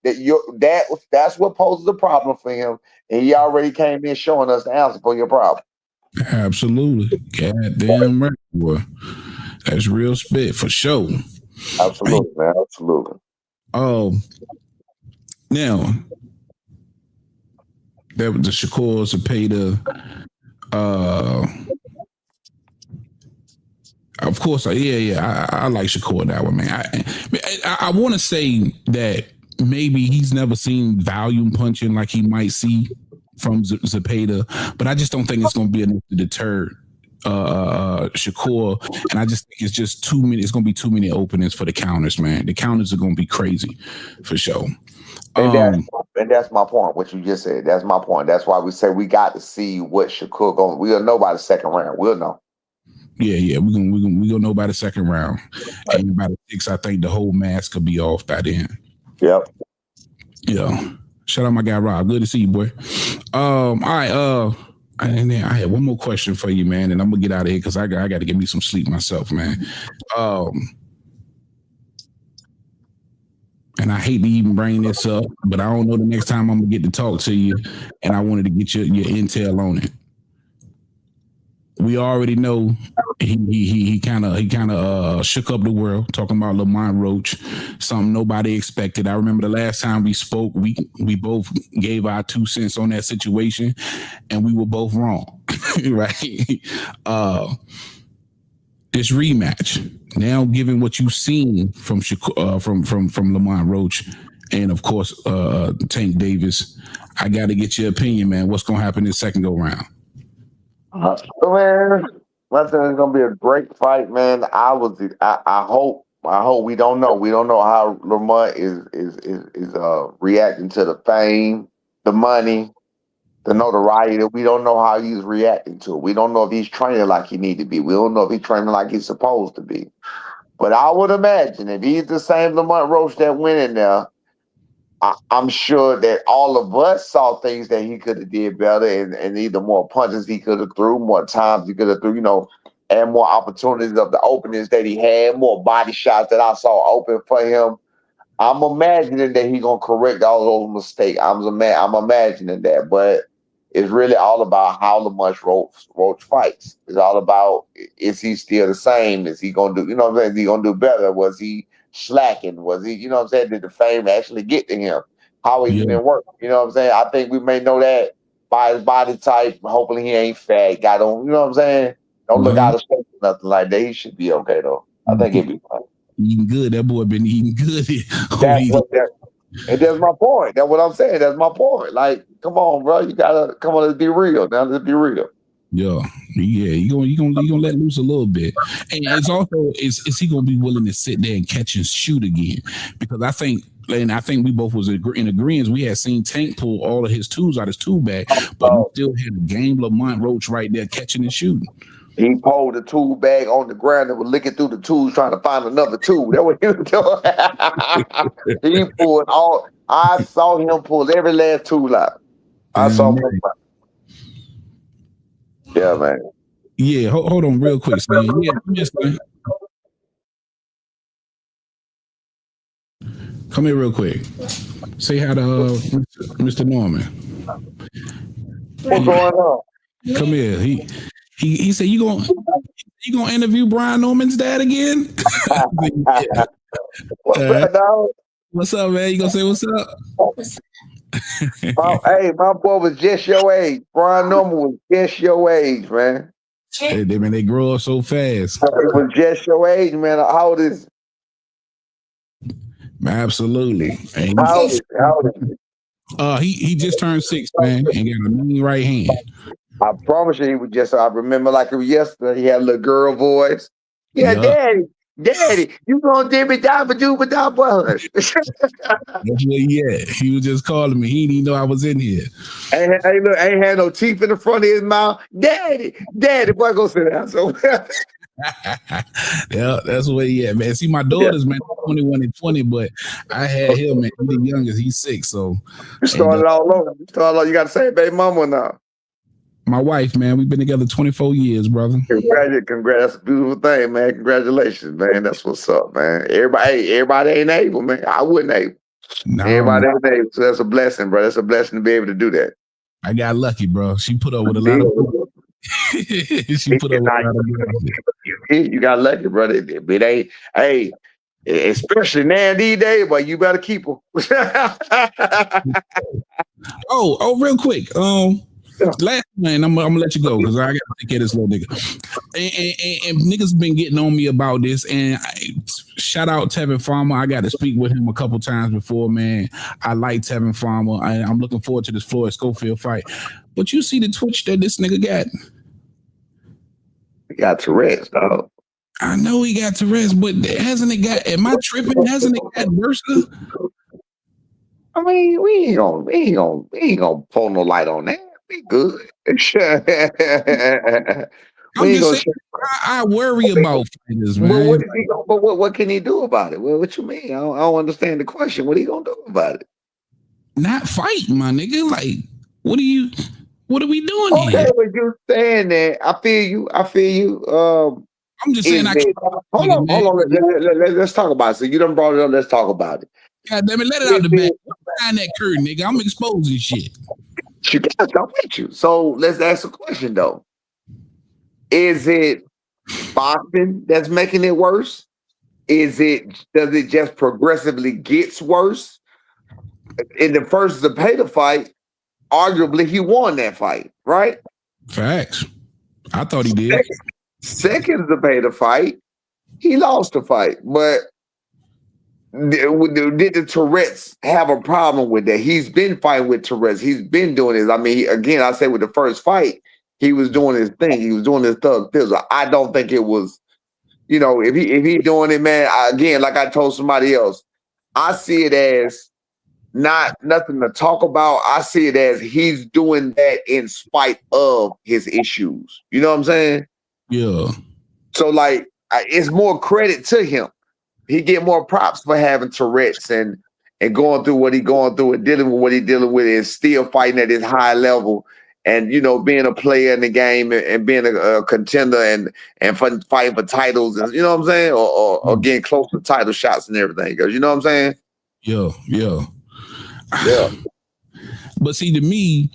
That's what poses a problem for him. And he already came in showing us the answer for your problem. Absolutely. Goddamn right, boy. That's real spit for sure. Absolutely, man. Absolutely. Oh, now that was the Shakur Zepeda. Of course, I like Shakur that one, man. I want to say that maybe he's never seen volume punching like he might see from Zepeda, but I just don't think it's going to be enough to deter Shakur, and I just think it's just too many. It's going to be too many openings for the counters, man. The counters are going to be crazy for sure. And that's my point. What you just said. That's my point. That's why we say we got to see what Shakur going. We'll know by the second round. We'll know. Yeah, we're gonna know by the second round. And by the 6th, I think the whole mask could be off by then. Yep. Yeah. Shout out my guy Rob. Good to see you, boy. All right. And then I had one more question for you, man, and I'm gonna get out of here because I got to get me some sleep myself, man. And I hate to even bring this up, but I don't know the next time I'm gonna get to talk to you, and I wanted to get your intel on it. We already know he kind of shook up the world talking about Lamont Roach, something nobody expected. I remember the last time we spoke, we both gave our 2 cents on that situation, and we were both wrong, right? This rematch now, given what you've seen from from Lamont Roach, and of course Tank Davis, I got to get your opinion, man. What's gonna happen in the second go round? Man, I think it's gonna be a great fight, man. I hope we don't know. We don't know how Lamont is reacting to the fame, the money, the notoriety. We don't know how he's reacting to it. We don't know if he's training like he need to be. We don't know if he's training like he's supposed to be. But I would imagine if he's the same Lamont Roach that went in there, I'm sure that all of us saw things that he could have did better, and either more punches he could have threw, more times he could have threw, and more opportunities of the openings that he had, more body shots that I saw open for him. I'm imagining that he's gonna correct all those mistakes. I'm imagining that, but it's really all about how Lamont Roach fights. It's all about, is he still the same? Is he gonna do? Is he gonna do better? Was he slacking? Was he? Did the fame actually get to him? How he's been working? I think we may know that by his body type. Hopefully he ain't fat. Got on. Don't look out of shape or nothing like that. He should be okay though. I think he'll be fine. Eating good. That boy been eating good. And that's my point. That's what I'm saying. That's my point. Like, come on, bro. You gotta come on. Let's be real. Now, let's be real. Yeah. You gonna let loose a little bit, and it's also is he gonna be willing to sit there and catch and shoot again? Because I think we both was in agreement. We had seen Tank pull all of his tools out his tool bag, but he still had a game Lamont Roach right there catching and shooting. He pulled the tool bag on the ground and was licking through the tools trying to find another tool. That's what he was doing. He pulled all. I saw him pull every last tool out. I saw him. Yeah, man. Yeah, hold on real quick, son. Yeah, come here real quick. Say hi to Mr. Norman. What's going on? Come here. He said, you gonna interview Brian Norman's dad again? Yeah. What's up, dog? What's up, man? You gonna say what's up? Hey, my boy was just your age. Brian Norman was just your age, man. Hey, they grow up so fast. He was just your age, man. How old is Absolutely. How old is he just turned 6, man, and got a mean right hand. I promise you, he was just. I remember like it was yesterday. He had a little girl voice. Yeah, Daddy, you gonna do me down for do without bush? That's where he at. He was just calling me. He didn't even know I was in here. Ain't had no teeth in the front of his mouth. Daddy, boy, go sit down. So. Yeah, that's where he at, man. See, my daughters, man, 21 and 20, but I had him, man. He's the youngest. He's 6, so. You started all over. You got to say, baby mama now. My wife, man, we've been together 24 years, brother. Congrats. That's a beautiful thing, man. Congratulations, man. That's what's up, man. Everybody ain't able, man. I wouldn't able. No, everybody ain't able. So that's a blessing, bro. That's a blessing to be able to do that. I got lucky, bro. She put up with a lot of she put up with a lot of you got lucky, brother. It ain't, hey, especially now these days, but you better keep them. Oh, real quick. Last man, I'm gonna let you go because I gotta take care of this little nigga. And niggas been getting on me about this. And shout out Tevin Farmer. I got to speak with him a couple times before, man. I like Tevin Farmer. I'm looking forward to this Floyd Schofield fight. But you see the twitch that this nigga got? He got Tourette's, dog. I know he got Tourette's, but hasn't it got? Am I tripping? Hasn't it got worse? I mean, we ain't gonna pull no light on that. We good. I'm just saying, I worry about fighters, man. But what can he do about it? Well, what you mean? I don't understand the question. What are he gonna do about it? Not fight, my nigga. Like, what are we doing here? Okay, but you saying that, I feel you. I'm just saying, hold on. Let's talk about it. So you done brought it up. Let's talk about it. God damn it, let it out the back. Behind that curtain, nigga. I'm exposing shit. You guys don't with you. So let's ask a question though. Is it boxing that's making it worse? Does it just progressively gets worse? In the first Zepeda fight, arguably he won that fight, right? Facts. I thought he did. Second Zepeda fight, he lost the fight. But did the Tourette's have a problem with that? He's been fighting with Tourette's. He's been doing this. I mean, again, I say with the first fight, he was doing his thing. He was doing his thug fizzle. I don't think it was, if he doing it, man. Again, like I told somebody else, I see it as nothing to talk about. I see it as he's doing that in spite of his issues. You know what I'm saying? Yeah. So like, it's more credit to him. He get more props for having Tourette's and going through what he going through and dealing with what he dealing with and still fighting at his high level and being a player in the game and being a contender and fighting for titles and you know what I'm saying or getting close to title shots and everything. You know what I'm saying? Yeah. But see, to me,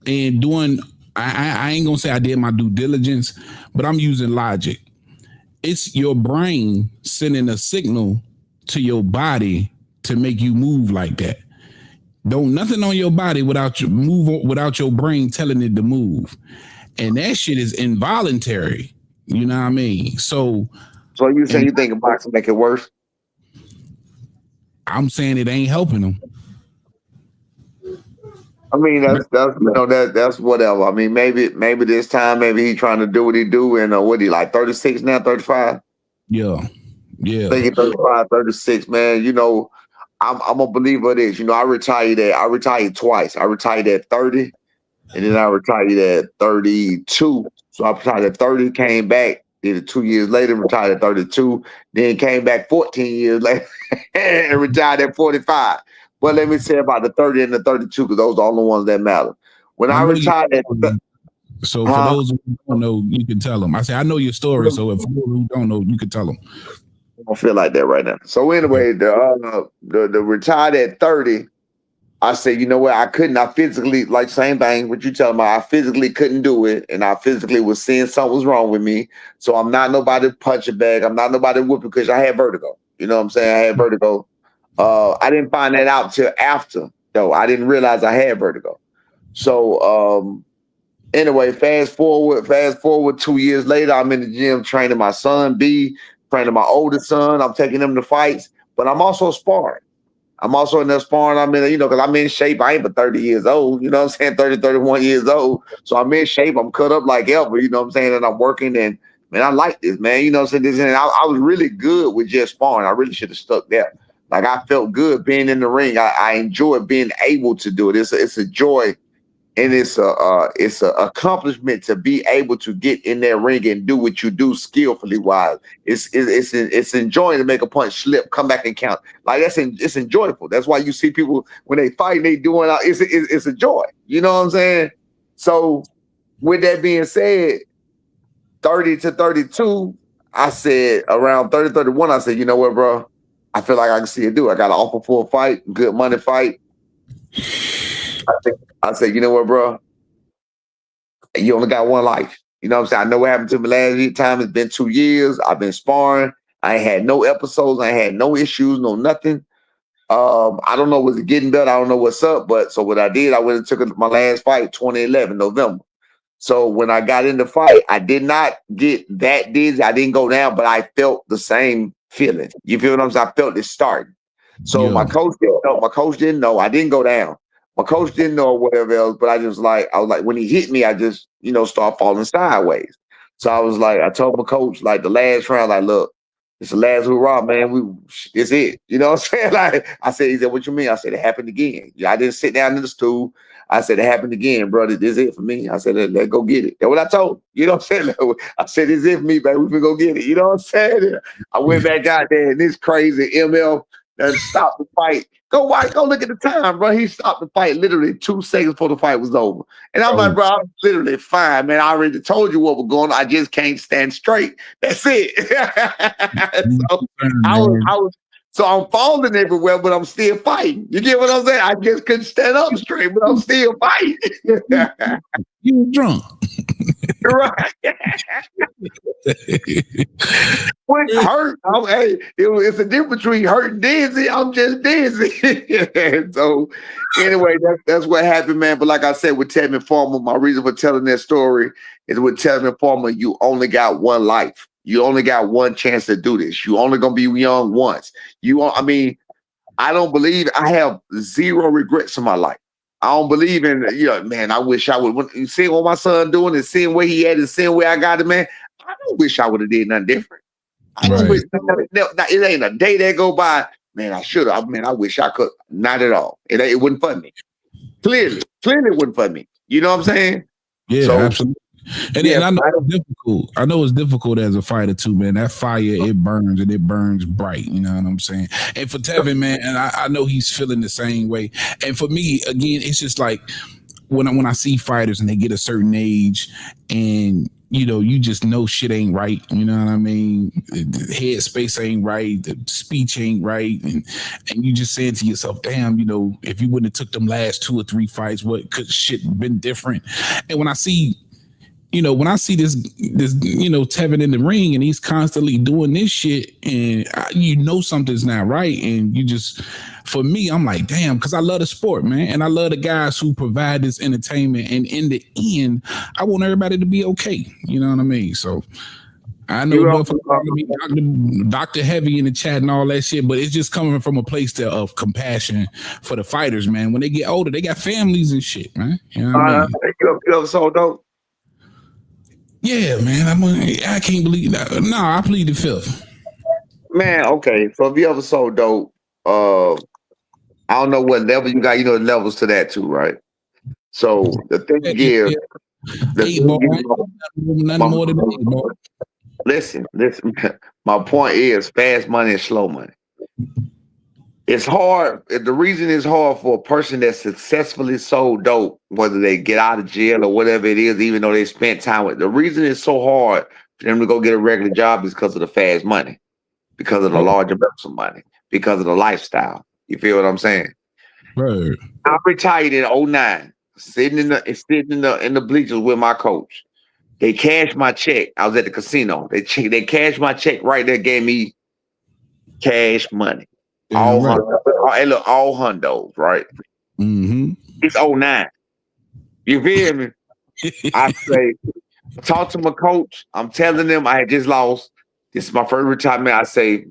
and doing, I ain't gonna say I did my due diligence, but I'm using logic. It's your brain sending a signal to your body to make you move like that. Don't nothing on your body without your brain telling it to move. And that shit is involuntary. You know what I mean? So you saying you think boxing make it worse? I'm saying it ain't helping them. I mean, that's whatever. I mean, maybe this time, maybe he trying to do what he do, and what he like 36 now, 35. Yeah. I think 35, 36, man. I'm a believer of this. I retired twice. I retired at 30, and then I retired at 32. So I retired at 30, came back, did it 2 years later, retired at 32, then came back 14 years later and retired at 45. But let me say about the 30 and the 32, because those are the only ones that matter. When I retired at So for those who don't know, you can tell them. I say I know your story, so if people who don't know, you can tell them. I don't feel like that right now. So anyway, the retired at 30. I said, you know what? I couldn't. I physically, like same thing. What you tell me, I physically couldn't do it, and I physically was seeing something was wrong with me. So I'm not nobody punching bag. I'm not nobody whooping because I had vertigo. You know what I'm saying? I had vertigo. I didn't find that out till after, though. I didn't realize I had vertigo. So anyway, fast forward 2 years later, I'm in the gym training my son B, training my oldest son. I'm taking them to fights, but I'm also sparring. I'm also in there sparring. I'm in, because I'm in shape. I ain't but 30 years old, you know what I'm saying? 30, 31 years old. So I'm in shape. I'm cut up like ever, you know what I'm saying? And I'm working, and man, I like this, man. You know what I'm saying? And I was really good with just sparring. I really should have stuck there. Like, I felt good being in the ring. I enjoy being able to do it. It's a joy. And it's a accomplishment to be able to get in that ring and do what you do skillfully wise. It's enjoying to make a punch slip, come back and count. Like it's enjoyable. That's why you see people when they fight, they doing it's a joy. You know what I'm saying? So with that being said, 30 to 32, I said around 30, 31, I said, you know what, bro? I feel like I can see it do. I got an offer for a fight, good money fight. I said, you know what, bro? You only got one life. You know what I'm saying? I know what happened to me last time. It's been 2 years. I've been sparring. I ain't had no episodes. I had no issues, no nothing. I don't know, was it getting better? I don't know what's up. But so what I did, I went and took my last fight, 2011, November. So when I got in the fight, I did not get that dizzy. I didn't go down, but I felt the same feeling. You feel what I'm saying? I felt it starting. So my coach didn't know. My coach didn't know. I didn't go down. My coach didn't know or whatever else, but I was like, when he hit me, I just, start falling sideways. So I was like, I told my coach, like the last round, like, look, it's the last hurrah, man. It's it. You know what I'm saying? Like I said, he said, what you mean? I said, it happened again. Yeah, I didn't sit down in the stool. I said, it happened again, brother. This is it for me. I said, let's go get it. That's what I told him. You know what I'm saying? I said, it's it for me, baby. We can go get it. You know what I'm saying? I went back out there and this crazy ML stopped the fight. Go look at the time, bro. He stopped the fight literally 2 seconds before the fight was over. And I'm like, bro, I'm literally fine, man. I already told you what was going on. I just can't stand straight. That's it. So I'm falling everywhere, but I'm still fighting. You get what I'm saying? I just couldn't stand up straight, but I'm still fighting. You were drunk. Right. What hurt? It's a difference between hurt and dizzy. I'm just dizzy. So anyway, that's what happened, man. But like I said, with Tevin Farmer, my reason for telling that story is with Tevin Farmer, you only got one life. You only got one chance to do this. You only gonna be young once. I don't believe I have zero regrets in my life. I don't believe in, man, I wish I would. Seeing what my son doing and seeing where he at and seeing where I got it, man, I don't wish I would have did nothing different. I don't wish, it ain't a day that go by, man, I should have. Man, I wish I could. Not at all. It wouldn't for me. Clearly it wouldn't for me. You know what I'm saying? Yeah, absolutely. And I know it's difficult. I know it's difficult as a fighter too, man. That fire, it burns and it burns bright. You know what I'm saying? And for Tevin, man, and I know he's feeling the same way. And for me, again, it's just like when I see fighters and they get a certain age and you just know shit ain't right. You know what I mean? The head space ain't right. The speech ain't right. And you just saying to yourself, damn, if you wouldn't have took them last 2 or 3 fights, what could shit been different? And when I see this, Tevin in the ring and he's constantly doing this shit and something's not right. And for me, I'm like, damn, because I love the sport, man. And I love the guys who provide this entertainment. And in the end, I want everybody to be okay. You know what I mean? So I know Dr. Heavy in the chat and all that shit, but it's just coming from a place of compassion for the fighters, man. When they get older, they got families and shit, man. You know what I mean? So dope. Yeah, man. I can't believe that. No, I plead the fifth. Man, okay. So if you ever so dope, I don't know what level you got. Levels to that too, right? So the thing is, listen. My point is fast money and slow money. It's hard. The reason it's hard for a person that successfully sold dope, whether they get out of jail or whatever it is, even though they spent time with. The reason it's so hard for them to go get a regular job is because of the fast money, because of the large amounts of money, because of the lifestyle. You feel what I'm saying? Right. I retired in 2009, sitting in the bleachers with my coach. They cashed my check. I was at the casino. They cashed my check right there, gave me cash money. All hundos, right? Mm-hmm. It's 2009. You feel me? I say, talk to my coach. I'm telling them I had just lost. This is my first retirement. I say,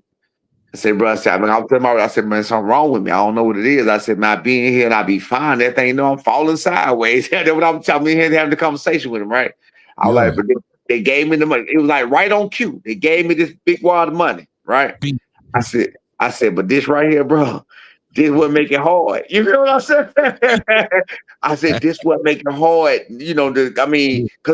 bro, I'm telling I said, man, something wrong with me. I don't know what it is. I said, man, I be in here and I be fine. That thing, I'm falling sideways. That's what I'm telling me here, having the conversation with him, right? I was like, but they gave me the money. It was like right on cue. They gave me this big wad of money, right? I said, but this right here, bro, this what make it hard. You feel what I'm saying? I said, this what make it hard. You know, because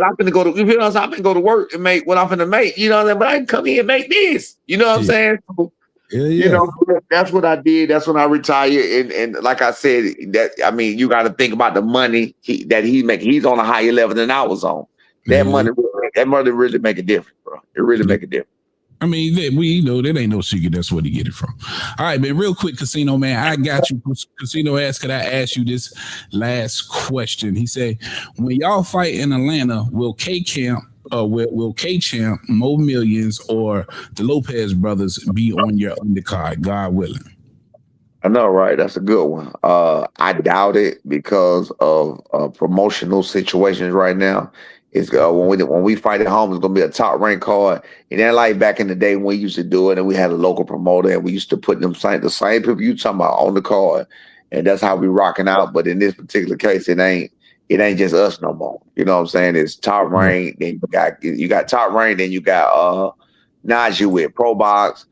I'm gonna go to, you feel what I'm saying? I'm gonna go to work and make what I'm gonna make. You know what I'm saying? But I can come here and make this. You know what I'm saying? So, you know, that's what I did. That's when I retired. And like I said, you got to think about the money that he making. He's on a higher level than I was on. That money really make a difference, bro. It really make a difference. I mean, we know that ain't no secret. That's where he get it from. All right, man. Real quick, Casino man, I got you. Casino asked, could I ask you this last question? He said, when y'all fight in Atlanta, will K-Champ, Mo Millions, or the Lopez brothers be on your undercard? God willing. I know, right? That's a good one. I doubt it because of promotional situations right now. It's when we fight at home, it's gonna be a top ranked card. And then like back in the day when we used to do it, and we had a local promoter, and we used to put the same people you talking about on the card, and that's how we rocking out. But in this particular case, it ain't just us no more. You know what I'm saying? It's top ranked. Then you got top ranked. Then you got Najee with Pro Box.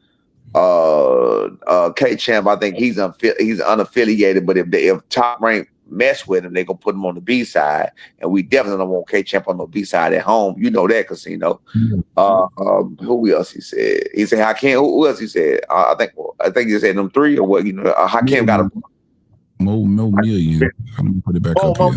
K-Champ, I think he's unaffiliated, but if top rank mess with him, they're gonna put him on the B side, and we definitely don't want K-Champ on the B side at home. You know that, Casino. Who else he said? He said Hakeem. Who else he said? I think he said them three or what? You know, Hakeem got a Mo Million. I'm gonna put it back up here.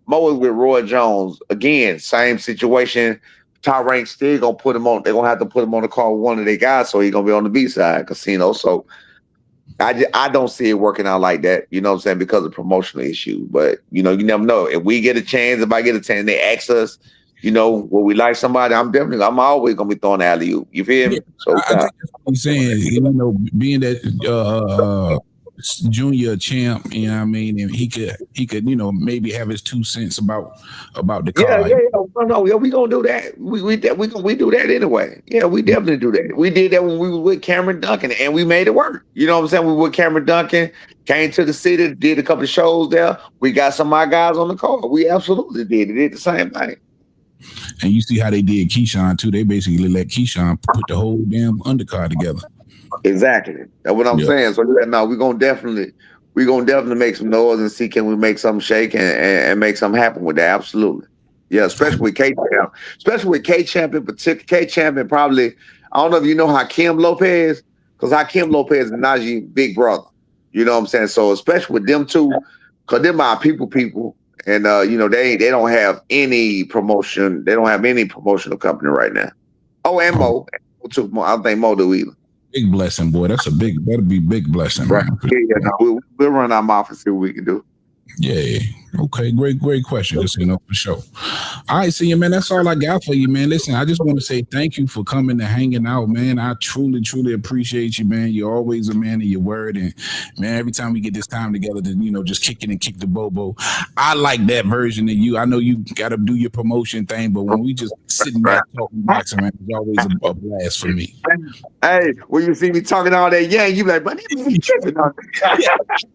Mo is with Roy Jones again. Same situation. Top rank still gonna put him on. They're gonna have to put him on the call with one of their guys, so he's gonna be on the B side, Casino. So I don't see it working out like that. You know what I'm saying? Because of promotional issues. But you know, you never know. If we get a chance, if I get a chance, they ask us, you know, will we like somebody? I'm always gonna be throwing alley-oop. You feel me? So I think that's what he's saying. You know, being that junior champ, you know what I mean, and he could, you know, maybe have his 2 cents about the card. No, we gonna do that. We do that anyway. Yeah, we definitely do that. We did that when we were with Cameron Duncan, and we made it work. You know what I'm saying? We were with Cameron Duncan, came to the city, did a couple of shows there. We got some of my guys on the card. We absolutely did the same thing. And you see how they did Keyshawn too. They basically let Keyshawn put the whole damn undercard together. Exactly. That's what I'm saying. So no, we're gonna definitely make some noise and see can we make something shake and make something happen with that. Absolutely. Yeah, especially with K-Champ. Especially with K-Champ in particular. K-Champ and probably, I don't know if you know Hakeem Lopez, because Hakeem Lopez is Najee big brother. You know what I'm saying? So especially with them two, because they're my people. And you know, they don't have any promotion. They don't have any promotional company right now. Oh, and Mo too. I don't think Mo do either. Big blessing, boy. That'll be big blessing, right? Yeah. No, we'll run our mouth and see what we can do. Yeah. Okay. Great question. Just, you know, for sure. All right, see you, man. That's all I got for you, man. Listen, I just want to say thank you for coming and hanging out, man. I truly appreciate you, man. You're always a man of your word. And man, every time we get this time together to, you know, just kick it and kick the bobo. I like that version of you. I know you gotta do your promotion thing, but when we just sitting back talking boxing, man, it's always a blast for me. Hey, when you see me talking all that you be like, but he tripping on it.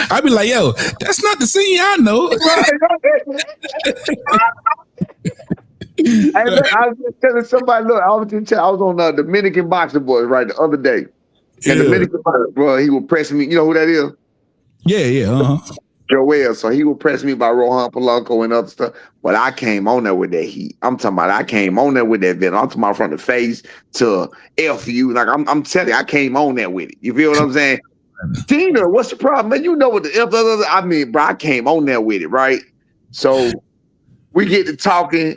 I be like, yo, that's not the scene I know. I was just telling somebody, look, I was on Dominican Boxing Boys right the other day. And Dominican Boxing Boy, he was pressing me. You know who that is? Yeah. Joel, so he would press me by Rohan Polanco and other stuff. But I came on there with that heat. I'm talking about I came on there with that venom. I'm talking about from the face to F you. Like I'm telling you, I came on there with it. You feel what I'm saying? Tina, what's the problem? Man, you know what the F. I mean, bro, I came on there with it, right? So we get to talking.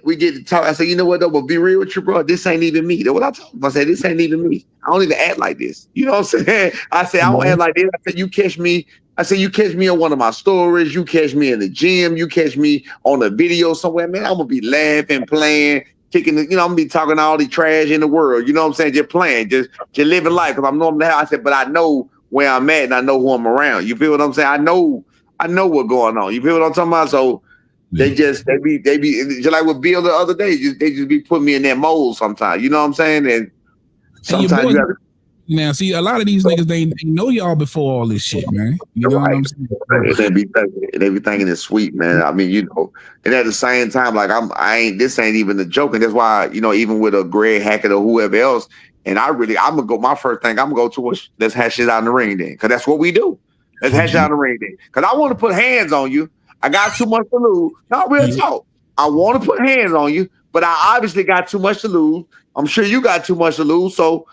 I said, you know what, though? But be real with you, bro. This ain't even me. That's what I told him. I said, this ain't even me. I don't even act like this. You know what I'm saying? I said, I don't act like this. I said, you catch me. I said, you catch me on one of my stories. You catch me in the gym. You catch me on a video somewhere. Man, I'm going to be laughing, playing, kicking the, I'm going to be talking all the trash in the world. You know what I'm saying? Just playing, just living life. Because I'm normally, I said, but I know where I'm at and I know who I'm around. You feel what I'm saying? I know what's going on. You feel what I'm talking about? So they be just like with Bill the other day. They just be putting me in that mold sometimes. You know what I'm saying? And sometimes you have to. Now, see, a lot of these niggas, they know y'all before all this shit, man. You know what I'm saying? They be thinking it's sweet, man. I mean, and at the same time, like this ain't even a joke. And that's why, even with a Greg Hackett or whoever else, and I'm gonna go, my first thing, I'm gonna go to let's hash shit out in the ring then. Cause that's what we do. Let's hash out in the ring then. Cause I want to put hands on you. I got too much to lose. Not real talk. I want to put hands on you, but I obviously got too much to lose. I'm sure you got too much to lose. So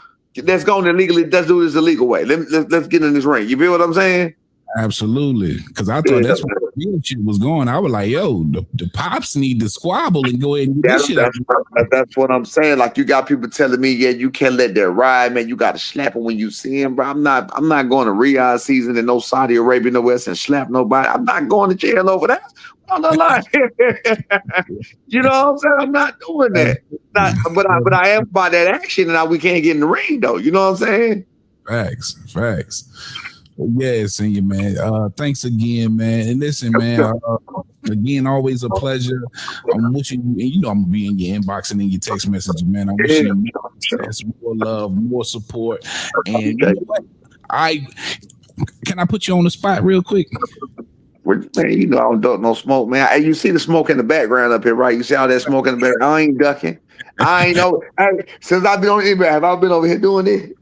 let's go illegally. Let's do this the legal way. Let's get in this ring. You feel what I'm saying? Absolutely. Because I thought that's where the shit was going. I was like, yo, the pops need to squabble and go ahead and get this shit. That's what I'm saying. Like, you got people telling me, yeah, you can't let that ride, man. You got to slap him when you see him, bro. I'm not going to Riyadh season in no Saudi Arabia, no West, and slap nobody. I'm not going to jail over that. I'm not lying. You know what I'm saying? I'm not doing that. But I am about that action, and we can't get in the ring, though. You know what I'm saying? Facts. Yeah, senior man. Thanks again, man. And listen, man. Again, always a pleasure. I'm wishing you, and I'm gonna be in your inbox and in your text messages, man. I'm wishing you more love, more support, and you know what? Can I put you on the spot real quick? Man, I don't duck no smoke, man. Hey, you see the smoke in the background up here, right? You see all that smoke in the background? I ain't ducking. I ain't know. Since I've been on Instagram, have I been over here doing it?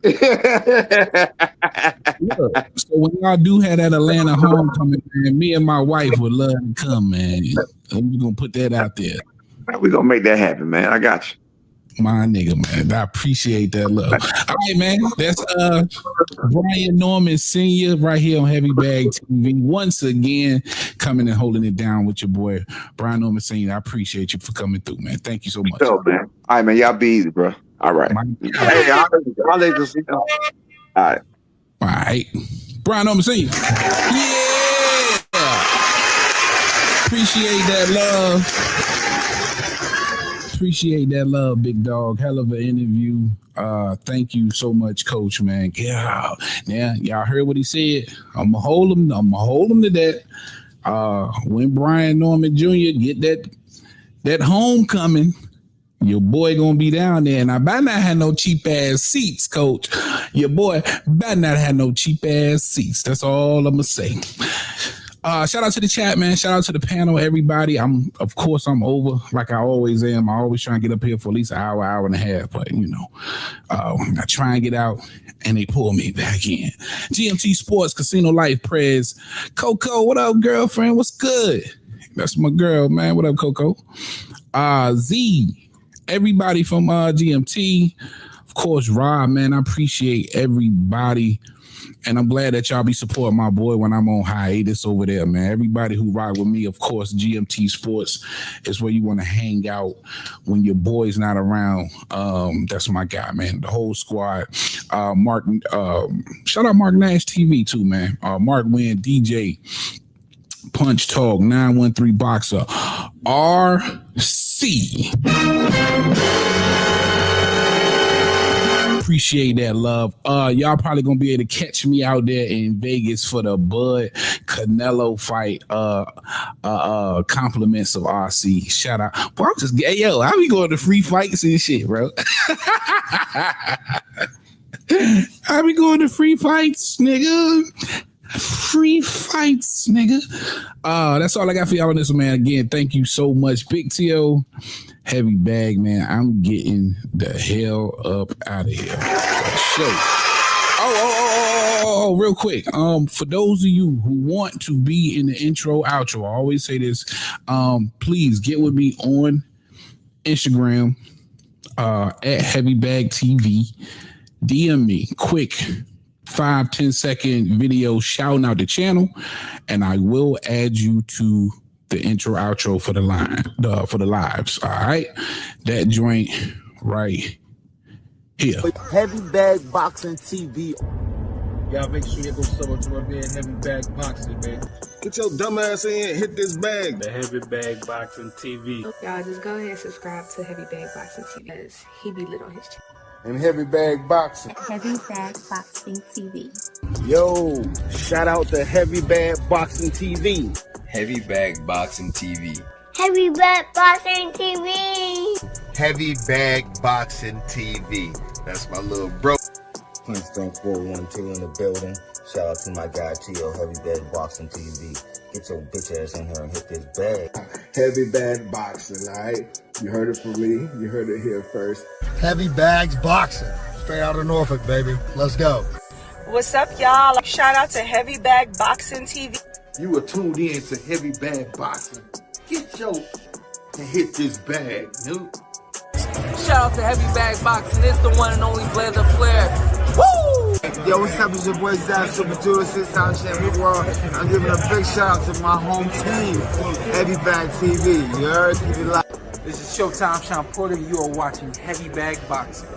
So when y'all do have that Atlanta homecoming, man, me and my wife would love to come, man. We're gonna put that out there. We're gonna make that happen, man. I got you. My nigga, man. I appreciate that love. All right, man. That's Brian Norman Sr. right here on Heavy Bag TV. Once again, coming and holding it down with your boy, Brian Norman Sr. I appreciate you for coming through, man. Thank you so much. Man. All right, man. Y'all be easy, bro. All right. Hey, I'll let you see. All right. All right. Brian Norman Sr. Yeah. Appreciate that love. Appreciate that love, big dog. Hell of an interview. Thank you so much, Coach, man. Yeah, y'all heard what he said. I'm gonna hold him to that. When Brian Norman Jr. get that homecoming, your boy gonna be down there, and I better not have no cheap ass seats, Coach. Your boy better not have no cheap ass seats. That's all I'm gonna say. Shout out to the chat, man. Shout out to the panel, everybody. Of course, I'm over like I always am. I always try and get up here for at least an hour and a half, but I try and get out and they pull me back in. GMT Sports, Casino Life, Prez. Coco, what up, girlfriend? What's good? That's my girl, man. What up, Coco? Z, everybody from GMT. Of course, Rob, man. I appreciate everybody. And I'm glad that y'all be supporting my boy when I'm on hiatus over there, man. Everybody who ride with me, of course, GMT Sports is where you want to hang out when your boy's not around. That's my guy, man. The whole squad. Mark, shout out Mark Nash TV too, man. Mark Wynn, DJ, Punch Talk, 913 Boxer, RC. Appreciate that love. Y'all probably gonna be able to catch me out there in Vegas for the Bud Canelo fight. Compliments of RC. Shout out. Boy, I'm just yo. I be going to free fights and shit, bro. I be going to free fights, nigga. Free fights, nigga. That's all I got for y'all on this, man. Again, thank you so much, Big T.O. Heavy Bag, man. I'm getting the hell up out of here. For sure. Oh. Oh, real quick. For those of you who want to be in the intro, outro, I always say this. Please get with me on Instagram at Heavy Bag TV. DM me quick 5-10 second video shouting out the channel, and I will add you to the intro outro for the lives. All right, that joint right here. Heavy Bag Boxing TV. Y'all make sure you go sub to my man Heavy Bag Boxing, man. Get your dumb ass in and hit this bag. The Heavy Bag Boxing TV. Y'all just go ahead and subscribe to Heavy Bag Boxing TV because he be lit on his channel. And Heavy Bag Boxing. Heavy Bag Boxing TV. Yo, shout out to Heavy Bag Boxing TV. Heavy Bag Boxing TV. Heavy Bag Boxing TV. Heavy Bag Boxing TV. That's my little bro. Flintstone 412 in the building. Shout out to my guy T.O. Heavy Bag Boxing TV. Get your bitch ass in here and hit this bag. Heavy Bag Boxing, all right? You heard it from me. You heard it here first. Heavy Bags Boxing. Straight out of Norfolk, baby. Let's go. What's up, y'all? Shout out to Heavy Bag Boxing TV. You are tuned in to Heavy Bag Boxing. Get your and hit this bag, dude. Shout out to Heavy Bag Boxing. It's the one and only Blazer Flair. Woo! Yo, what's up? It's your boy Zach, Super Judas, Sound Champion World. I'm giving a big shout out to my home team, Heavy Bag TV. You heard? Keep it live. This is Showtime Sean Porter. You are watching Heavy Bag Boxing.